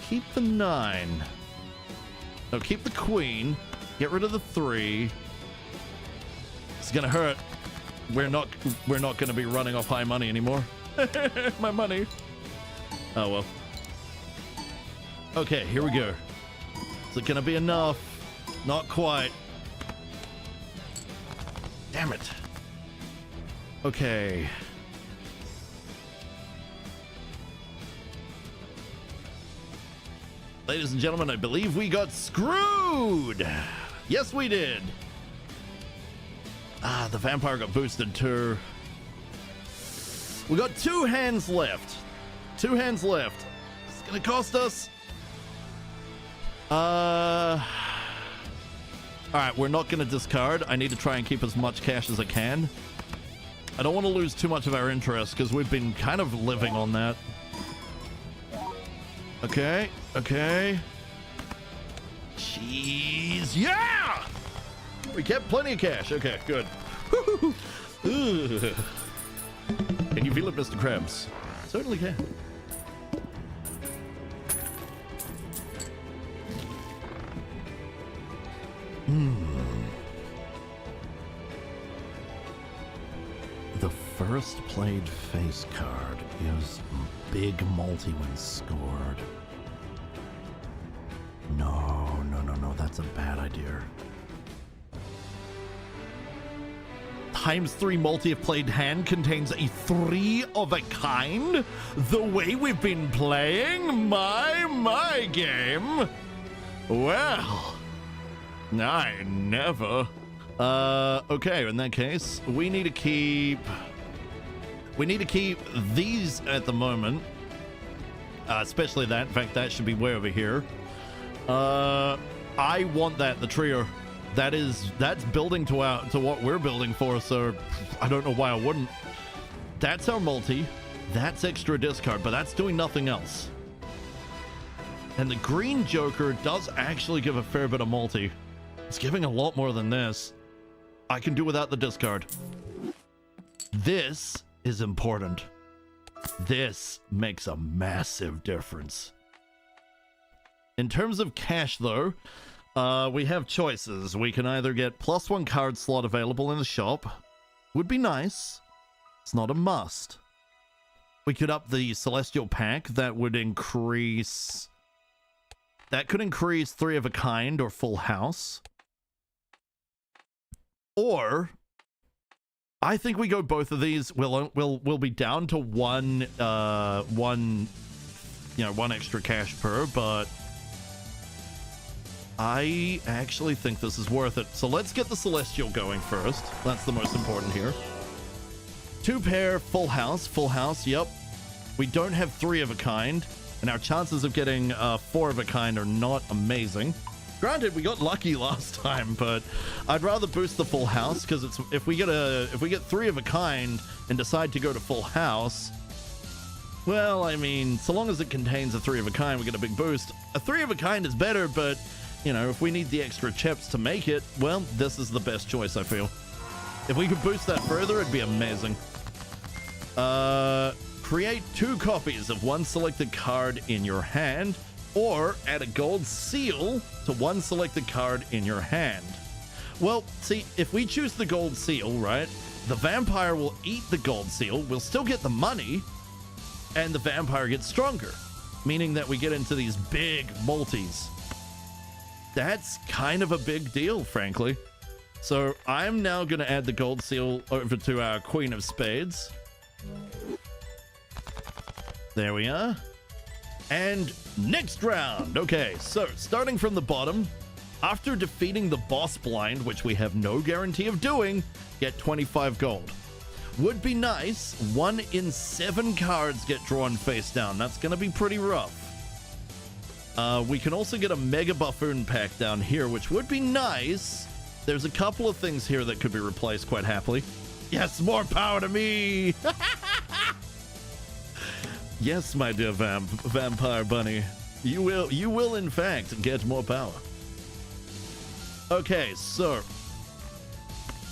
Keep the 9. No, keep the queen. Get rid of the 3. It's gonna hurt. We're not gonna be running off high money anymore. My money. Oh well. Okay, here we go. Is it gonna be enough? Not quite. Damn it. Okay. Ladies and gentlemen, I believe we got screwed. Yes, we did. Ah, the vampire got boosted too. We got 2 hands left. 2 hands left. It's gonna cost us. All right, we're not gonna discard. I need to try and keep as much cash as I can. I don't want to lose too much of our interest because we've been kind of living on that. Okay, okay. Jeez, yeah! We kept plenty of cash. Okay, good. Can you feel it, Mr. Krabs? Certainly can. The first played face card is big multi when scored. No, that's a bad idea. ×3 multi if played hand contains a 3 of a kind? The way we've been playing my game? Well, I never. Okay, in that case, we need to keep these at the moment. Especially that. In fact, that should be way over here. I want that, the trio. That's building to what we're building for, so I don't know why I wouldn't. That's our multi. That's extra discard, but that's doing nothing else. And the green Joker does actually give a fair bit of multi. It's giving a lot more than this. I can do without the discard. This is important. This makes a massive difference. In terms of cash, though, we have choices. We can either get +1 card slot available in the shop. Would be nice. It's not a must. We could up the Celestial Pack. That would increase... That could increase 3 of a kind or full house. Or... I think we go both of these. We'll be down to one extra cash per, but I actually think this is worth it. So let's get the Celestial going first. That's the most important here. 2 pair, full house, yep. We don't have 3 of a kind, and our chances of getting 4 of a kind are not amazing. Granted, we got lucky last time, but I'd rather boost the full house because it's if we get 3 of a kind and decide to go to full house, well, I mean, so long as it contains a 3 of a kind, we get a big boost. A 3 of a kind is better, but you know, if we need the extra chips to make it, well, this is the best choice, I feel. If we could boost that further, it'd be amazing. Create 2 copies of one selected card in your hand, or add a gold seal to one selected card in your hand. Well, see, if we choose the gold seal, right, the vampire will eat the gold seal, we'll still get the money, and the vampire gets stronger, meaning that we get into these big multis. that's kind of a big deal, frankly. So I'm now going to add the gold seal over to our Queen of Spades. There we are. And next round. Okay, so starting from the bottom, after defeating the boss blind, which we have no guarantee of doing, get 25 gold. Would be nice, 1 in 7 cards get drawn face down. That's going to be pretty rough. We can also get a Mega Buffoon pack down here, which would be nice. There's a couple of things here that could be replaced quite happily. Yes, more power to me! Yes, my dear Vampire Bunny. You will in fact get more power. Okay, so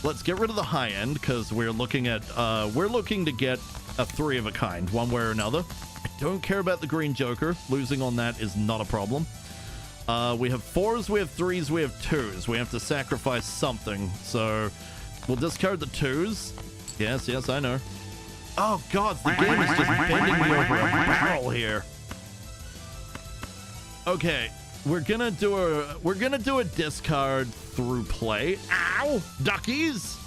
let's get rid of the high end because we're looking to get a 3 of a kind, one way or another. I don't care about the green Joker. Losing on that is not a problem. We have 4s, we have 3s, we have 2s. We have to sacrifice something, so we'll discard the 2s. Yes, I know. Oh god, the game is just bending me over a barrel here. Okay, we're gonna do a discard through play. Ow, duckies!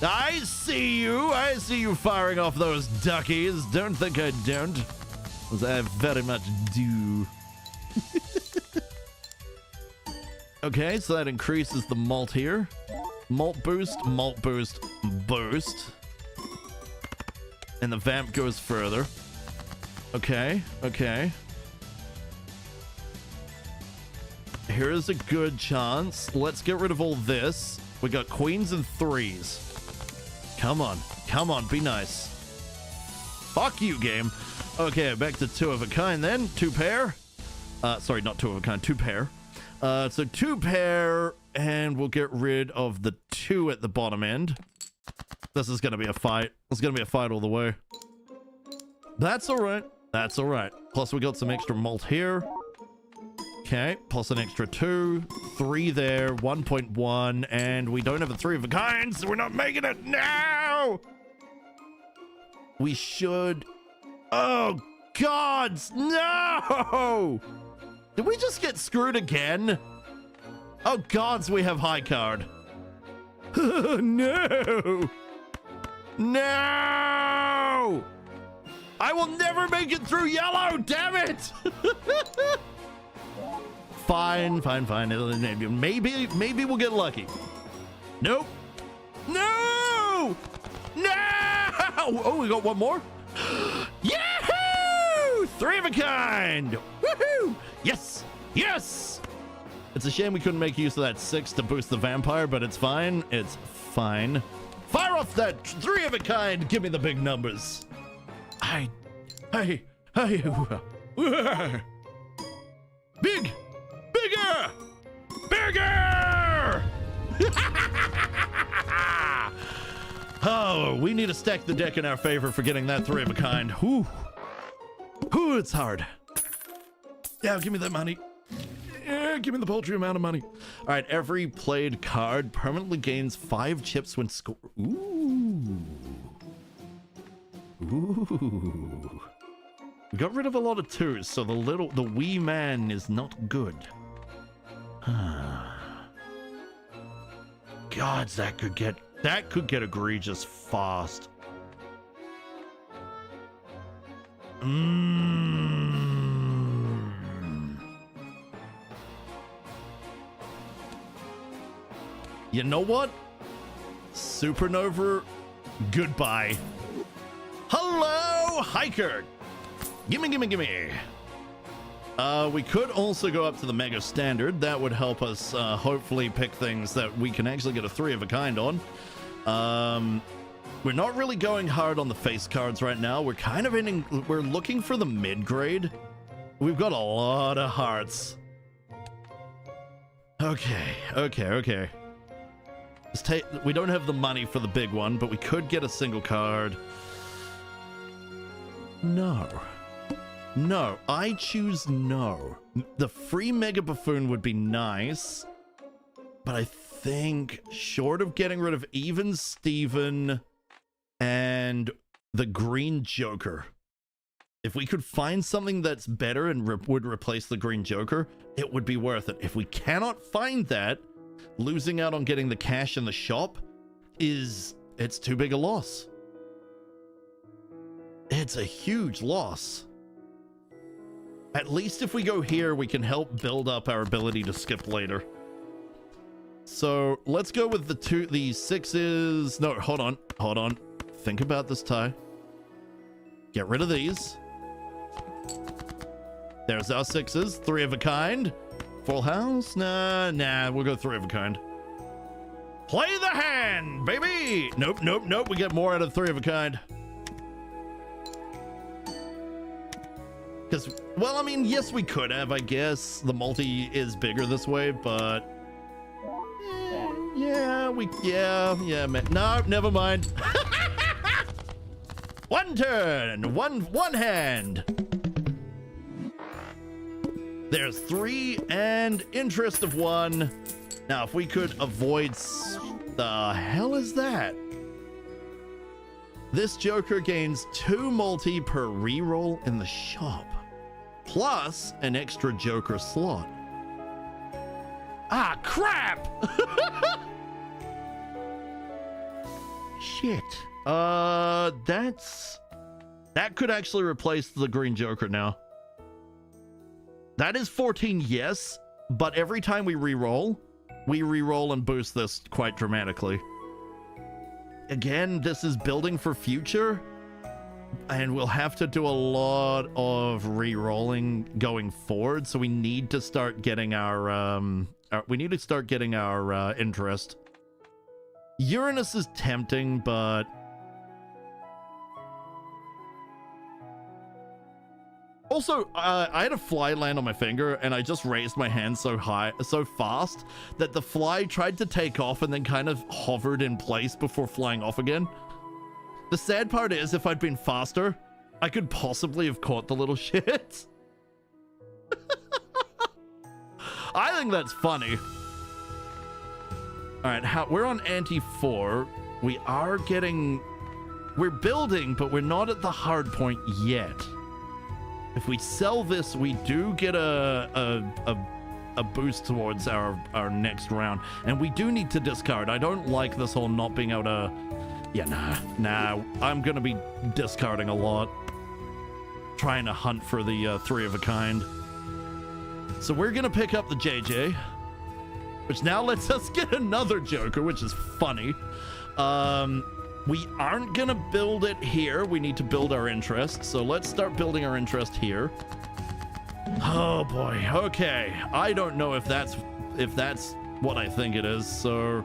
I see you firing off those duckies. Don't think I don't, as I very much do. Okay, so that increases the malt here. Malt boost, boost. And the vamp goes further. Okay. Here's a good chance. Let's get rid of all this. We got queens and 3s. Come on, be nice. Fuck you, game. Okay, back to 2 of a kind then. 2 pair. Sorry, not 2 of a kind, 2 pair. So 2 pair, and we'll get rid of the 2 at the bottom end. This is going to be a fight. It's going to be a fight all the way. That's all right. Plus, we got some extra malt here. Okay, plus an extra 2. 3 there, 1.1, and we don't have a 3 of a kind, so we're not making it now! We should... Oh, gods, no! Did we just get screwed again? Oh, gods, we have high card. No! No! I will never make it through yellow, damn it! Fine. Maybe we'll get lucky. Nope. No! Oh, we got one more? Yahoo! 3 of a kind! Woohoo! Yes! It's a shame we couldn't make use of that 6 to boost the vampire, but it's fine. Fire off that 3 of a kind! Give me the big numbers. Hey. Bigger! Oh, we need to stack the deck in our favor for getting that 3 of a kind. Whew, it's hard. Yeah, give me that money. Yeah, give me the paltry amount of money. All right, every played card permanently gains 5 chips when score. Ooh. We got rid of a lot of 2s, so the wee man is not good. Gods, that could get egregious fast. You know what? Supernova, goodbye. Hello, hiker. Gimme. We could also go up to the Mega Standard. That would help us hopefully pick things that we can actually get a 3 of a kind on. We're not really going hard on the face cards right now. We're looking for the mid-grade. We've got a lot of hearts. Okay. We don't have the money for the big one, but we could get a single card. No, I choose no. The free Mega Buffoon would be nice, but I think short of getting rid of even Steven and the green Joker, If we could find something that's better and would replace the green Joker, it would be worth it. If we cannot find that, losing out on getting the cash in the shop it's too big a loss. It's a huge loss. At least if we go here, we can help build up our ability to skip later. So let's go with the sixes. No, hold on. Think about this, Ty. Get rid of these. There's our sixes. 3 of a kind. Full house? Nah, we'll go 3 of a kind. Play the hand, baby! Nope. We get more out of 3 of a kind. Because, well, I mean, yes, we could have, I guess. The multi is bigger this way, but... Yeah, man. No, never mind. One turn, one hand. There's 3 and interest of 1. Now, if we could avoid... The hell is that? This Joker gains 2 multi per reroll in the shop, plus an extra Joker slot. Ah, crap! Shit. That could actually replace the green Joker now. That is 14, yes, but every time we reroll and boost this quite dramatically. Again, this is building for future, and we'll have to do a lot of re-rolling going forward, so we need to start getting our interest. Uranus is tempting, but also I had a fly land on my finger, and I just raised my hand so fast that the fly tried to take off and then kind of hovered in place before flying off again. The sad part is, if I'd been faster, I could possibly have caught the little shit. I think that's funny. All right, we're on ante-4. We're building, but we're not at the hard point yet. If we sell this, we do get a boost towards our next round, and we do need to discard. I don't like this whole not being able to... Yeah, nah. I'm gonna be discarding a lot, trying to hunt for the 3 of a kind. So we're gonna pick up the JJ, which now lets us get another Joker, which is funny. We aren't gonna build it here. We need to build our interest. So let's start building our interest here. Oh boy. Okay. I don't know if that's what I think it is. So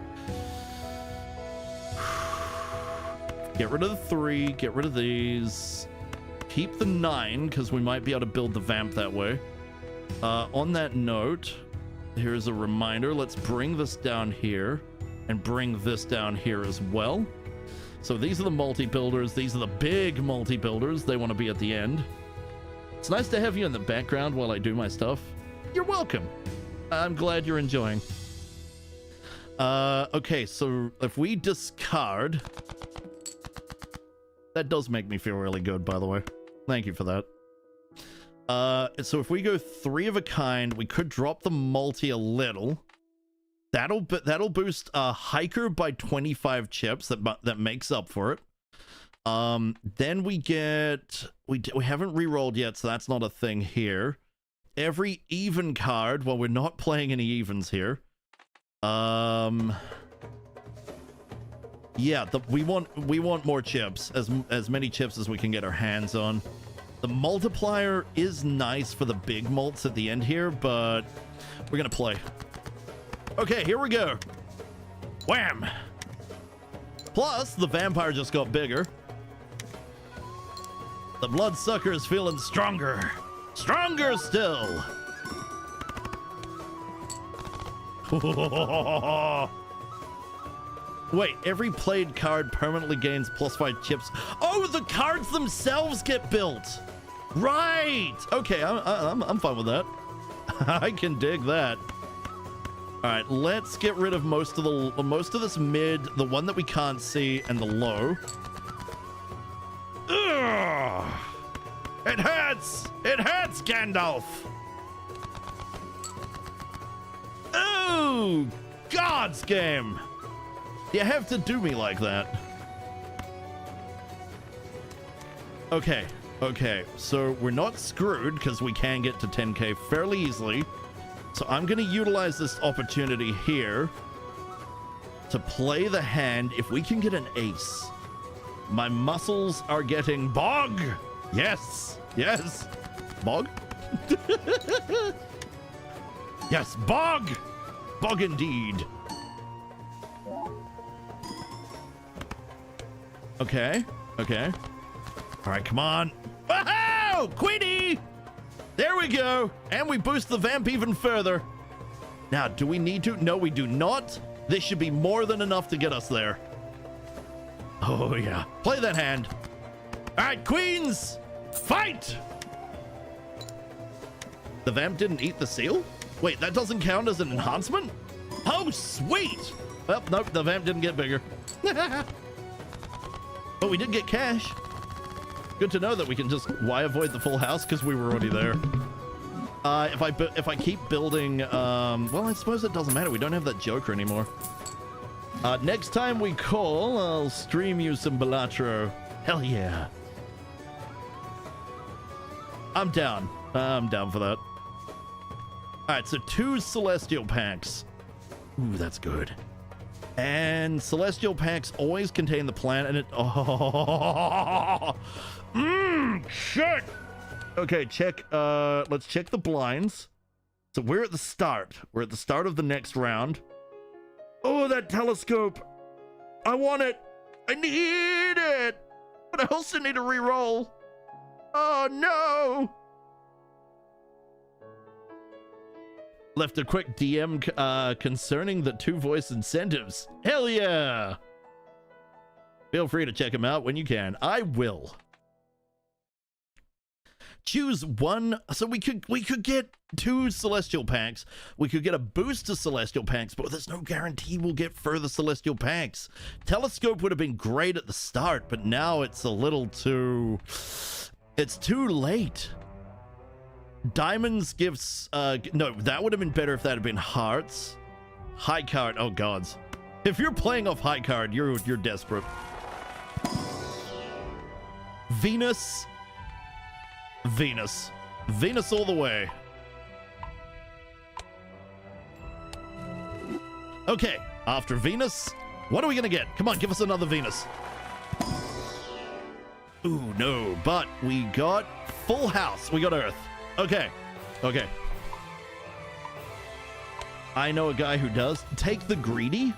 get rid of the 3. Get rid of these. Keep the 9 because we might be able to build the vamp that way. On that note, here's a reminder. Let's bring this down here and bring this down here as well. So these are the multi-builders. These are the big multi-builders. They want to be at the end. It's nice to have you in the background while I do my stuff. You're welcome. I'm glad you're enjoying. Okay, so if we discard... That does make me feel really good, by the way. Thank you for that. So if we go 3 of a kind, we could drop the multi a little. That'll boost Hiker by 25 chips. That makes up for it. Then we get... We haven't re-rolled yet, so that's not a thing here. Every even card... Well, we're not playing any evens here. Yeah, we want more chips. As many chips as we can get our hands on. The multiplier is nice for the big mults at the end here, but we're gonna play. Okay, here we go. Wham! Plus, the vampire just got bigger. The bloodsucker is feeling stronger. Stronger still! Wait, every played card permanently gains +5 chips. Oh, the cards themselves get built! Right! Okay, I'm fine with that. I can dig that. All right, let's get rid of most of this mid, the one that we can't see, and the low. Ugh. It hurts! It hurts, Gandalf! Oh, God's game! You have to do me like that. Okay, so we're not screwed because we can get to 10k fairly easily. So I'm going to utilize this opportunity here to play the hand. If we can get an ace, my muscles are getting bog. Yes, bog. Yes, bog indeed. Okay. All right, come on. Woohoo! Queenie! There we go. And we boost the vamp even further. Now, do we need to? No, we do not. This should be more than enough to get us there. Oh, yeah. Play that hand. All right, queens, fight! The vamp didn't eat the seal? Wait, that doesn't count as an enhancement? Oh, sweet! Well, nope, the vamp didn't get bigger. But we did get cash. Good to know that we can just avoid the full house because we were already there. If I keep building, well, I suppose it doesn't matter. We don't have that Joker anymore. Next time we call, I'll stream you some Balatro. Hell yeah. I'm down. I'm down for that. All right, so 2 Celestial packs. Ooh, that's good. And Celestial packs always contain the plan, and it... Oh, shit! Okay, let's check the blinds. So we're at the start. We're at the start of the next round. Oh, that telescope! I want it! I need it! But I also need a reroll. Oh, no! Left a quick DM concerning the 2 voice incentives. Hell yeah! Feel free to check them out when you can. I will. Choose one. So we could get 2 Celestial packs. We could get a boost to Celestial packs, but there's no guarantee we'll get further Celestial packs. Telescope would have been great at the start, but now it's a little too... It's too late. Diamonds gives... no, that would have been better if that had been hearts. High card. Oh, gods. If you're playing off high card, you're desperate. Venus all the way. Okay, after Venus, what are we gonna get? Come on, give us another Venus. Ooh, no, but we got full house. We got Earth. Okay. I know a guy who does. Take the greedy.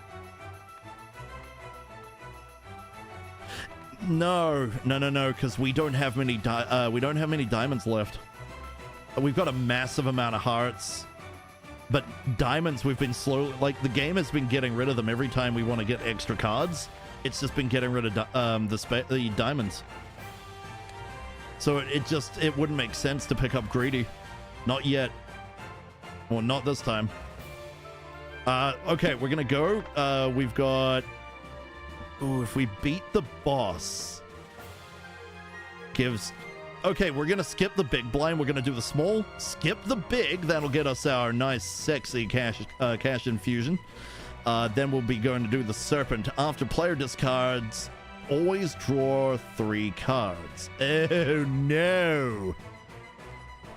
No, because we don't have many diamonds left. We've got a massive amount of hearts, but diamonds we've been slowly, like, the game has been getting rid of them every time we want to get extra cards. It's just been getting rid of the diamonds. So it wouldn't make sense to pick up greedy. Not yet. Well, not this time. Okay, we're gonna go. We've got... Ooh, if we beat the boss... Gives... Okay, we're gonna skip the big blind. We're gonna do the small. Skip the big. That'll get us our nice, sexy cash infusion. Then we'll be going to do the serpent. After player discards... Always draw 3 cards. Oh, no.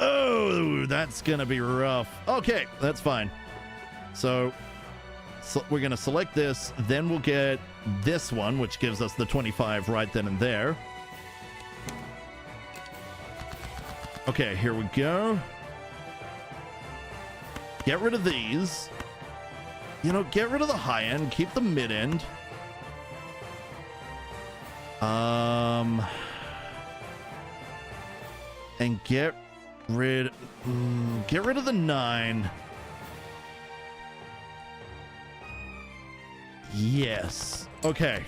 Oh, that's gonna be rough. Okay, that's fine. So we're gonna select this, then we'll get this one, which gives us the 25 right then and there. Okay, here we go. Get rid of these. You know, get rid of the high end, keep the mid end. And get rid of the 9. Yes. Okay.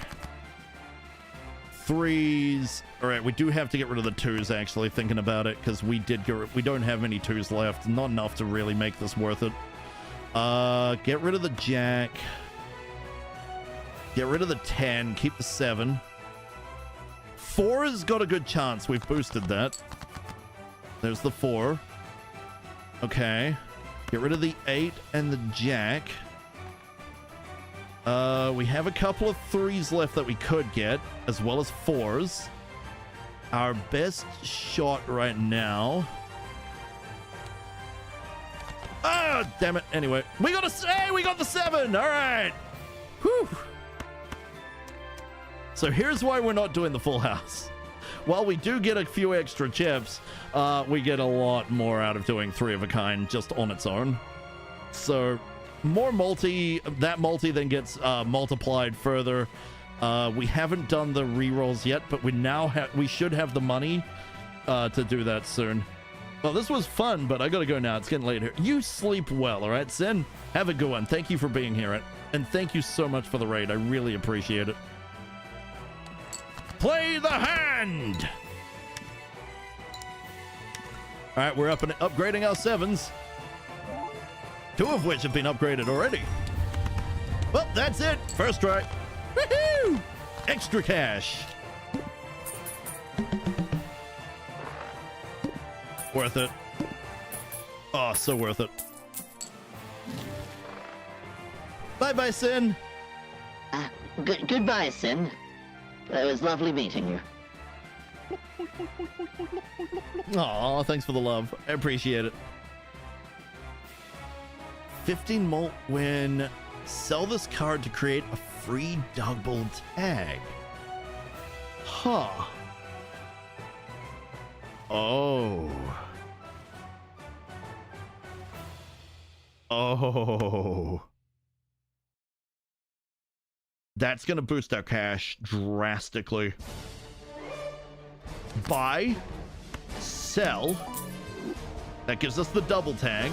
3s. All right, we do have to get rid of the 2s, actually, thinking about it, because we don't have many 2s left. Not enough to really make this worth it. Get rid of the jack. Get rid of the 10. Keep the 7. 4 has got a good chance. We've boosted that. There's the 4. Okay. Get rid of the 8 and the jack. We have a couple of 3s left that we could get, as well as 4s. Our best shot right now. Ah, damn it. Anyway, we got we got the 7. All right. Whew. So here's why we're not doing the full house. While we do get a few extra chips, we get a lot more out of doing 3 of a kind just on its own. So more multi, that multi then gets multiplied further. We haven't done the rerolls yet, but we should have the money to do that soon. Well, this was fun, but I gotta go now. It's getting late here. You sleep well, all right, Sin? Have a good one. Thank you for being here, and thank you so much for the raid. I really appreciate it. Play the hand! All right, we're up and upgrading our 7s. 2 of which have been upgraded already. Well, that's it. First try. Woohoo! Extra cash. Worth it. Oh, so worth it. Bye-bye, Sin. Goodbye, Sin. It was lovely meeting you. Aw, thanks for the love. I appreciate it. 15 mult when sell this card to create a free double tag. Huh. Oh. Oh. That's going to boost our cash drastically. Buy. Sell. That gives us the double tag.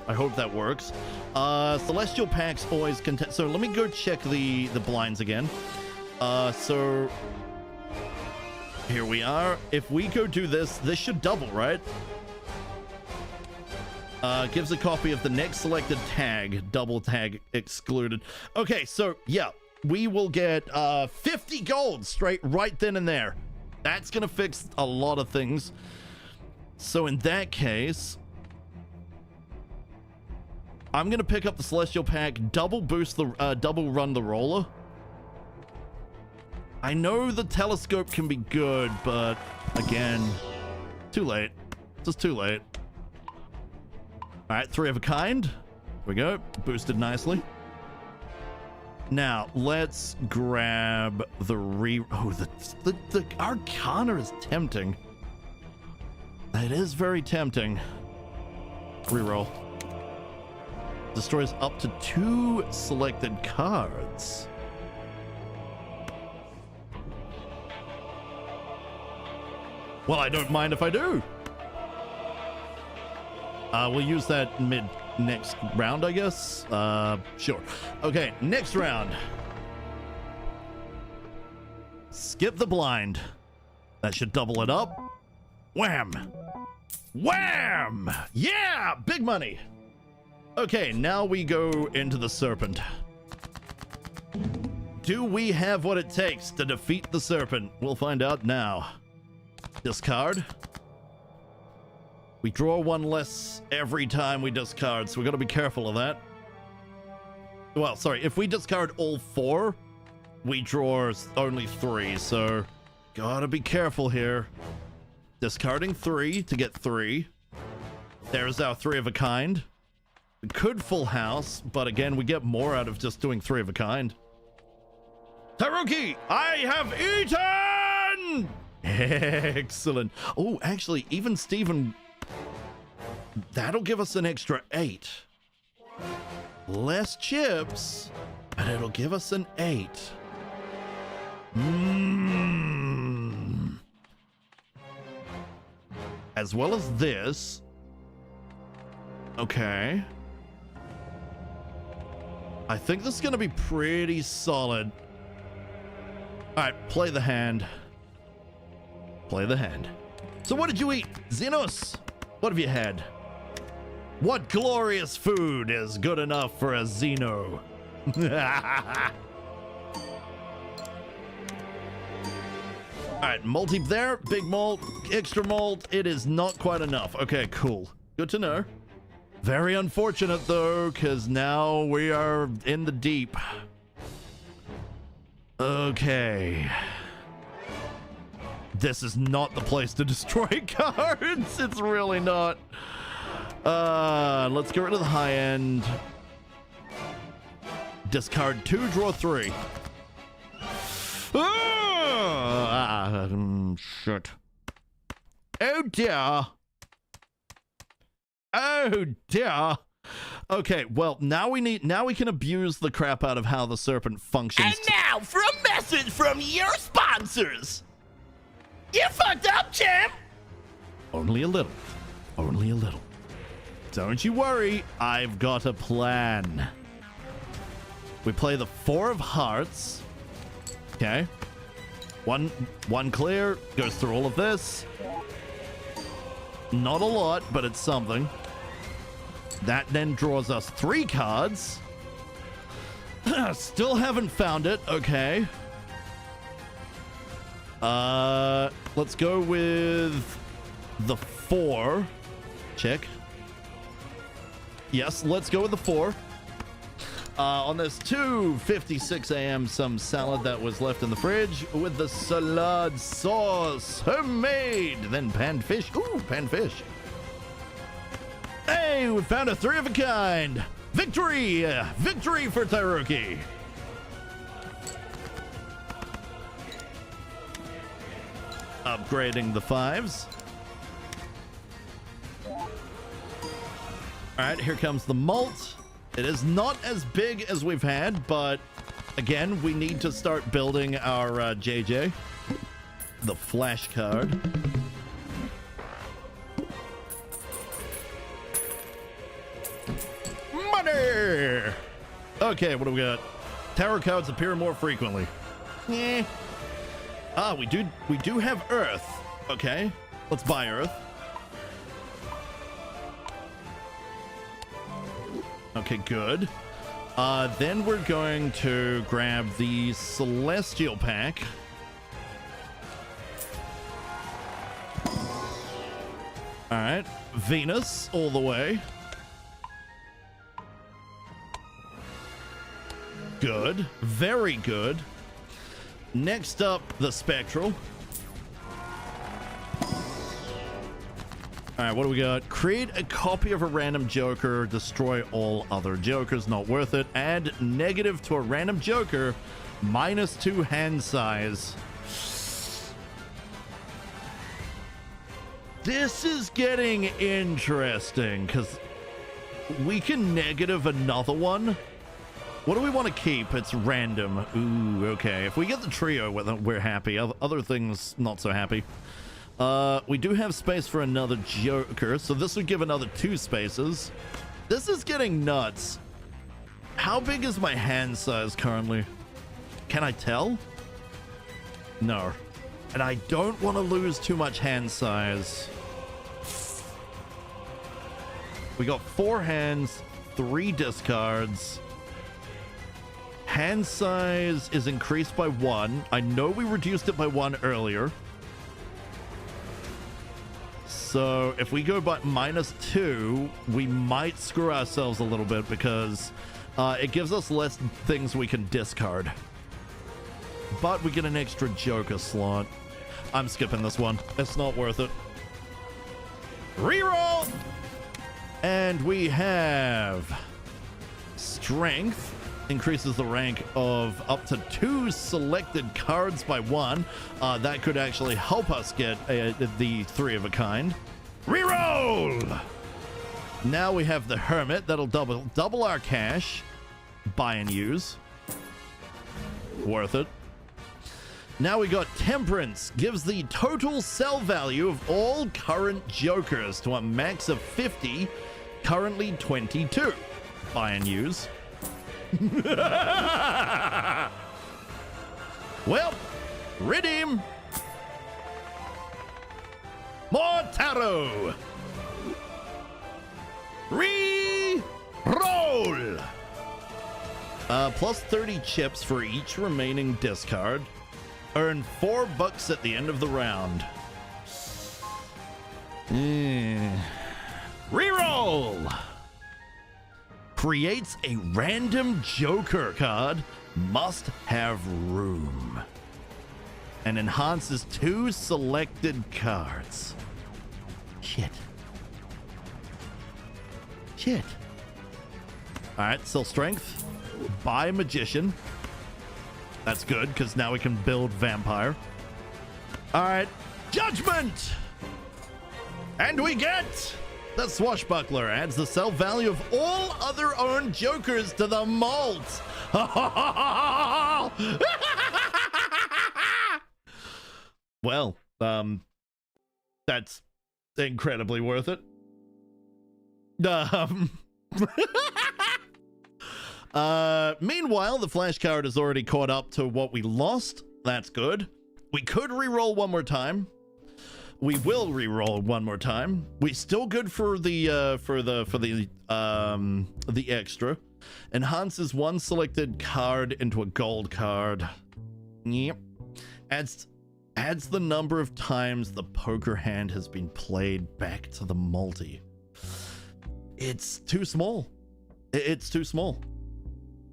I hope that works. Celestial packs always contain... So let me go check the blinds again. So... Here we are. If we go do this, this should double, right? Gives a copy of the next selected tag. Double tag excluded. Okay, so yeah. We will get 50 gold straight right then and there. That's gonna fix a lot of things. So in that case, I'm gonna pick up the Celestial Pack, double boost the double run the roller. I know the telescope can be good, but again, too late. Just too late. All right, 3 of a kind. Here we go. Boosted nicely. Now, let's grab the Oh, the Arcana is tempting. It is very tempting. Reroll. Destroys up to 2 selected cards. Well, I don't mind if I do. We'll use that next round, I guess. Sure. Okay, next round. Skip the blind. That should double it up. Wham! Wham! Yeah! Big money! Okay, now we go into the serpent. Do we have what it takes to defeat the serpent? We'll find out now. Discard. We draw 1 less every time we discard, so we gotta be careful of that. Well, sorry, if we discard all 4, we draw only 3, so gotta be careful here. Discarding 3 to get 3. There's our 3 of a kind. We could full house, but again, we get more out of just doing 3 of a kind. Tyroki, I have eaten! Excellent. Oh, actually, even Steven... That'll give us an extra 8. Less chips, but it'll give us an 8. As well as this. Okay. I think this is going to be pretty solid. All right, play the hand. Play the hand. So what did you eat? Xenos, what have you had? What glorious food is good enough for a Xeno? All right, multi there, big malt, extra malt. It is not quite enough. Okay, cool. Good to know. Very unfortunate though, because now we are in the deep. Okay. This is not the place to destroy cards. It's really not. Let's get rid of the high end. Discard 2, draw 3. Shit. Oh dear. Oh dear. Okay, well, now we can abuse the crap out of how the serpent functions. And now for a message from your sponsors. You fucked up, champ. Only a little. Only a little. Don't you worry, I've got a plan. We play the 4 of hearts. Okay. One clear, goes through all of this. Not a lot, but it's something. That then draws us 3 cards. Still haven't found it. Okay. Let's go with the 4. Check. Yes, let's go with the 4. On this 2:56 a.m., some salad that was left in the fridge with the salad sauce, homemade. Then panned fish. Ooh, panned fish. Hey, we found a 3 of a kind. Victory! Victory for Tyroki. Upgrading the 5s. All right, here comes the malt. It is not as big as we've had, but again, we need to start building our JJ. The flash card. Money! Okay, what do we got? Tarot cards appear more frequently. Yeah. Ah, we do have Earth. Okay, let's buy Earth. Okay, good. Then we're going to grab the Celestial Pack. All right, Venus all the way. Good, very good. Next up, the Spectral. All right, what do we got? Create a copy of a random Joker. Destroy all other Jokers. Not worth it. Add negative to a random Joker. -2 hand size. This is getting interesting because we can negative another one. What do we want to keep? It's random. Ooh, okay. If we get the trio, we're happy. Other things, not so happy. We do have space for another Joker, so this would give another 2 spaces. This is getting nuts. How big is my hand size currently? Can I tell? No. And I don't want to lose too much hand size. We got 4 hands, 3 discards. Hand size is increased by 1. I know we reduced it by 1 earlier. So if we go by -2, we might screw ourselves a little bit because it gives us less things we can discard. But we get an extra Joker slot. I'm skipping this one. It's not worth it. Reroll! And we have Strength. Increases the rank of up to 2 selected cards by 1. That could actually help us get the 3 of a kind. Reroll! Now we have the Hermit. That'll double our cash. Buy and use. Worth it. Now we got Temperance. Gives the total sell value of all current Jokers to a max of 50. Currently 22. Buy and use. Well, redeem. More tarot. Re-roll. Plus 30 chips for each remaining discard. Earn $4 at the end of the round. Reroll! Creates a random Joker card. Must have room. And enhances 2 selected cards. Shit. Alright, sell strength. Buy magician. That's good, because now we can build vampire. Alright, judgment! And we get the swashbuckler. Adds the sell value of all other owned jokers to the malt. Well, that's incredibly worth it. Meanwhile, the flash card has already caught up to what we lost. That's good. We could re-roll one more time. We will re-roll one more time. We still good for the extra. Enhances 1 selected card into a gold card. Yep. Adds the number of times the poker hand has been played back to the multi. It's too small. It's too small.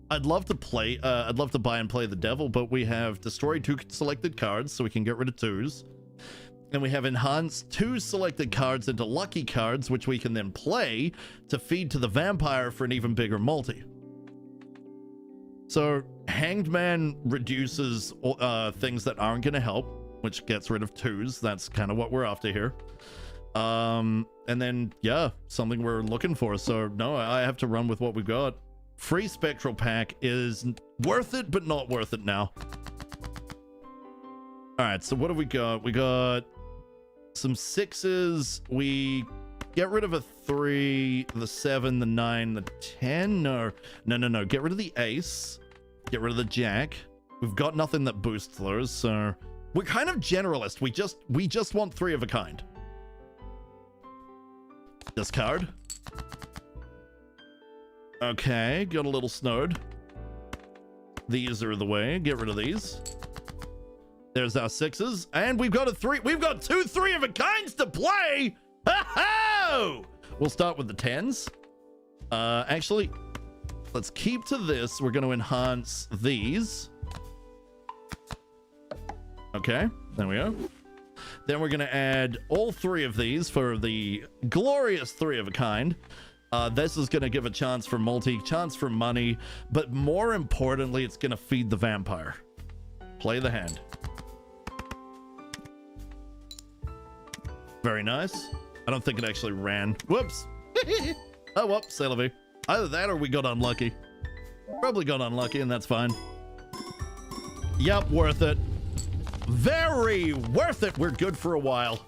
I'd love to buy and play the devil, but we have destroyed 2 selected cards, so we can get rid of 2s. And we have enhanced 2 selected cards into lucky cards, which we can then play to feed to the vampire for an even bigger multi. So Hanged Man reduces things that aren't going to help, which gets rid of 2s. That's kind of what we're after here. And then, yeah, something we're looking for. So no, I have to run with what we've got. Free Spectral Pack is worth it, but not worth it now. All right, so what have we got? We got some 6s. We get rid of a 3, the 7, the 9, the 10. No. Get rid of the ace. Get rid of the jack. We've got nothing that boosts those, so we're kind of generalist. We just want 3 of a kind. Discard. Okay, got a little snowed. These are the way. Get rid of these. There's our 6s, and we've got a 3. We've got 2 3 of a kinds to play. Ho-ho! We'll start with the 10s. Actually, let's keep to this. We're going to enhance these. Okay, there we go. Then we're going to add all 3 of these for the glorious 3 of a kind. This is going to give a chance for multi, chance for money, but more importantly, it's going to feed the vampire. Play the hand. Very nice. I don't think it actually ran. Whoops. Oh, well, c'est la vie. Either that or we got unlucky. Probably got unlucky, and that's fine. Yep, worth it. Very worth it. We're good for a while.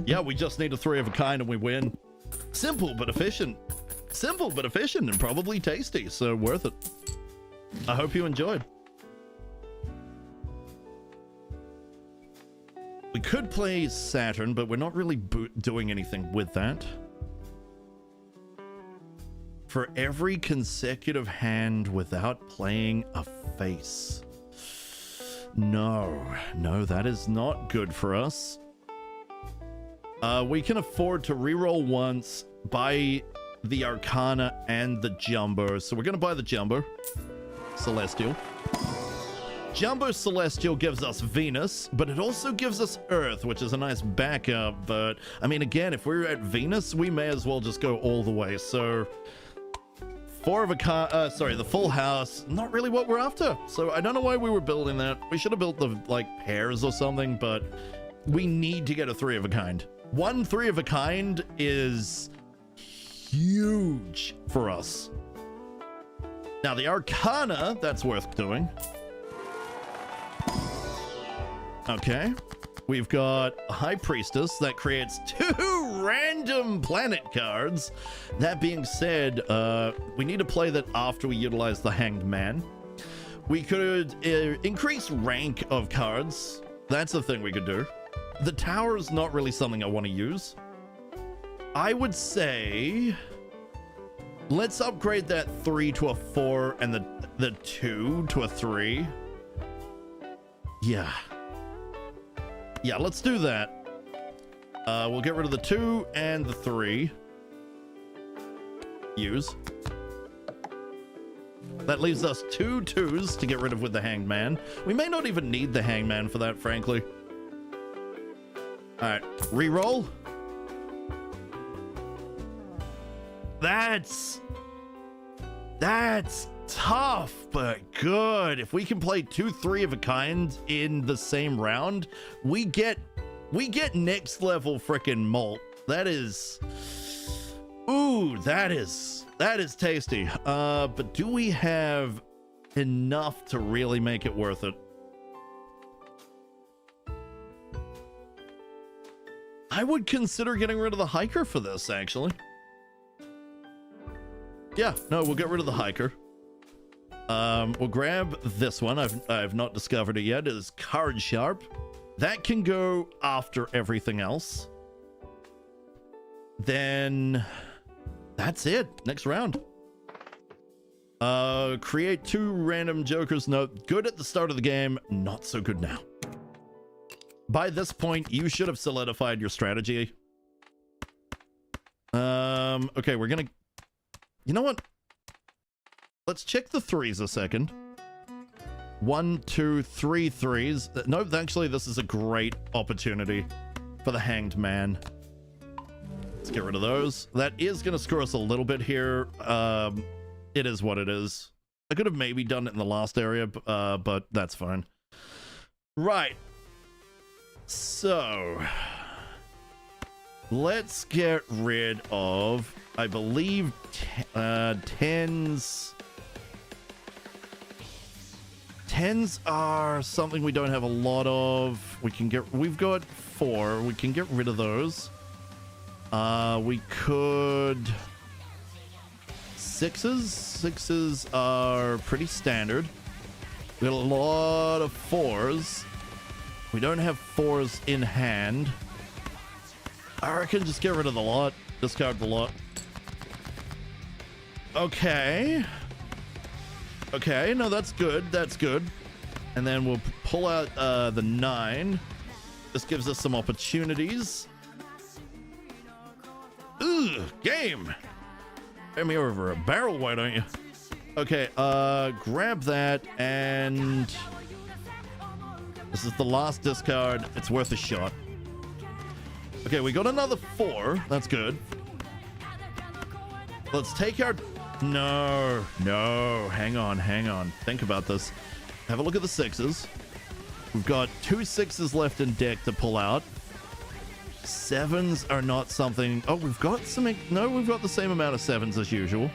Yeah, we just need a 3 of a kind and we win. Simple but efficient. Simple but efficient and probably tasty, so worth it. I hope you enjoyed. We could play Saturn, but we're not really doing anything with that. For every consecutive hand without playing a face. No, that is not good for us. We can afford to reroll once, buy the Arcana and the Jumbo. So we're going to buy the Jumbo. Celestial. Jumbo Celestial gives us Venus, but it also gives us Earth, which is a nice backup. But, I mean, again, if we're at Venus, we may as well just go all the way. So, 4 of a kind, the full house, not really what we're after. So I don't know why we were building that. We should have built the, like, pairs or something, but we need to get a 3 of a kind. 1 3 of a kind is huge for us. Now, the Arcana, that's worth doing. Okay. We've got a High Priestess that creates 2 random planet cards. That being said, we need to play that after we utilize the Hanged Man. We could increase rank of cards. That's the thing we could do. The tower is not really something I want to use. I would say let's upgrade that 3 to a 4 and the 2 to a 3. Yeah. Yeah, let's do that. We'll get rid of the 2 and the 3. Use. That leaves us 2 2s to get rid of with the hangman. We may not even need the hangman for that, frankly. All right, reroll. That's tough, but good. If we can play 2 3 of a kind in the same round, we get next level freaking malt. That is, ooh, that is tasty. But do we have enough to really make it worth it? I would consider getting rid of the hiker for this, actually. Yeah, no, we'll get rid of the hiker. We'll grab this one. I've not discovered it yet. It is card sharp. That can go after everything else. Then that's it. Next round. Create 2 random jokers. No, good at the start of the game, not so good now. By this point, you should have solidified your strategy. Okay, we're gonna... You know what? Let's check the 3s a second. 1, 2, 3 3s. No, actually, this is a great opportunity for the hanged man. Let's get rid of those. That is going to screw us a little bit here. It is what it is. I could have maybe done it in the last area, but that's fine. Right. So, let's get rid of, I believe, 10s. 10s are something we don't have a lot of. We've got 4. We can get rid of those. We could 6s. 6s are pretty standard. We got a lot of 4s. We don't have 4s in hand. I reckon just get rid of the lot. Discard the lot. Okay. Okay, no, that's good. That's good. And then we'll pull out the 9. This gives us some opportunities. Ugh, game. Get me over a barrel, why don't you? Okay, grab that, and this is the last discard. It's worth a shot. Okay, we got another 4. That's good. Let's take our... No, hang on. Think about this. Have a look at the 6s. We've got 2 6s left in deck to pull out. 7s are not something... Oh, we've got some... No, we've got the same amount of 7s as usual.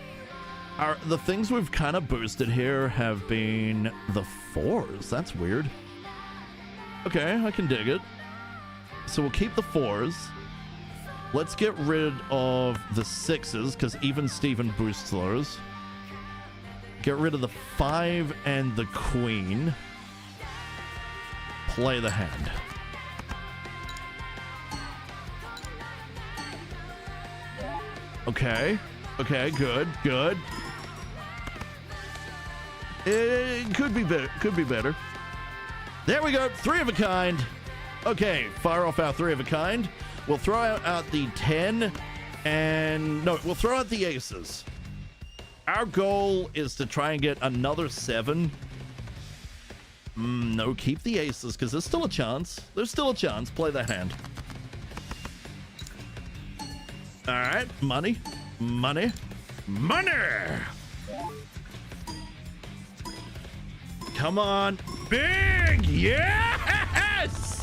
The things we've kind of boosted here have been the 4s. That's weird. Okay, I can dig it. So we'll keep the 4s. Let's get rid of the 6s, because even Steven boosts those. Get rid of the 5 and the queen. Play the hand. Okay. Okay, good. It could be better. Could be better. There we go. 3 of a kind. Okay, fire off our 3 of a kind. We'll throw out the 10 and... No, we'll throw out the aces. Our goal is to try and get another 7. No, keep the aces, because there's still a chance. There's still a chance. Play that hand. All right, money. Come on. Big, yes!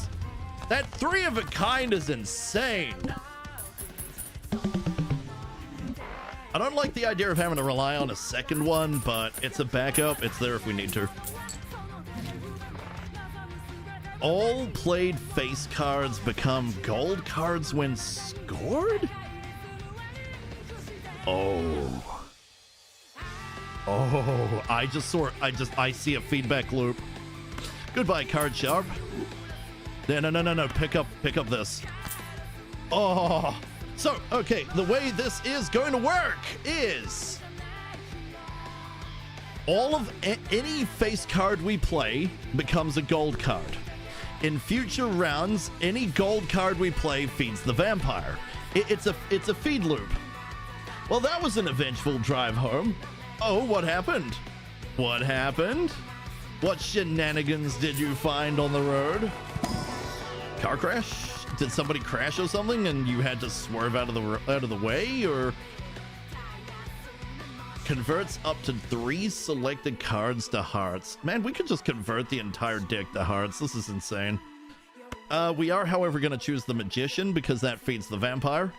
That 3 of a kind is insane. I don't like the idea of having to rely on a second one, but it's a backup. It's there if we need to. All played face cards become gold cards when scored? Oh, I see a feedback loop. Goodbye, card sharp. No. Pick up this. Oh, so, okay. The way this is going to work is Any face card we play becomes a gold card. In future rounds, any gold card we play feeds the vampire. It's a feed loop. Well, that was an eventful drive home. Oh, what happened? What happened? What shenanigans did you find on the road? Car crash? Did somebody crash or something and you had to swerve out of the way, or converts up to 3 selected cards to hearts? Man, we could just convert the entire deck to hearts. This is insane. We are, however, going to choose the magician because that feeds the vampire.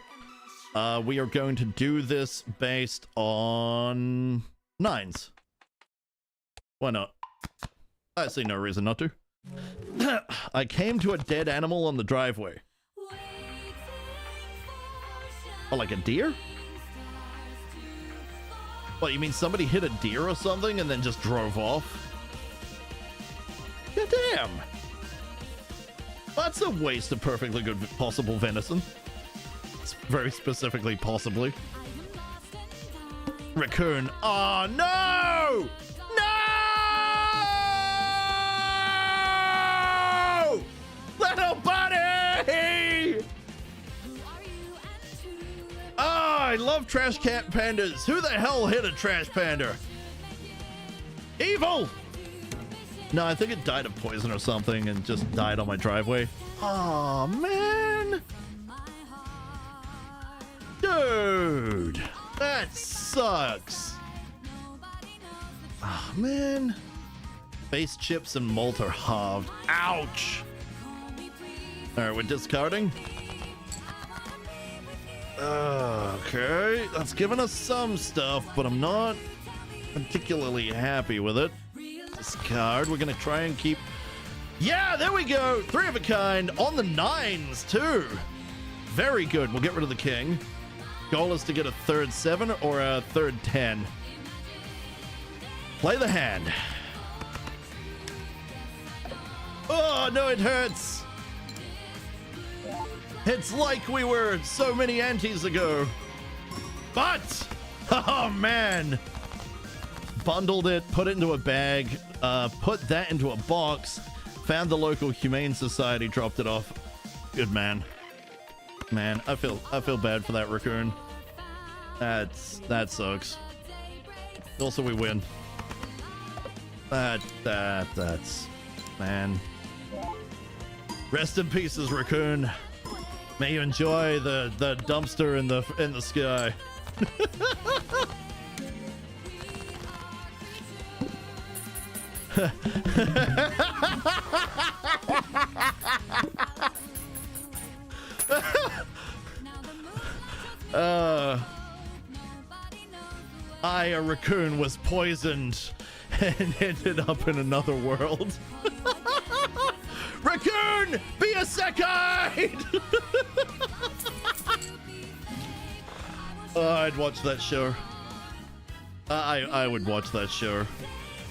We are going to do this based on 9s. Why not? I see no reason not to. I came to a dead animal on the driveway. Oh, like a deer? What, you mean somebody hit a deer or something and then just drove off? God damn. That's a waste of perfectly good possible venison. It's very specifically possibly. Raccoon. Oh, no! No! Little buddy! Oh, I love trash cat pandas. Who the hell hit a trash panda? Evil! No, I think it died of poison or something and just died on my driveway. Oh, man. Dude, that sucks. Oh, man. Face chips and malt are halved. Ouch. All right, we're discarding. Okay, that's given us some stuff, but I'm not particularly happy with it. Discard. We're gonna try and keep. Yeah, there we go. 3 of a kind on the 9s too. Very good. We'll get rid of the king. Goal is to get a 3rd 7 or a 3rd 10. Play the hand. Oh no, it hurts. It's like we were so many antes ago. But, oh man. Bundled it, put it into a bag, put that into a box, found the local humane society, dropped it off. Good man. Man, I feel bad for that raccoon. That sucks. Also, we win. That's man. Rest in pieces, raccoon. May you enjoy the dumpster in the sky. A raccoon was poisoned and ended up in another world. Raccoon, be a second! Oh, I'd watch that show. I would watch that show.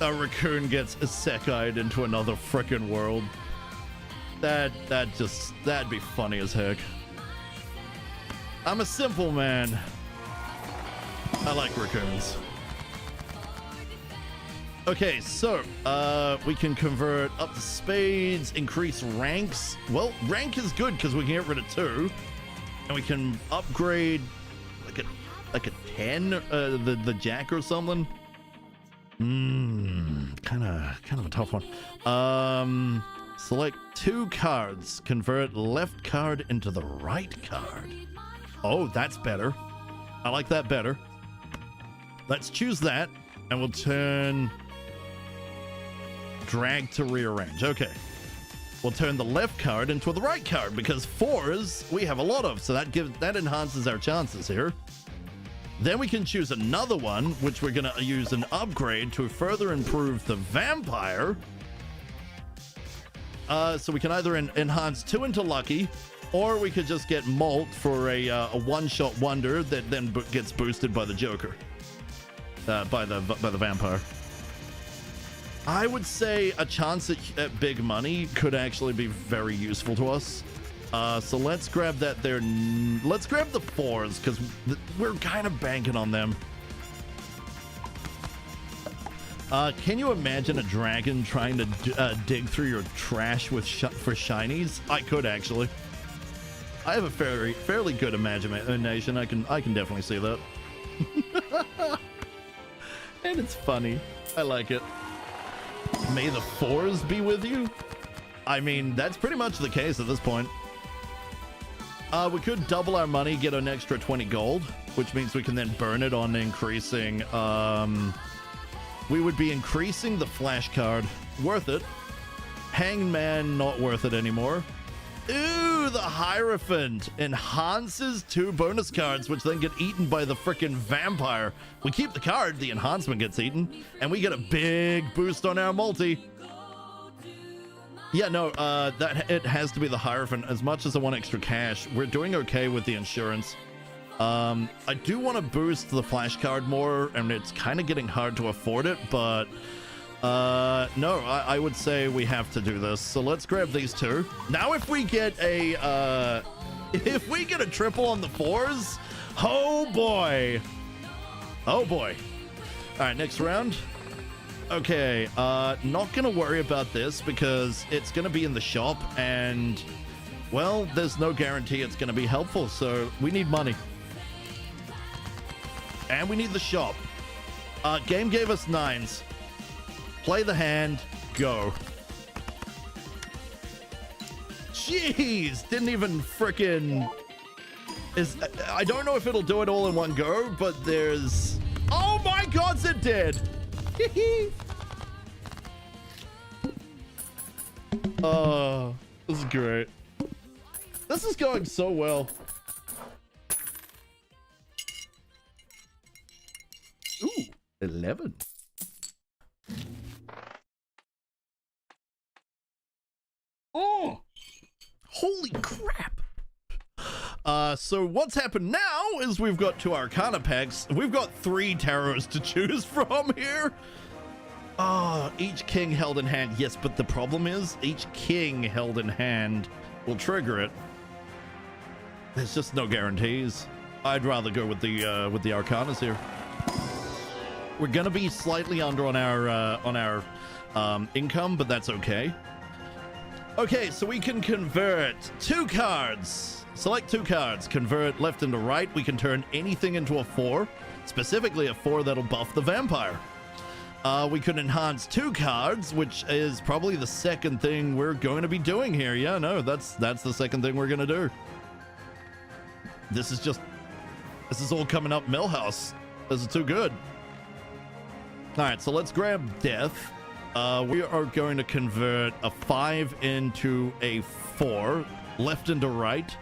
A raccoon gets isekai'd into another frickin' world. That'd be funny as heck. I'm a simple man. I like raccoons. Okay, so we can convert up to spades, increase ranks. Well, rank is good because we can get rid of 2, and we can upgrade like a 10, the jack or something. Kind of a tough one. Select 2 cards. Convert left card into the right card. Oh, that's better. I like that better. Let's choose that, and we'll turn drag to rearrange. Okay. We'll turn the left card into the right card because 4s we have a lot of, so that enhances our chances here. Then we can choose another one, which we're going to use an upgrade to further improve the vampire. So we can either enhance 2 into lucky, or we could just get malt for a one-shot wonder that then gets boosted by the Joker, by the vampire. I would say a chance at big money could actually be very useful to us. So let's grab that there. Let's grab the 4s because we're kind of banking on them. Can you imagine a dragon trying to dig through your trash with for shinies? I could actually. I have a fairly good imagination. I can definitely see that. And it's funny. I like it. May the fours be with you? I mean, that's pretty much the case at this point. We could double our money, get an extra 20 gold, which means we can then burn it on increasing, we would be increasing the flash card. Worth it. Hangman, not worth it anymore. Ooh, the Hierophant enhances 2 bonus cards, which then get eaten by the frickin' vampire. We keep the card, the enhancement gets eaten, and we get a big boost on our multi. Yeah, no, it has to be the Hierophant. As much as I want extra cash, we're doing okay with the insurance. I do want to boost the flash card more, and it's kind of getting hard to afford it, but no, I would say we have to do this. So let's grab these 2. Now if we get a triple on the 4s, oh boy. Oh boy. All right, next round. Okay, not gonna worry about this because it's gonna be in the shop, and well, there's no guarantee it's gonna be helpful, so we need money. And we need the shop. Game gave us 9s. Play the hand, go. Jeez, didn't even frickin' I don't know if it'll do it all in one go, but there's, oh my god, it did. Oh, this is great. This is going so well. Ooh, 11. Oh, holy crap. So what's happened now is we've got 2 Arcana packs. We've got 3 tarots to choose from here. Oh, each king held in hand. Yes, but the problem is each king held in hand will trigger it. There's just no guarantees. I'd rather go with the Arcanas here. We're gonna be slightly under on our income, but that's okay. Okay, so we can convert 2 cards. Select 2 cards, convert left into right. We can turn anything into a 4, specifically a 4 that'll buff the vampire. We could enhance 2 cards, which is probably the second thing we're going to be doing here. Yeah, no, that's the second thing we're gonna do. This is all coming up Millhouse. This is too good. All right, so let's grab Death. We are going to convert a 5 into a 4, left into right.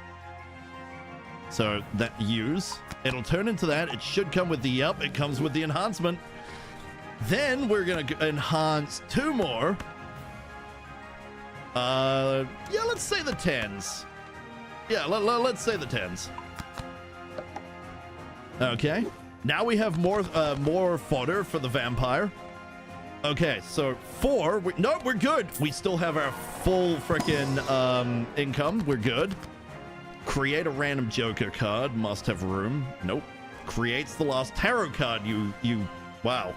So that use, it'll turn into that. It should come with the, yep, it comes with the enhancement. Then we're going to enhance 2 more. Yeah, let's say the 10s. Yeah, let's say the 10s. Okay. Now we have more fodder for the vampire. Okay, so 4. No, we're good. We still have our full frickin' income. We're good. Create a random Joker card. Must have room. Nope. Creates the last tarot card. You. Wow.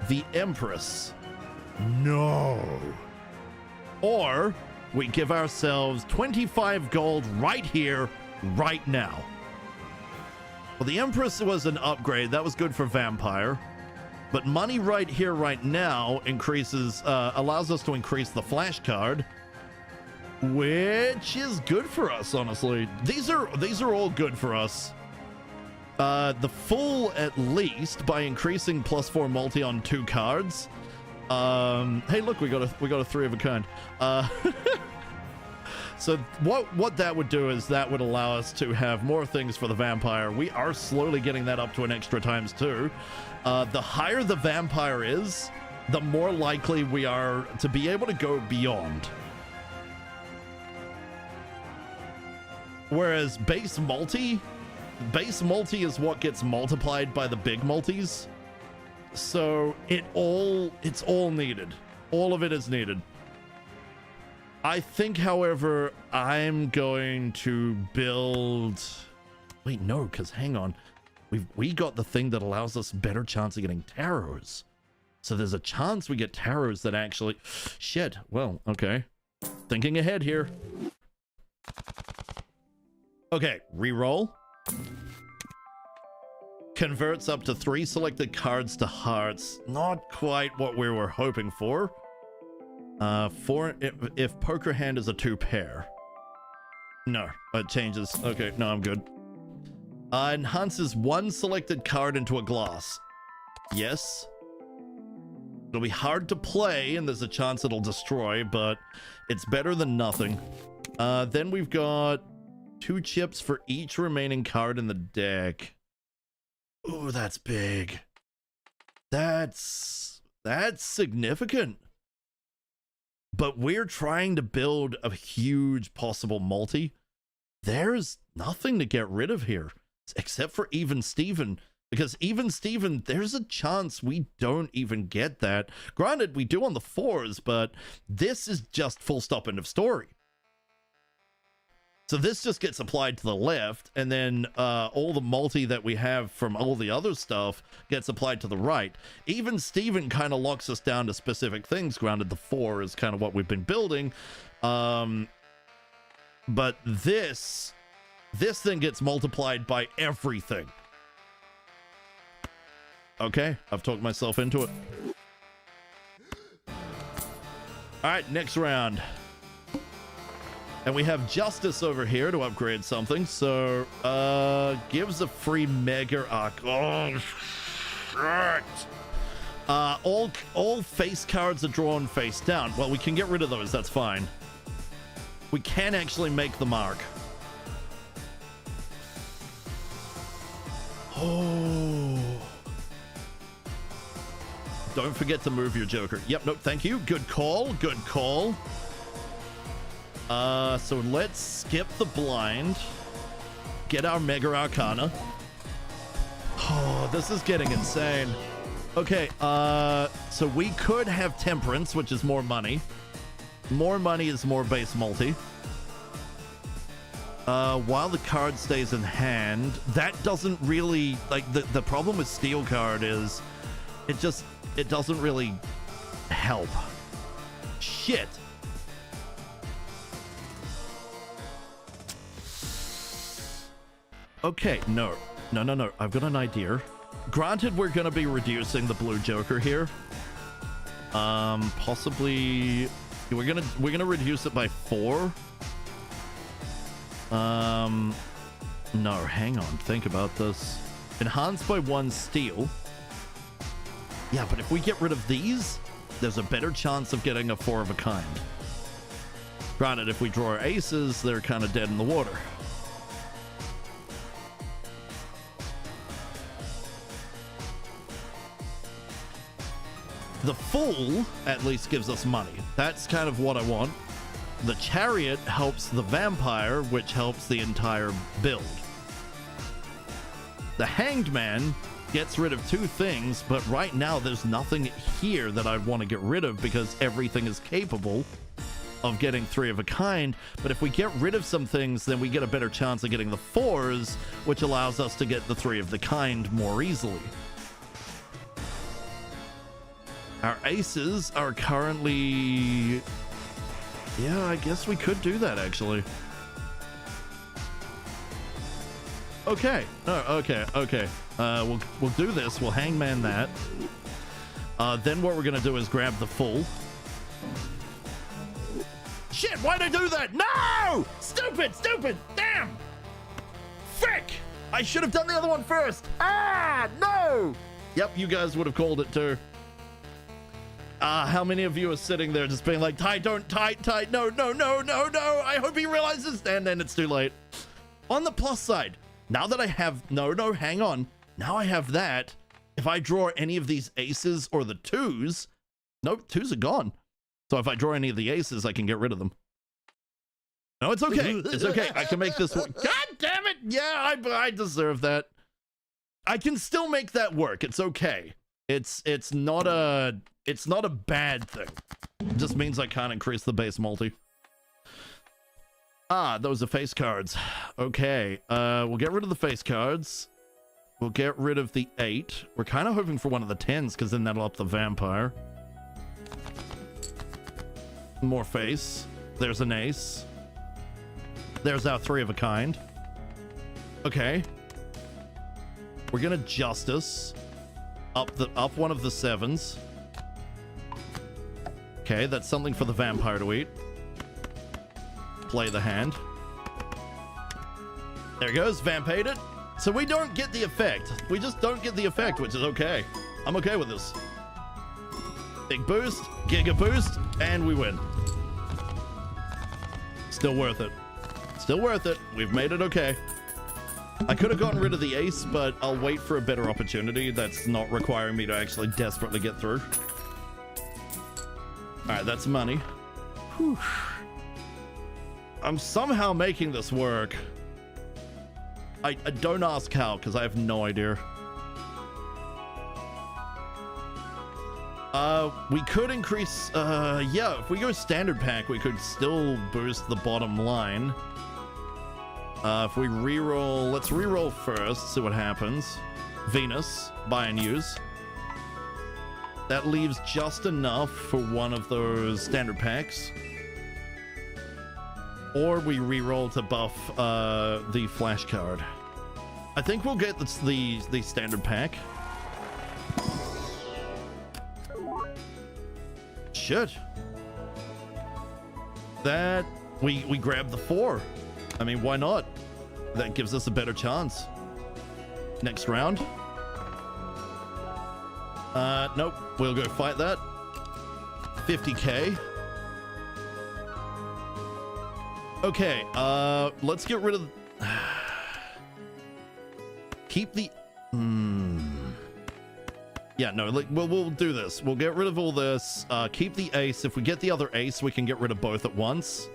The Empress. No. Or we give ourselves 25 gold right here, right now. Well, the Empress was an upgrade. That was good for Vampire. But money right here, right now increases, allows us to increase the flash card, which is good for us, honestly. These are all good for us. The full, at least, by increasing +4 multi on 2 cards. Hey, look, we got a 3 of a kind. So what that would do is that would allow us to have more things for the vampire. We are slowly getting that up to an extra ×2. The higher the vampire is, the more likely we are to be able to go beyond. Whereas base multi is what gets multiplied by the big multis. So it's all needed. All of it is needed. I think, however, I'm going to build... Wait, no, because hang on. we got the thing that allows us better chance of getting tarots. So there's a chance we get tarots that actually... Shit. Well, okay. Thinking ahead here. Okay, reroll. Converts up to 3 selected cards to hearts. Not quite what we were hoping for. If poker hand is a 2 pair. No, it changes. Okay, no, I'm good. Enhances 1 selected card into a glass. Yes. It'll be hard to play, and there's a chance it'll destroy, but it's better than nothing. Then we've got 2 chips for each remaining card in the deck. Ooh, that's big. That's significant. But we're trying to build a huge possible multi. There's nothing to get rid of here, except for Even Steven. Because Even Steven, there's a chance we don't even get that. Granted, we do on the 4s, but this is just full stop, end of story. So this just gets applied to the left, and then all the multi that we have from all the other stuff gets applied to the right. Even Steven kind of locks us down to specific things. Granted, the 4 is kind of what we've been building. But this thing gets multiplied by everything. Okay, I've talked myself into it. All right, next round. And we have Justice over here to upgrade something. So, gives a free Mega Arc. Oh, shit. All face cards are drawn face down. Well, we can get rid of those. That's fine. We can actually make the mark. Oh. Don't forget to move your Joker. Yep, nope, thank you. Good call, good call. So let's skip the blind. Get our Mega Arcana. Oh, this is getting insane. Okay, so we could have Temperance, which is more money. More money is more base multi. While the card stays in hand, that doesn't really, like, the problem with Steel card is it doesn't really help. Shit. Okay, no. I've got an idea. Granted, we're gonna be reducing the blue Joker here. Possibly we're gonna reduce it by 4. No, hang on. Think about this. Enhanced by 1 steel. Yeah, but if we get rid of these, there's a better chance of getting a 4 of a kind. Granted, if we draw our aces, they're kind of dead in the water. The Fool at least gives us money. That's kind of what I want. The Chariot helps the Vampire, which helps the entire build. The Hanged Man gets rid of 2 things, but right now there's nothing here that I want to get rid of because everything is capable of getting 3 of a kind. But if we get rid of some things, then we get a better chance of getting the 4s, which allows us to get the 3 of the kind more easily. Our aces are currently... Yeah, I guess we could do that, actually. Okay. Oh, okay. We'll do this. We'll hangman that. Then what we're going to do is grab the Full. Shit, why'd I do that? No! Stupid! Damn! Frick! I should have done the other one first. Ah, no! Yep, you guys would have called it too. How many of you are sitting there just being like, Ty, don't, Ty, no, I hope he realizes, and then it's too late. On the plus side, now that I have, hang on. Now I have that. If I draw any of these aces or the 2s, nope, 2s are gone. So if I draw any of the aces, I can get rid of them. No, it's okay. It's okay. I can make this work. God damn it. Yeah, I deserve that. I can still make that work. It's okay. It's not a bad thing. It just means I can't increase the base multi. Those are face cards. Okay, we'll get rid of the face cards. We'll get rid of the 8. We're kind of hoping for one of the 10s because then that'll up the vampire. More face. There's an ace. There's our 3 of a kind. Okay. We're gonna justice up one of the 7s. Okay, that's something for the vampire to eat. Play the hand. There it goes, vamp ate it. So we don't get the effect. We just don't get the effect, which is okay. I'm okay with this. Big boost, giga boost, and we win. Still worth it. Still worth it. We've made it okay. I could have gotten rid of the ace, but I'll wait for a better opportunity that's not requiring me to actually desperately get through. Alright, that's money. Whew. I'm somehow making this work. I don't ask how, because I have no idea. We could increase, yeah, if we go standard pack, we could still boost the bottom line. If we reroll, let's reroll first, see what happens. Venus, buy and use. That leaves just enough for one of those standard packs. Or we reroll to buff the flash card. I think we'll get the standard pack. Shit. That we grab the 4. I mean, why not? That gives us a better chance. Next round. Nope. We'll go fight that. 50k. Okay, let's get rid of... Keep the... Yeah, no, like, we'll do this. We'll get rid of all this. Keep the ace. If we get the other ace, we can get rid of both at once.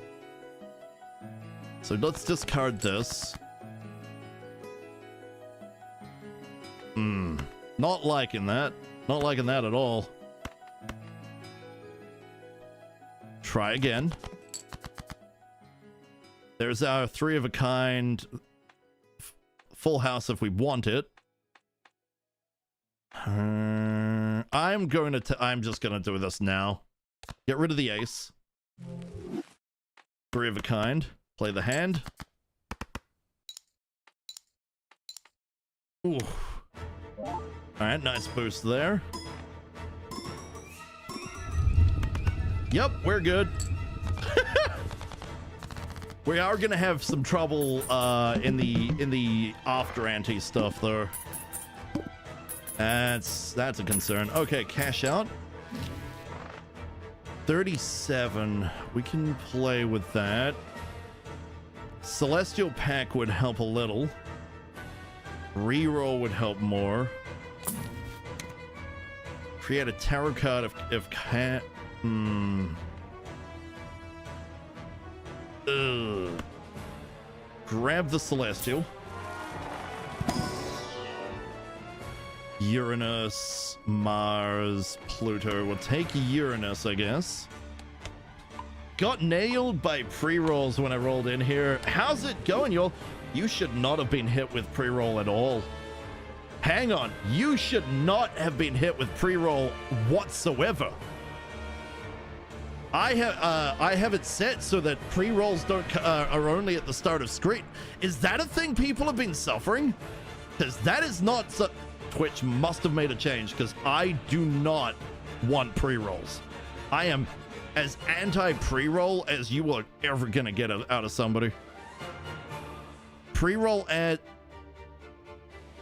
So let's discard this. Not liking that. Not liking that at all. Try again. There's our 3 of a kind full house if we want it. I'm just gonna do this now. Get rid of the ace. 3 of a kind. Play the hand. Ooh. Alright, nice boost there. Yep, we're good. We are gonna have some trouble in the after ante stuff though. That's a concern. Okay, cash out. 37. We can play with that. Celestial Pack would help a little. Reroll would help more. Create a tarot card if can't. Grab the Celestial. Uranus, Mars, Pluto. We'll take Uranus, I guess. Got nailed by pre-rolls when I rolled in here. How's it going, y'all? You should not have been hit with pre-roll at all. Hang on. You should not have been hit with pre-roll whatsoever. I have it set so that pre-rolls are only at the start of screen. Is that a thing people have been suffering? Because that is not... Twitch must have made a change, because I do not want pre-rolls. I am as anti-pre-roll as you are ever gonna get out of somebody. Pre-roll at...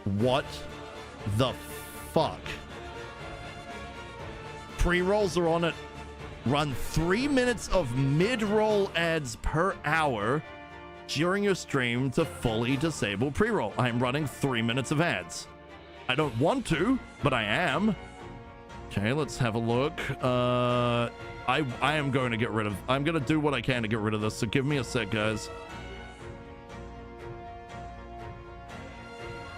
What the fuck? Pre-rolls are on it. Run 3 minutes of mid-roll ads per hour during your stream to fully disable pre-roll. I'm running 3 minutes of ads. I don't want to, but I am. Okay, let's have a look. I am going to get rid of... I'm going to do what I can to get rid of this, so give me a sec, guys.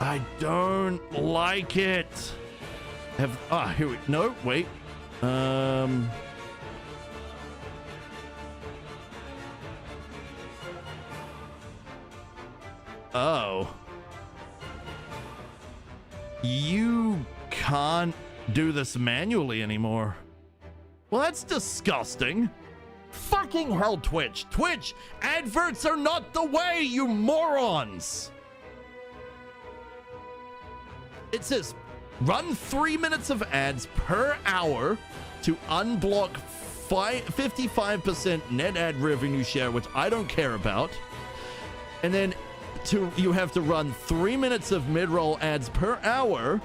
I don't like it. Here we... No, wait. Oh. You can't do this manually anymore. Well, that's disgusting. Fucking hell, Twitch. Twitch, adverts are not the way, you morons. It says, run 3 minutes of ads per hour to unblock 55% net ad revenue share, which I don't care about. And then you have to run 3 minutes of mid-roll ads per hour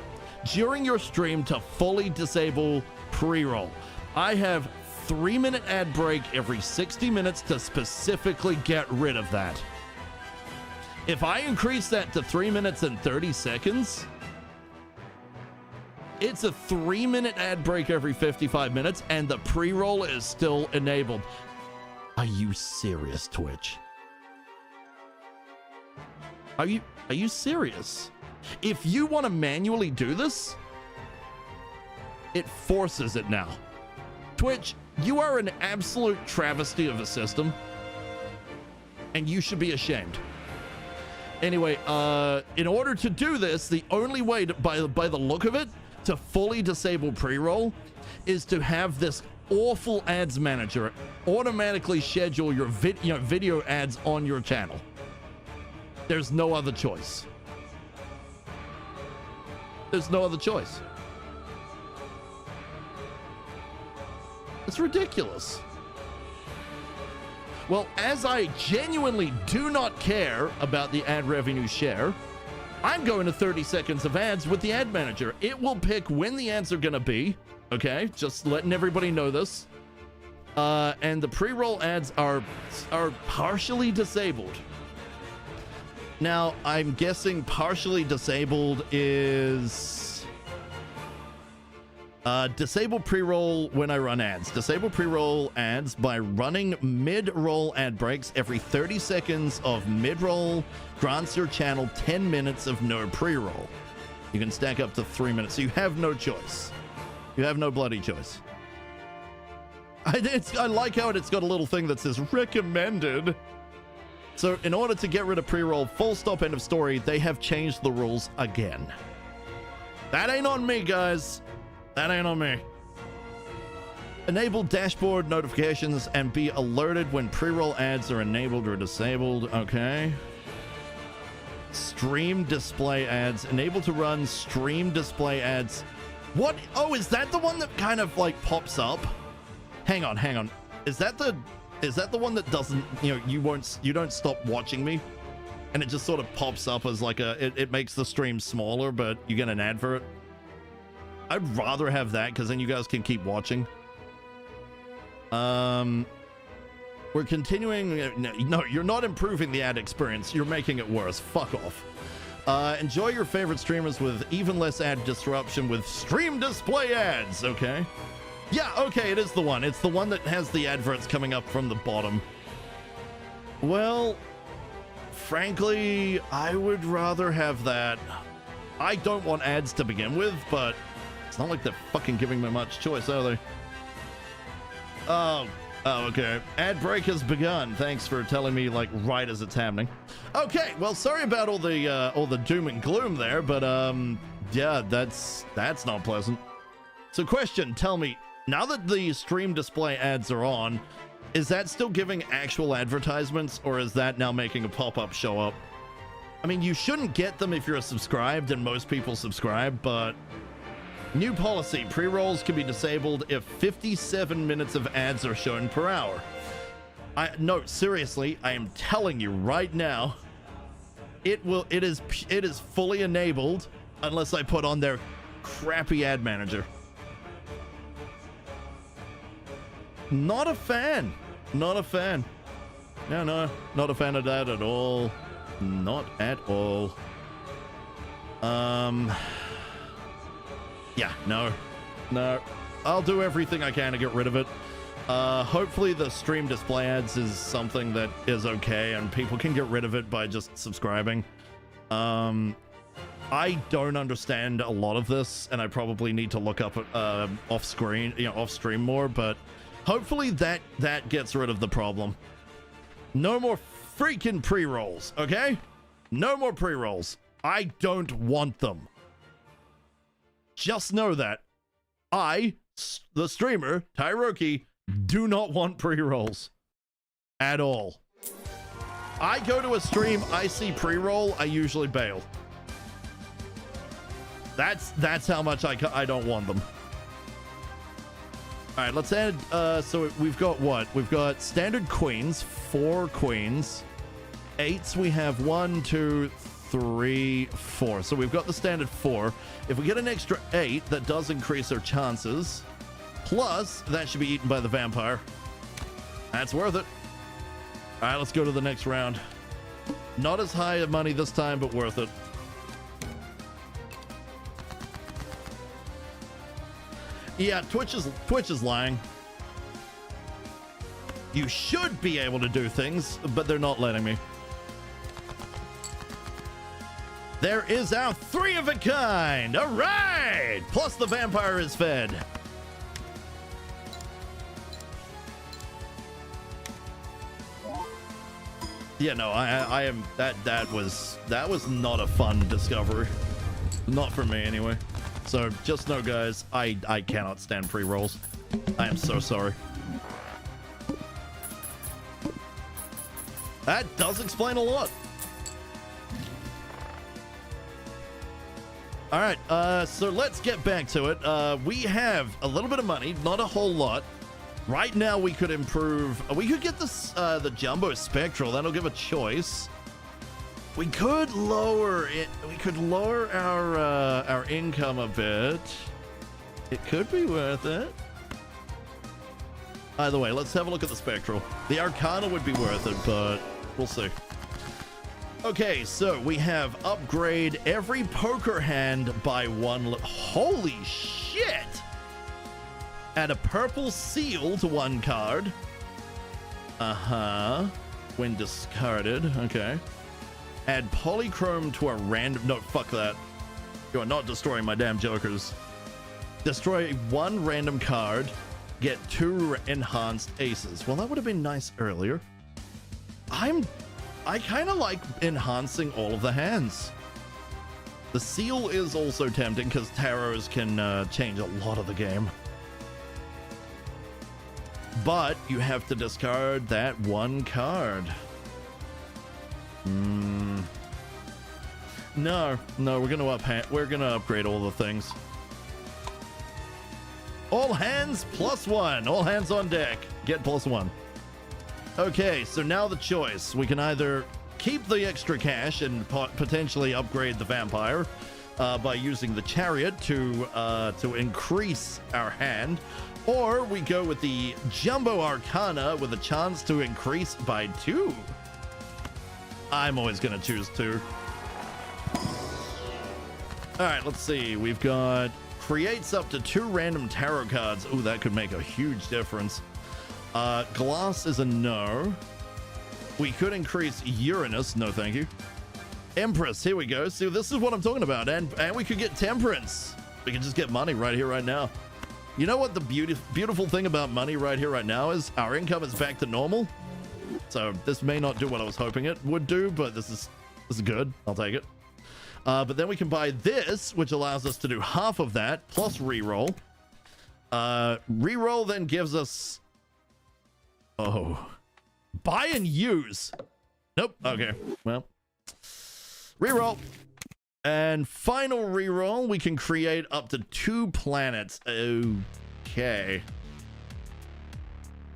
during your stream to fully disable pre-roll. I have 3-minute ad break every 60 minutes to specifically get rid of that. If I increase that to 3 minutes and 30 seconds, it's a 3-minute ad break every 55 minutes and the pre-roll is still enabled. Are you serious, Twitch? Are you serious? If you want to manually do this, it forces it now. Twitch, you are an absolute travesty of a system, and you should be ashamed. Anyway, in order to do this, the only way to, by the look of it, to fully disable pre-roll is to have this awful ads manager automatically schedule your video ads on your channel. There's no other choice. There's no other choice. It's ridiculous. Well, as I genuinely do not care about the ad revenue share, I'm going to 30 seconds of ads with the ad manager. It will pick when the ads are going to be. Okay, just letting everybody know this. And the pre-roll ads are partially disabled. Now, I'm guessing partially disabled is disable pre-roll when I run ads. Disable pre-roll ads by running mid-roll ad breaks every 30 seconds of mid-roll grants your channel 10 minutes of no pre-roll. You can stack up to 3 minutes. So you have no choice. You have no bloody choice. I like how it's got a little thing that says recommended. So in order to get rid of pre-roll, full stop, end of story, they have changed the rules again. That ain't on me, guys. That ain't on me. Enable dashboard notifications and be alerted when pre-roll ads are enabled or disabled. Okay. Stream display ads. Enable to run stream display ads. What? Oh, is that the one that kind of like pops up? Hang on. Is that the one that doesn't, you don't stop watching me? And it just sort of pops up as like it makes the stream smaller, but you get an ad for it? I'd rather have that because then you guys can keep watching. We're continuing. No, you're not improving the ad experience. You're making it worse. Fuck off. Enjoy your favorite streamers with even less ad disruption with stream display ads. Okay. Yeah, okay, it is the one. It's the one that has the adverts coming up from the bottom. Well, frankly, I would rather have that. I don't want ads to begin with, but it's not like they're fucking giving me much choice, are they? Oh, okay. Ad break has begun. Thanks for telling me, like, right as it's happening. Okay, well, sorry about all the doom and gloom there, but yeah, that's not pleasant. So, question, tell me, now that the stream display ads are on, is that still giving actual advertisements, or is that now making a pop-up show up? I mean, you shouldn't get them if you're subscribed, and most people subscribe, but new policy, pre-rolls can be disabled if 57 minutes of ads are shown per hour. No, seriously, I am telling you right now, it is fully enabled unless I put on their crappy ad manager. Not a fan. Not a fan. No, not a fan of that at all. Not at all. Yeah, no. I'll do everything I can to get rid of it. Hopefully the stream display ads is something that is okay and people can get rid of it by just subscribing. I don't understand a lot of this, and I probably need to look up off stream more, but hopefully that gets rid of the problem. No more freaking pre-rolls, okay? No more pre-rolls. I don't want them. Just know that the streamer, Tyroki, do not want pre-rolls at all. I go to a stream, I see pre-roll, I usually bail. That's how much I don't want them. All right, let's add, so we've got what? We've got standard queens, 4 queens. 8s, we have 1, 2, 3, 4. So we've got the standard 4. If we get an extra 8, that does increase our chances. Plus, that should be eaten by the vampire. That's worth it. All right, let's go to the next round. Not as high of money this time, but worth it. Yeah, Twitch is lying. You should be able to do things, but they're not letting me. There is our 3 of a kind. All right. Plus the vampire is fed. Yeah, no, I am that was not a fun discovery. Not for me anyway. So just know, guys, I cannot stand pre-rolls. I am so sorry. That does explain a lot. All right, so let's get back to it. We have a little bit of money, not a whole lot. Right now, we could improve. We could get this the jumbo spectral. That'll give a choice. We could lower it. We could lower our income a bit. It could be worth it. Either way, let's have a look at the spectral. The Arcana would be worth it, but we'll see. Okay, so we have upgrade every poker hand by 1. Holy shit! Add a purple seal to 1 card. When discarded. Okay. Add polychrome to a random. No, fuck that. You are not destroying my damn jokers. Destroy 1 random card. Get 2 enhanced aces. Well, that would have been nice earlier. I kind of like enhancing all of the hands. The seal is also tempting because tarots can change a lot of the game. But you have to discard that 1 card. No, we're gonna upgrade all the things. All hands +1. All hands on deck. Get +1. Okay, so now the choice. We can either keep the extra cash and potentially upgrade the vampire by using the chariot to increase our hand, or we go with the jumbo arcana with a chance to increase by 2. I'm always gonna choose 2. All right, let's see. We've got creates up to 2 random tarot cards. Ooh, that could make a huge difference. Glass is a no. We could increase Uranus. No, thank you. Empress, here we go. See, this is what I'm talking about. And we could get Temperance. We can just get money right here, right now. You know what the beautiful thing about money right here, right now is? Our income is back to normal. So this may not do what I was hoping it would do, but this is good. I'll take it. But then we can buy this, which allows us to do half of that, plus reroll. Reroll then gives us... Oh. Buy and use. Nope. Okay. Well. Reroll. And final reroll, we can create up to 2 planets. Okay.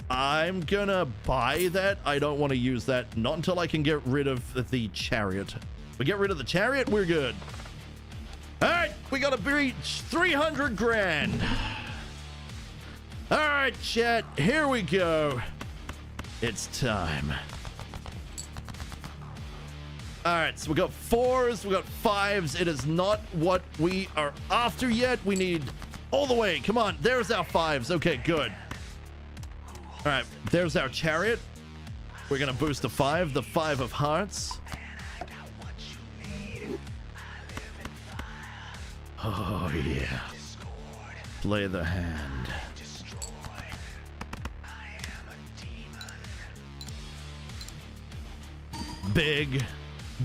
I'm gonna buy that. I don't want to use that. Not until I can get rid of the chariot. We get rid of the chariot, we're good. All right, we gotta reach 300 grand. All right, chat, here we go. It's time. All right, so we got 4s, we got 5s. It is not what we are after yet. We need all the way. Come on, there's our 5s. Okay, good. All right, there's our chariot. We're gonna boost to 5, the 5 of hearts. Oh yeah. Play the hand. Big,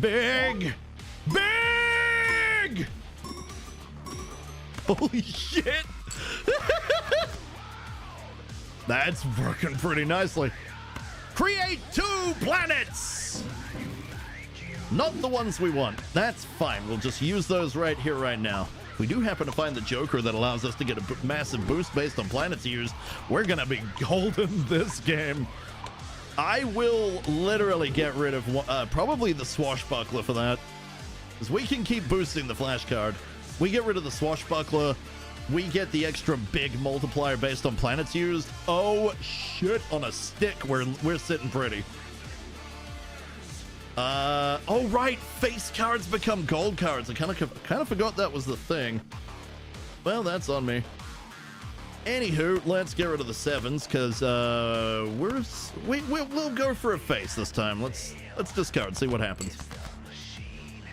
big, big! Holy shit! That's working pretty nicely. Create 2 planets! Not the ones we want. That's fine. We'll just use those right here, right now. We do happen to find the Joker that allows us to get a massive boost based on planets used. We're gonna be golden this game. I will literally get rid of probably the Swashbuckler for that. Because we can keep boosting the flash card. We get rid of the Swashbuckler. We get the extra big multiplier based on planets used. Oh shit, on a stick, we're sitting pretty. Oh right, face cards become gold cards. I kind of forgot that was the thing. Well, that's on me. Anywho, let's get rid of the 7s because we'll go for a face this time. Let's discard, see what happens.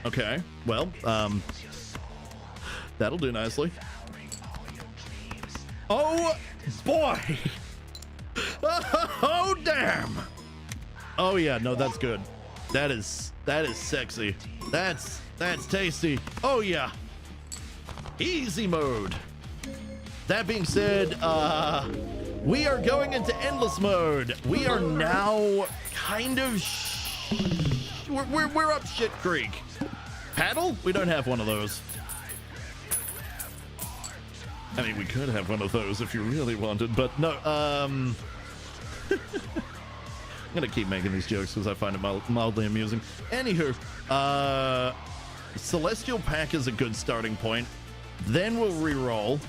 Okay, well, that'll do nicely. Oh boy! Oh damn! Oh yeah, no, that's good. That is sexy. That's tasty. Oh yeah. Easy mode. That being said, we are going into endless mode. We are now kind of we're up shit creek. Paddle? We don't have one of those. I mean, we could have one of those if you really wanted, but no. I'm gonna keep making these jokes because I find it mildly amusing. Anywho, Celestial Pack is a good starting point. Then we'll re-roll.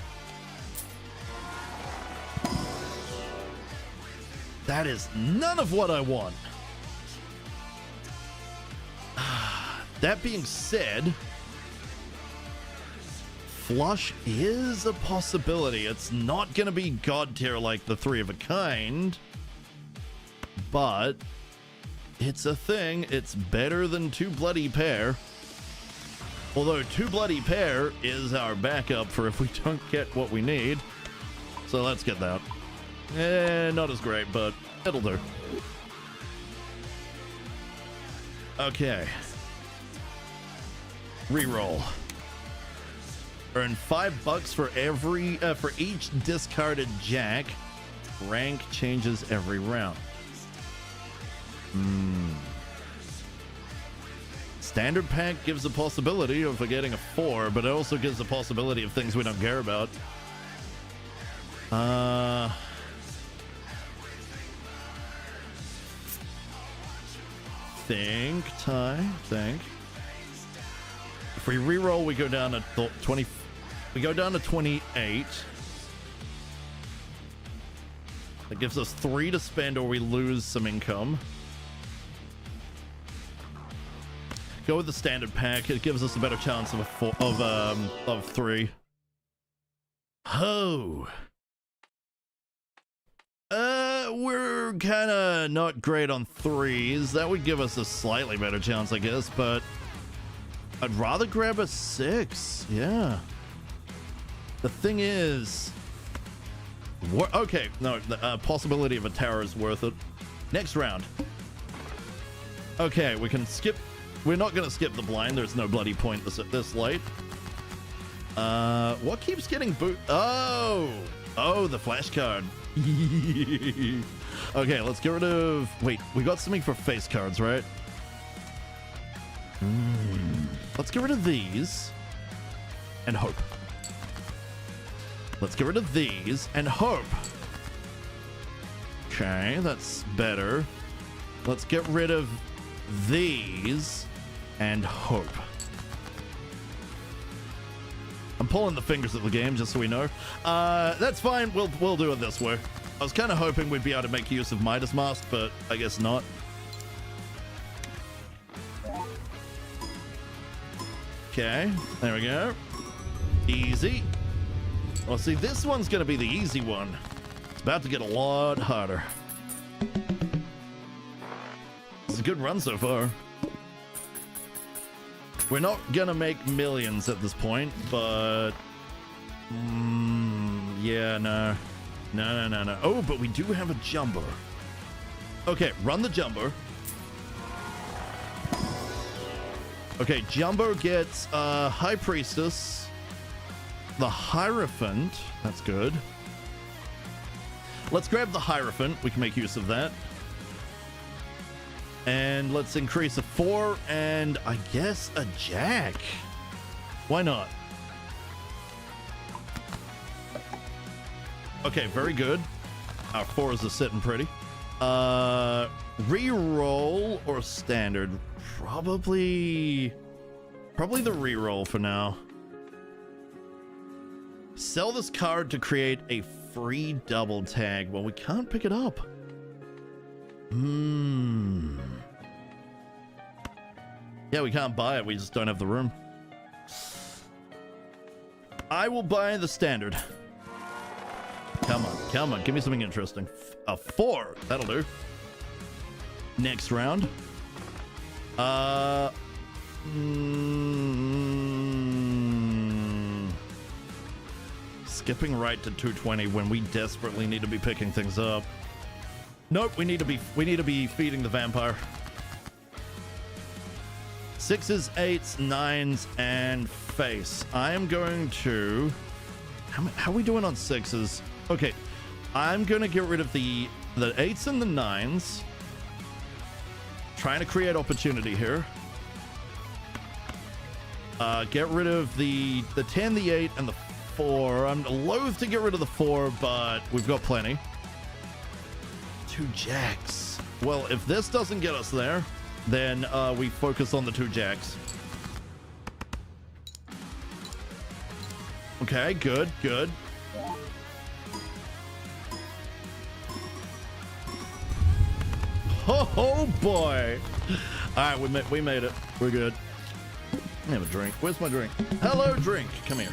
That is none of what I want. That being said, Flush is a possibility. It's not going to be God tier like the 3 of a kind, but it's a thing. It's better than 2 Bloody Pair. Although 2 Bloody Pair is our backup for if we don't get what we need. So let's get that. Not as great, but it'll do. Okay. Reroll. Earn $5 for every for each discarded jack. Rank changes every round. Standard pack gives a possibility of getting a 4, but it also gives a possibility of things we don't care about. Think. If we reroll, we go down to 20. We go down to 28. That gives us 3 to spend, or we lose some income. Go with the standard pack. It gives us a better chance of of 3. Oh. We're kind of not great on 3s. That would give us a slightly better chance, I guess, but I'd rather grab a 6. Yeah. The thing is, okay, no, the possibility of a tower is worth it. Next round. Okay, we can skip. We're not going to skip the blind. There's no bloody point this late. What keeps getting boot? Oh, the flash card. Okay, let's get rid of. Wait, we got something for face cards, right? Let's get rid of these and hope. Let's get rid of these and hope. Okay, that's better. Let's get rid of these and hope. I'm pulling the fingers of the game just so we know. That's fine. We'll do it this way. I was kind of hoping we'd be able to make use of Midas Mask, but I guess not. Okay, there we go. Easy. Well, see, this one's going to be the easy one. It's about to get a lot harder. It's a good run so far. We're not going to make millions at this point, but... yeah, no. No. Oh, but we do have a jumper. Okay, run the jumper. Okay, Jumbo gets High Priestess. the Hierophant. That's good. Let's grab the Hierophant. We can make use of that. And let's increase a 4 and I guess a Jack. Why not? Okay, very good. Our 4s are sitting pretty. Reroll or standard? Probably the reroll for now. Sell this card to create a free double tag. Well, we can't pick it up. Yeah, we can't buy it. We just don't have the room. I will buy the standard. Come on, come on. Give me something interesting. A 4. That'll do. Next round. Skipping right to 220 when we desperately need to be picking things up. Nope, we need to be feeding the vampire. 6s, 8s, 9s, and face. I am going to... How are we doing on 6s? Okay, I'm going to get rid of the 8s and the 9s. Trying to create opportunity here. Get rid of the 10, the 8, and the 4. I'm loath to get rid of the 4, but we've got plenty. 2 jacks. Well, if this doesn't get us there, then we focus on the 2 jacks. Okay, good, good. Oh boy! All right, we made it. We're good. Let me have a drink. Where's my drink? Hello, drink. Come here.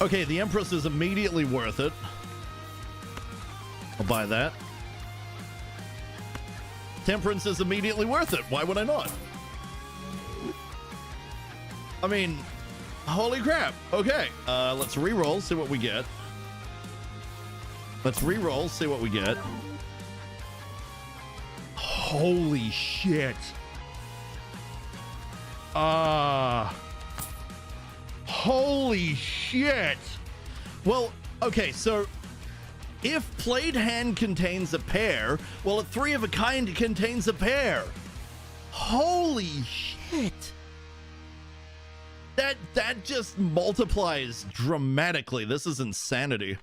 Okay, the Empress is immediately worth it. I'll buy that. Temperance is immediately worth it. Why would I not? I mean, holy crap. Okay, let's re-roll, see what we get. Let's re-roll, see what we get. Holy shit. Holy shit. Well, okay, so if played hand contains a pair, well, a 3 of a kind contains a pair. Holy shit. That just multiplies dramatically. This is insanity.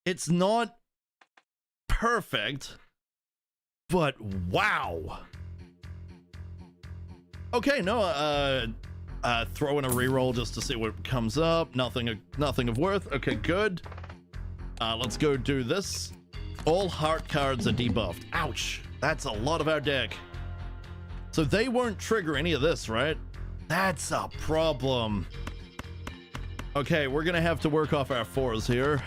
It's not perfect, but wow. Okay, no, throw in a reroll just to see what comes up. Nothing of worth. Okay, good. Let's go do this. All heart cards are debuffed. Ouch. That's a lot of our deck. So they won't trigger any of this, right? That's a problem. Okay, we're gonna have to work off our 4s here.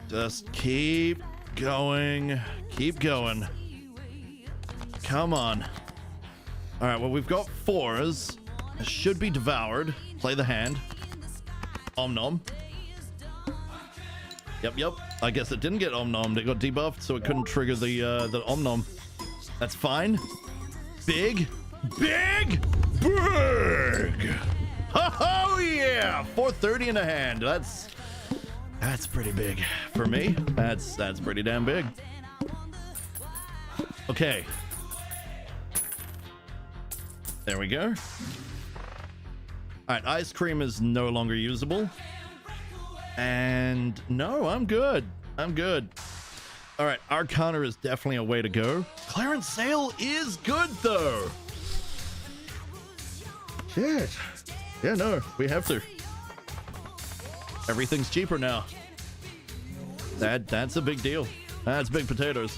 Just keep going. Keep going. Come on. All right, well, we've got 4s. It should be devoured. Play the hand. Om nom. Yep. I guess it didn't get om nommed. It got debuffed, so it couldn't trigger the om nom. That's fine. Big. Oh yeah, 430 in the hand. That's pretty big for me. That's pretty damn big. Okay. There we go. All right, ice cream is no longer usable. And no, I'm good. All right, Arcana is definitely a way to go. Clearance sale is good though. Shit. Yeah, no, we have to. Everything's cheaper now. That's a big deal. That's big potatoes.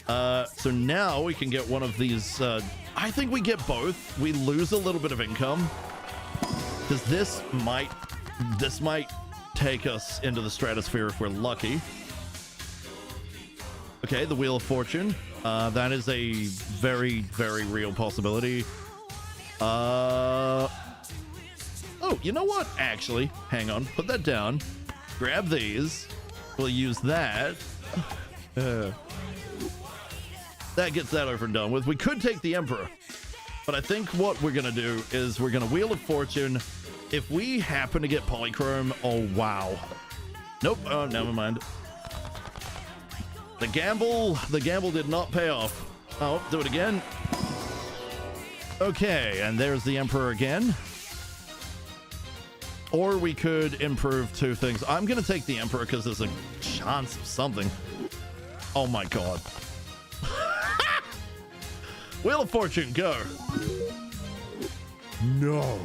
So now we can get one of these. I think we get both. We lose a little bit of income because this might take us into the stratosphere if we're lucky. Okay, the Wheel of Fortune. That is a very, very real possibility. Oh, you know what? Actually, hang on. Put that down. Grab these. We'll use that. That gets that over and done with. We could take the Emperor, but I think what we're gonna do is we're gonna Wheel of Fortune. If we happen to get Polychrome, oh wow. Nope, oh, never mind. The gamble did not pay off. Oh, do it again. Okay, and there's the Emperor again. Or we could improve two things. I'm gonna take the Emperor because there's a chance of something. Oh my god. Wheel of Fortune, go. No.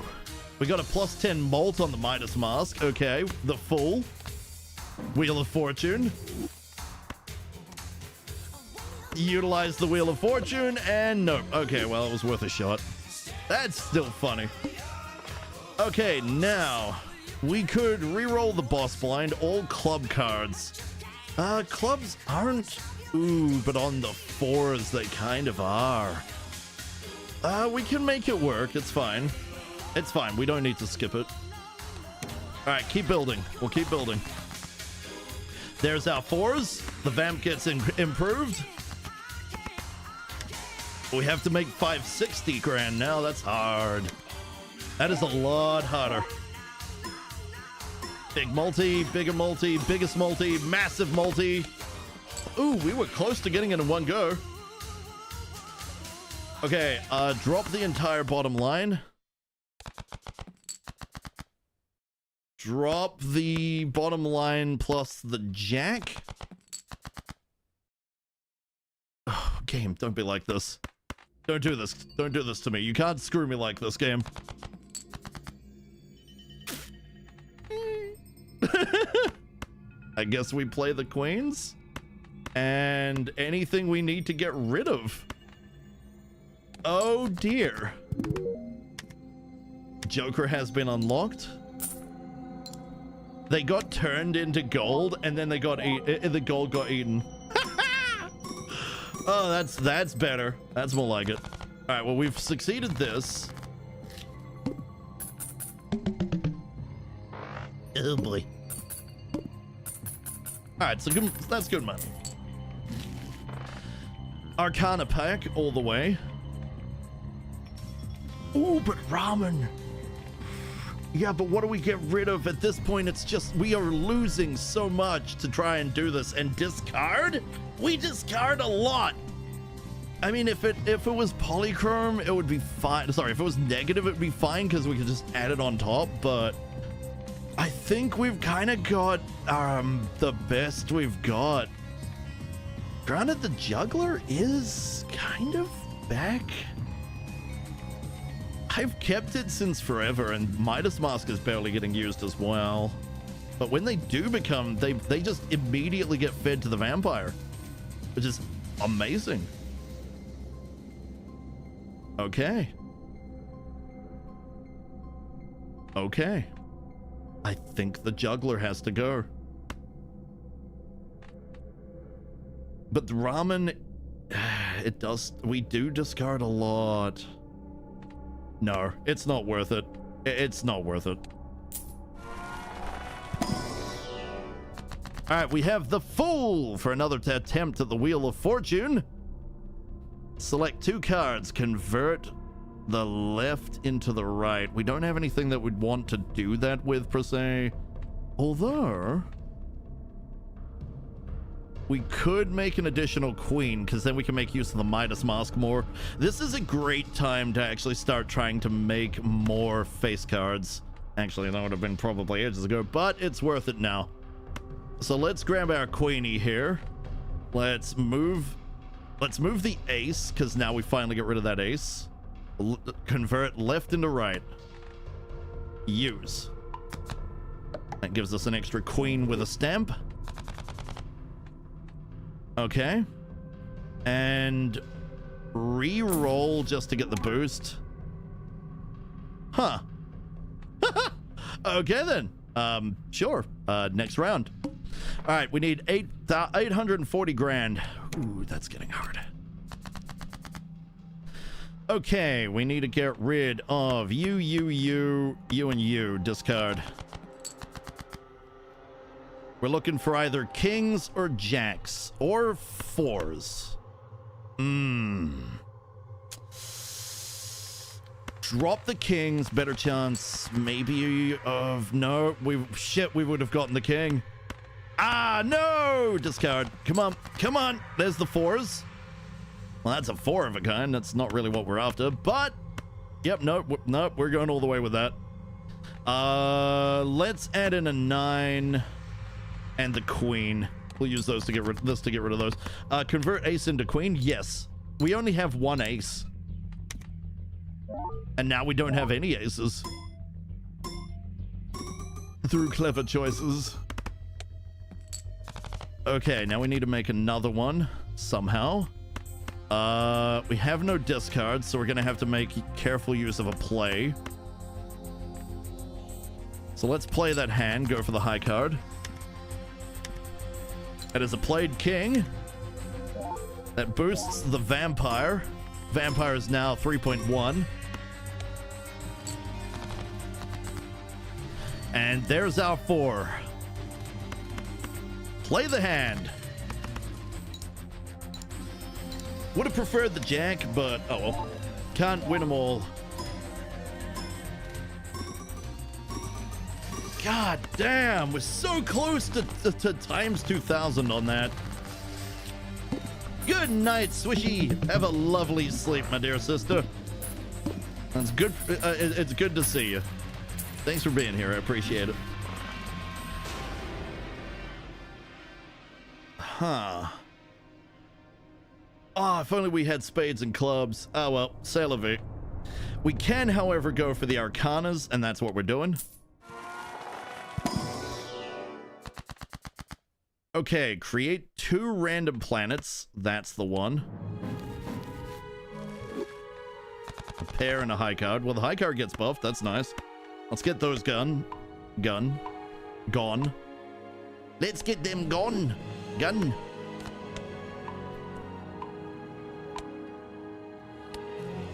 We got a +10 Molt on the Midas Mask. Okay, the full. Wheel of Fortune. Utilize the Wheel of Fortune, and no. Okay, well, it was worth a shot. That's still funny. Okay, now we could re-roll the boss blind, all club cards. Clubs aren't. Ooh, but on the 4s, they kind of are. We can make it work. It's fine. It's fine. We don't need to skip it. All right, keep building. We'll keep building. There's our 4s. The vamp gets improved. We have to make 560 grand now. That's hard. That is a lot harder. Big multi, bigger multi, biggest multi, massive multi. Ooh, we were close to getting it in one go. Okay, drop the entire bottom line. Drop the bottom line plus the jack. Oh, game, don't be like this. Don't do this. Don't do this to me. You can't screw me like this, game. I guess we play the queens. And anything we need to get rid of. Oh dear. Joker has been unlocked. They got turned into gold, and then they got the gold got eaten. Oh, that's better. That's more like it. All right, well, we've succeeded this. Oh boy. All right, so good, that's good money. Arcana pack all the way. Ooh, but ramen. Yeah, but what do we get rid of at this point? It's just we are losing so much to try and do this and discard. We discard a lot. I mean, if it was polychrome, it would be fine. Sorry, if it was negative, it would be fine because we could just add it on top. But I think we've kind of got the best we've got. Granted, the juggler is kind of back. I've kept it since forever, and Midas Mask is barely getting used as well. But when they do become, they just immediately get fed to the vampire, which is amazing. Okay. Okay. I think the juggler has to go. But the ramen, it does, we do discard a lot. No, it's not worth it. It's not worth it. All right, we have the Fool for another attempt at the Wheel of Fortune. Select 2 cards, convert the left into the right. We don't have anything that we'd want to do that with, per se. Although, we could make an additional queen, because then we can make use of the Midas Mask more. This is a great time to actually start trying to make more face cards. Actually, that would have been probably ages ago, but it's worth it now. So let's grab our queenie here. Let's move the ace, because now we finally get rid of that ace. Convert left into right. Use. That gives us an extra queen with a stamp. Okay. And re-roll just to get the boost. Huh. Okay then. Sure. Next round. All right, we need 840 grand. Ooh, that's getting hard. Okay, we need to get rid of you, and you. Discard. We're looking for either kings or jacks or fours. Drop the kings, better chance maybe of no, we would have gotten the king. Ah, no, discard. Come on, there's the fours. Well, that's a 4 of a kind. That's not really what we're after, but yep, nope, we're going all the way with that. Let's add in a 9 and the queen. We'll use those to get rid of those. Convert ace into queen. Yes, we only have 1 ace. And now we don't have any aces. Through clever choices. Okay, now we need to make another one somehow. We have no discards, so we're gonna have to make careful use of a play. So let's play that hand, go for the high card. That is a played king. That boosts the vampire. Vampire is now 3.1. And there's our 4. Play the hand. Would have preferred the jack, but oh well. Can't win them all. God damn, we're so close to times 2,000 on that. Good night, Swishy. Have a lovely sleep, my dear sister. That's good. It's good to see you. Thanks for being here. I appreciate it. Huh. Oh, if only we had spades and clubs. Oh well, c'est la vie. We can, however, go for the arcanas, and that's what we're doing. Okay, create 2 random planets. That's the one. A pair and a high card. Well, the high card gets buffed. That's nice. Let's get those gone. Let's get them gone.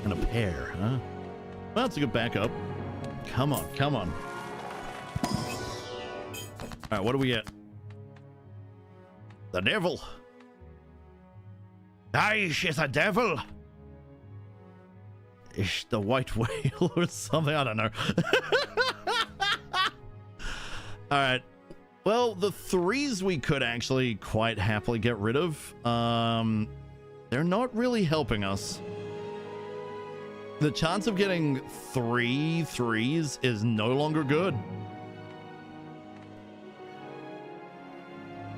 And a pair, huh? Well, that's a good backup. Come on. All right, what do we get? The devil. Aye, she's a devil. Is the white whale or something? I don't know. All right. Well, the 3s we could actually quite happily get rid of. They're not really helping us. The chance of getting 3 3s is no longer good.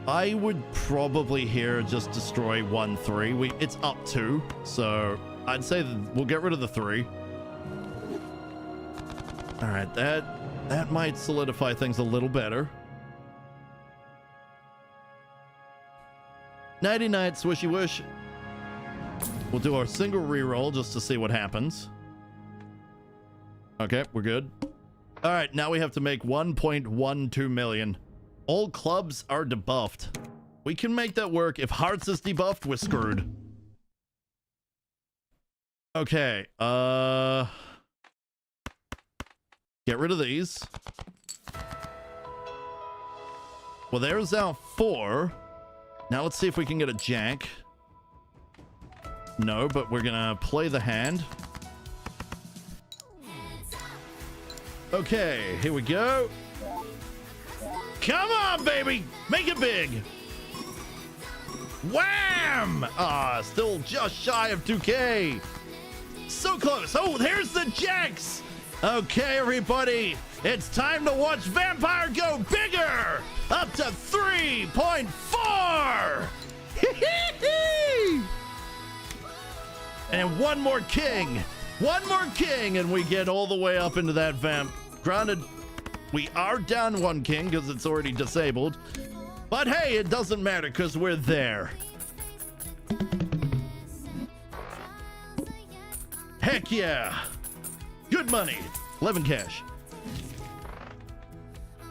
I would probably here just destroy 1 3. It's up 2, so I'd say we'll get rid of the 3. All right, that might solidify things a little better. Nighty night, swishy wish. We'll do our single reroll just to see what happens. Okay, we're good. All right, now we have to make 1.12 million. All clubs are debuffed. We can make that work. If hearts is debuffed, we're screwed. Okay, get rid of these. Well, there's our 4. Now let's see if we can get a jack. No, but we're gonna play the hand. Okay, here we go. Come on, baby! Make it big! Wham! Ah, still just shy of 2K. So close. Oh, there's the jacks! Okay, everybody. It's time to watch Vampire go bigger! Up to 3.4! And one more king! One more king, and we get all the way up into that vamp. Granted, we are down 1 king because it's already disabled. But hey, it doesn't matter because we're there. Heck yeah! Good money. 11 cash.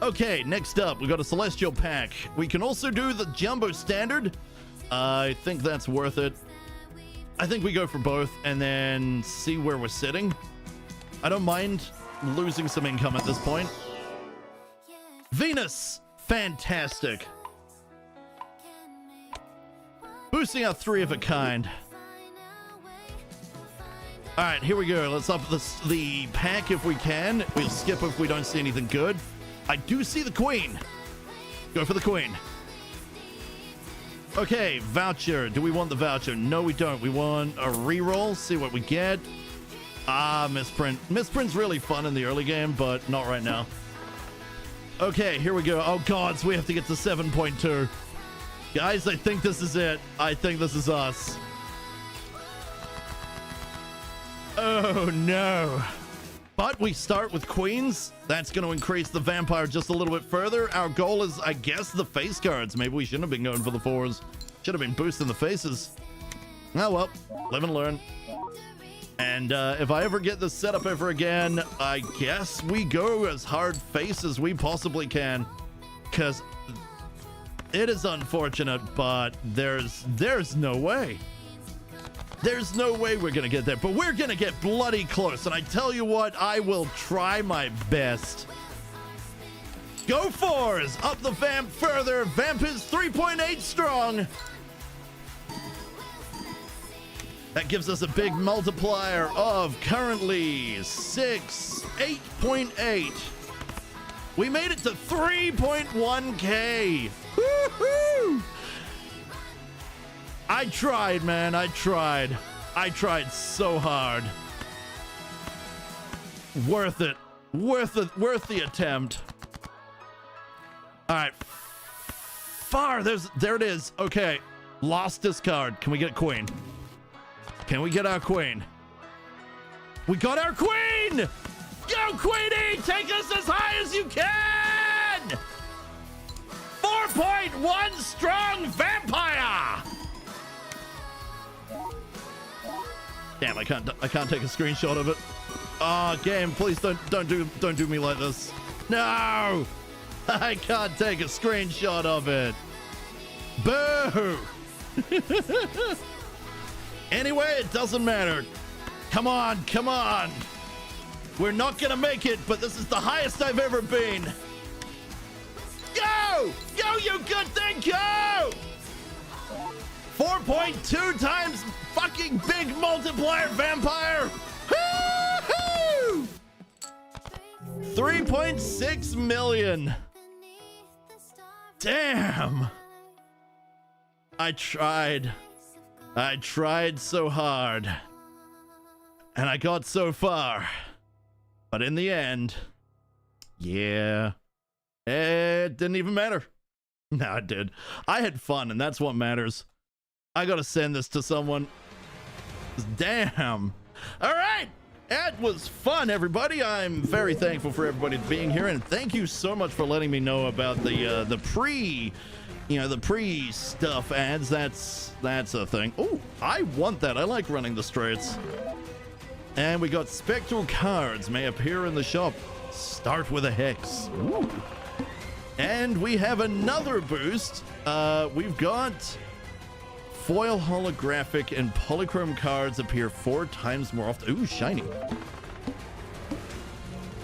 Okay, next up, we got a Celestial Pack. We can also do the Jumbo Standard. I think that's worth it. I think we go for both and then see where we're sitting. I don't mind losing some income at this point. Venus, Fantastic. Boosting our 3 of a kind. All right, here we go. Let's up the pack if we can. We'll skip if we don't see anything good. I do see the queen. Go for the queen. Okay, voucher. Do we want the voucher? No, we don't. We want a reroll. See what we get. Ah, misprint. Misprint's really fun in the early game, but not right now. Okay, here we go. Oh, gods, we have to get to 7.2. Guys, I think this is it. I think this is us. Oh, no. But we start with queens. That's going to increase the vampire just a little bit further. Our goal is, I guess, the face cards. Maybe we shouldn't have been going for the 4s. Should have been boosting the faces. Oh, well. Live and learn. And if I ever get this set up ever again, I guess we go as hard face as we possibly can. Because it is unfortunate, but there's no way. There's no way we're going to get there, but we're going to get bloody close. And I tell you what, I will try my best. Go 4s! Up the vamp further. Vamp is 3.8 strong. That gives us a big multiplier of currently 8.8. We made it to 3.1k. Woohoo! I tried, man. I tried. I tried so hard. Worth it. Worth it. Worth the attempt. All right. There it is. Okay. Lost discard. Can we get a queen? Can we get our queen? We got our queen! Go, Queenie! Take us as high as you can! 4.1 strong vampire! Damn, I can't take a screenshot of it. Oh, game, please don't do me like this. No! I can't take a screenshot of it. Boo! Anyway, it doesn't matter. Come on, come on. We're not gonna make it, but this is the highest I've ever been. Go! Go, you good thing, go! 4.2 times fucking big multiplier vampire. Woo-hoo! 3.6 million. Damn. I tried so hard. And I got so far. But in the end, yeah, it didn't even matter. No, it did. I had fun, and that's what matters. I gotta send this to someone. Damn. All right. That was fun, everybody. I'm very thankful for everybody being here, and thank you so much for letting me know about the pre-stuff ads. That's a thing. Oh, I want that. I like running the straights. And we got spectral cards may appear in the shop. Start with a hex. Ooh. And we have another boost. We've got foil holographic and polychrome cards appear 4 times more often. Ooh, shiny.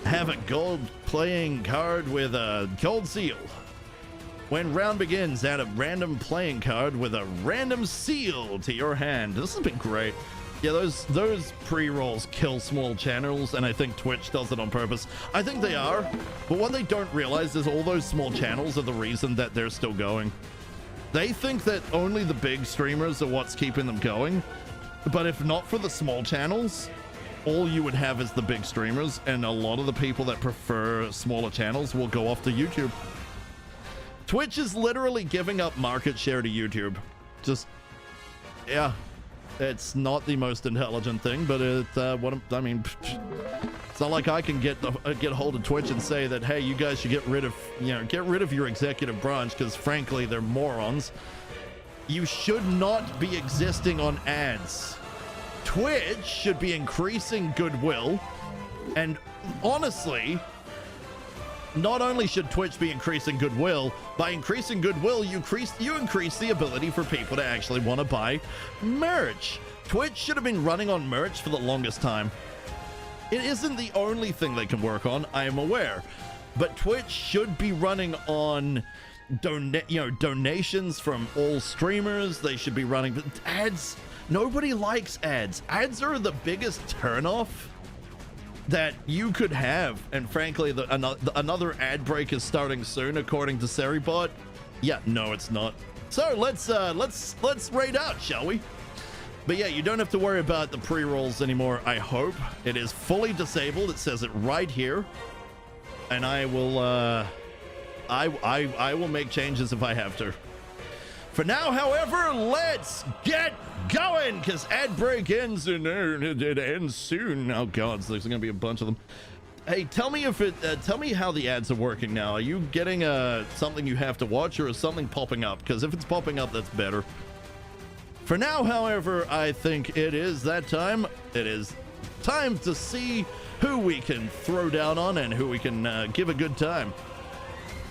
Have a gold playing card with a gold seal. When round begins, add a random playing card with a random seal to your hand. This has been great. Yeah, those pre-rolls kill small channels, and I think Twitch does it on purpose. I think they are, but what they don't realize is all those small channels are the reason that they're still going. They think that only the big streamers are what's keeping them going, but if not for the small channels, all you would have is the big streamers, and a lot of the people that prefer smaller channels will go off to YouTube. Twitch is literally giving up market share to YouTube. Just, yeah. It's not the most intelligent thing, but it's not like I can get a hold of Twitch and say that, hey, you guys should get rid of your executive branch, because frankly they're morons. You should not be existing on ads. Twitch should be increasing goodwill, and honestly, not only should Twitch be increasing goodwill, by increasing goodwill, you increase the ability for people to actually want to buy merch. Twitch should have been running on merch for the longest time. It isn't the only thing they can work on, I am aware, but Twitch should be running on donations from all streamers. They should be running, but ads, nobody likes ads. Ads are the biggest turnoff that you could have, and frankly, another ad break is starting soon, according to Seribot. Yeah, no, it's not. So let's raid out, shall we? But yeah, you don't have to worry about the pre-rolls anymore. I hope it is fully disabled. It says it right here, and I will I will make changes if I have to. For now, however, let's get going, because ad break ends and it ends soon. Oh god, so there's gonna be a bunch of them. Hey, tell me if tell me how the ads are working now. Are you getting something you have to watch, or is something popping up? Because if it's popping up, that's better. For now, however, I think it is that time. It is time to see who we can throw down on and who we can give a good time.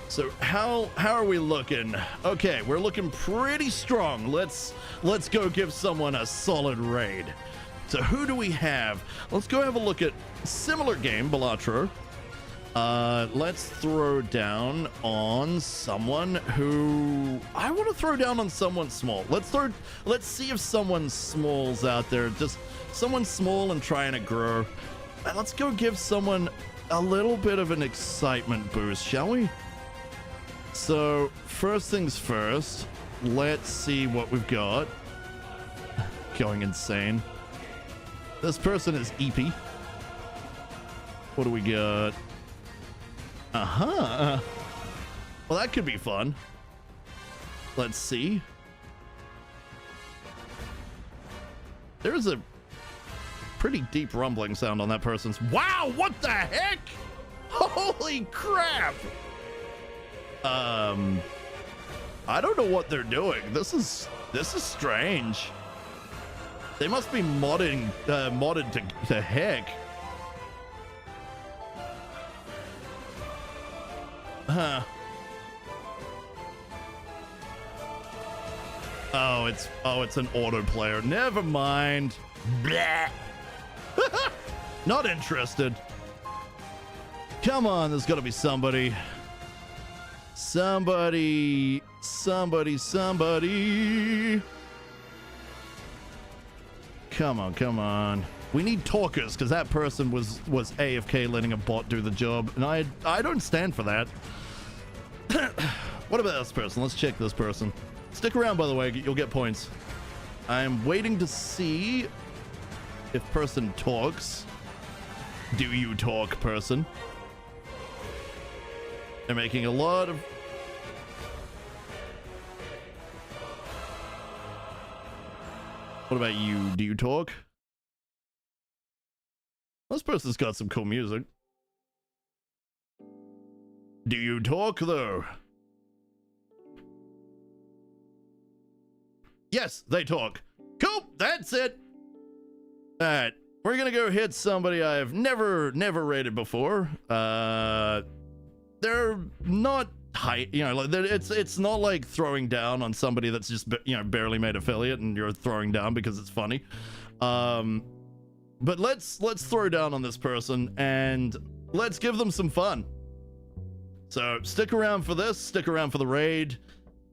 So how are we looking? Okay, we're looking pretty strong. Let's go give someone a solid raid. So who do we have? Let's go have a look at similar game, Balatro. Let's throw down on someone who I want to throw down on someone small. Let's see if someone small's out there, just someone small and trying to grow. And let's go give someone a little bit of an excitement boost, shall we? So first things first, let's see what we've got. Going insane. This person is EP. What do we got? Well, that could be fun. Let's see. There's a pretty deep rumbling sound on that person's. Wow, what the heck? Holy crap! I don't know what they're doing. This is strange. They must be modded to heck. Huh. Oh, it's an auto player. Never mind. Bleh. Not interested. Come on, there's got to be somebody. Somebody. Come on. We need talkers, because that person was AFK letting a bot do the job, and I don't stand for that. What about this person? Let's check this person. Stick around, by the way, you'll get points. I'm waiting to see if person talks. Do you talk, person? They're making a lot of... What about you? Do you talk? This person's got some cool music. Do you talk, though? Yes, they talk. Cool, that's it. All right, we're gonna go hit somebody I've never raided before. They're not high, like it's not like throwing down on somebody that's just barely made affiliate and you're throwing down because it's funny. But let's throw down on this person and let's give them some fun. So stick around for this, stick around for the raid.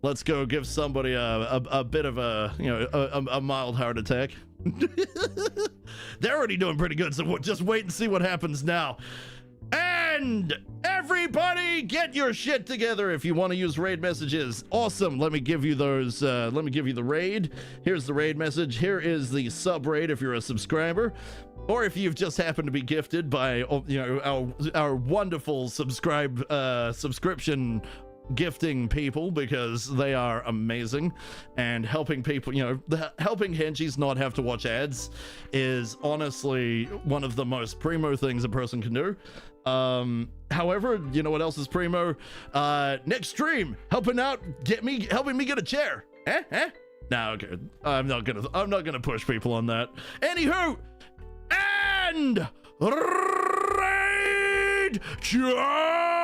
Let's go give somebody a bit of a mild heart attack. They're already doing pretty good, so we'll just wait and see what happens now. And everybody get your shit together if you want to use raid messages. Awesome. Let me give you those. Let me give you the raid. Here's the raid message. Here is the sub raid if you're a subscriber, or if you've just happened to be gifted by our wonderful subscription gifting people, because they are amazing, and helping people, helping henchies not have to watch ads is honestly one of the most primo things a person can do. However, you know what else is primo? Next stream, helping me get a chair. No, okay. I'm not gonna push people on that. Anywho, and raid charge.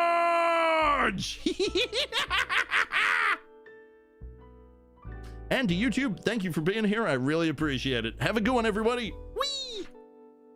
And to YouTube, thank you for being here. I really appreciate it. Have a good one, everybody.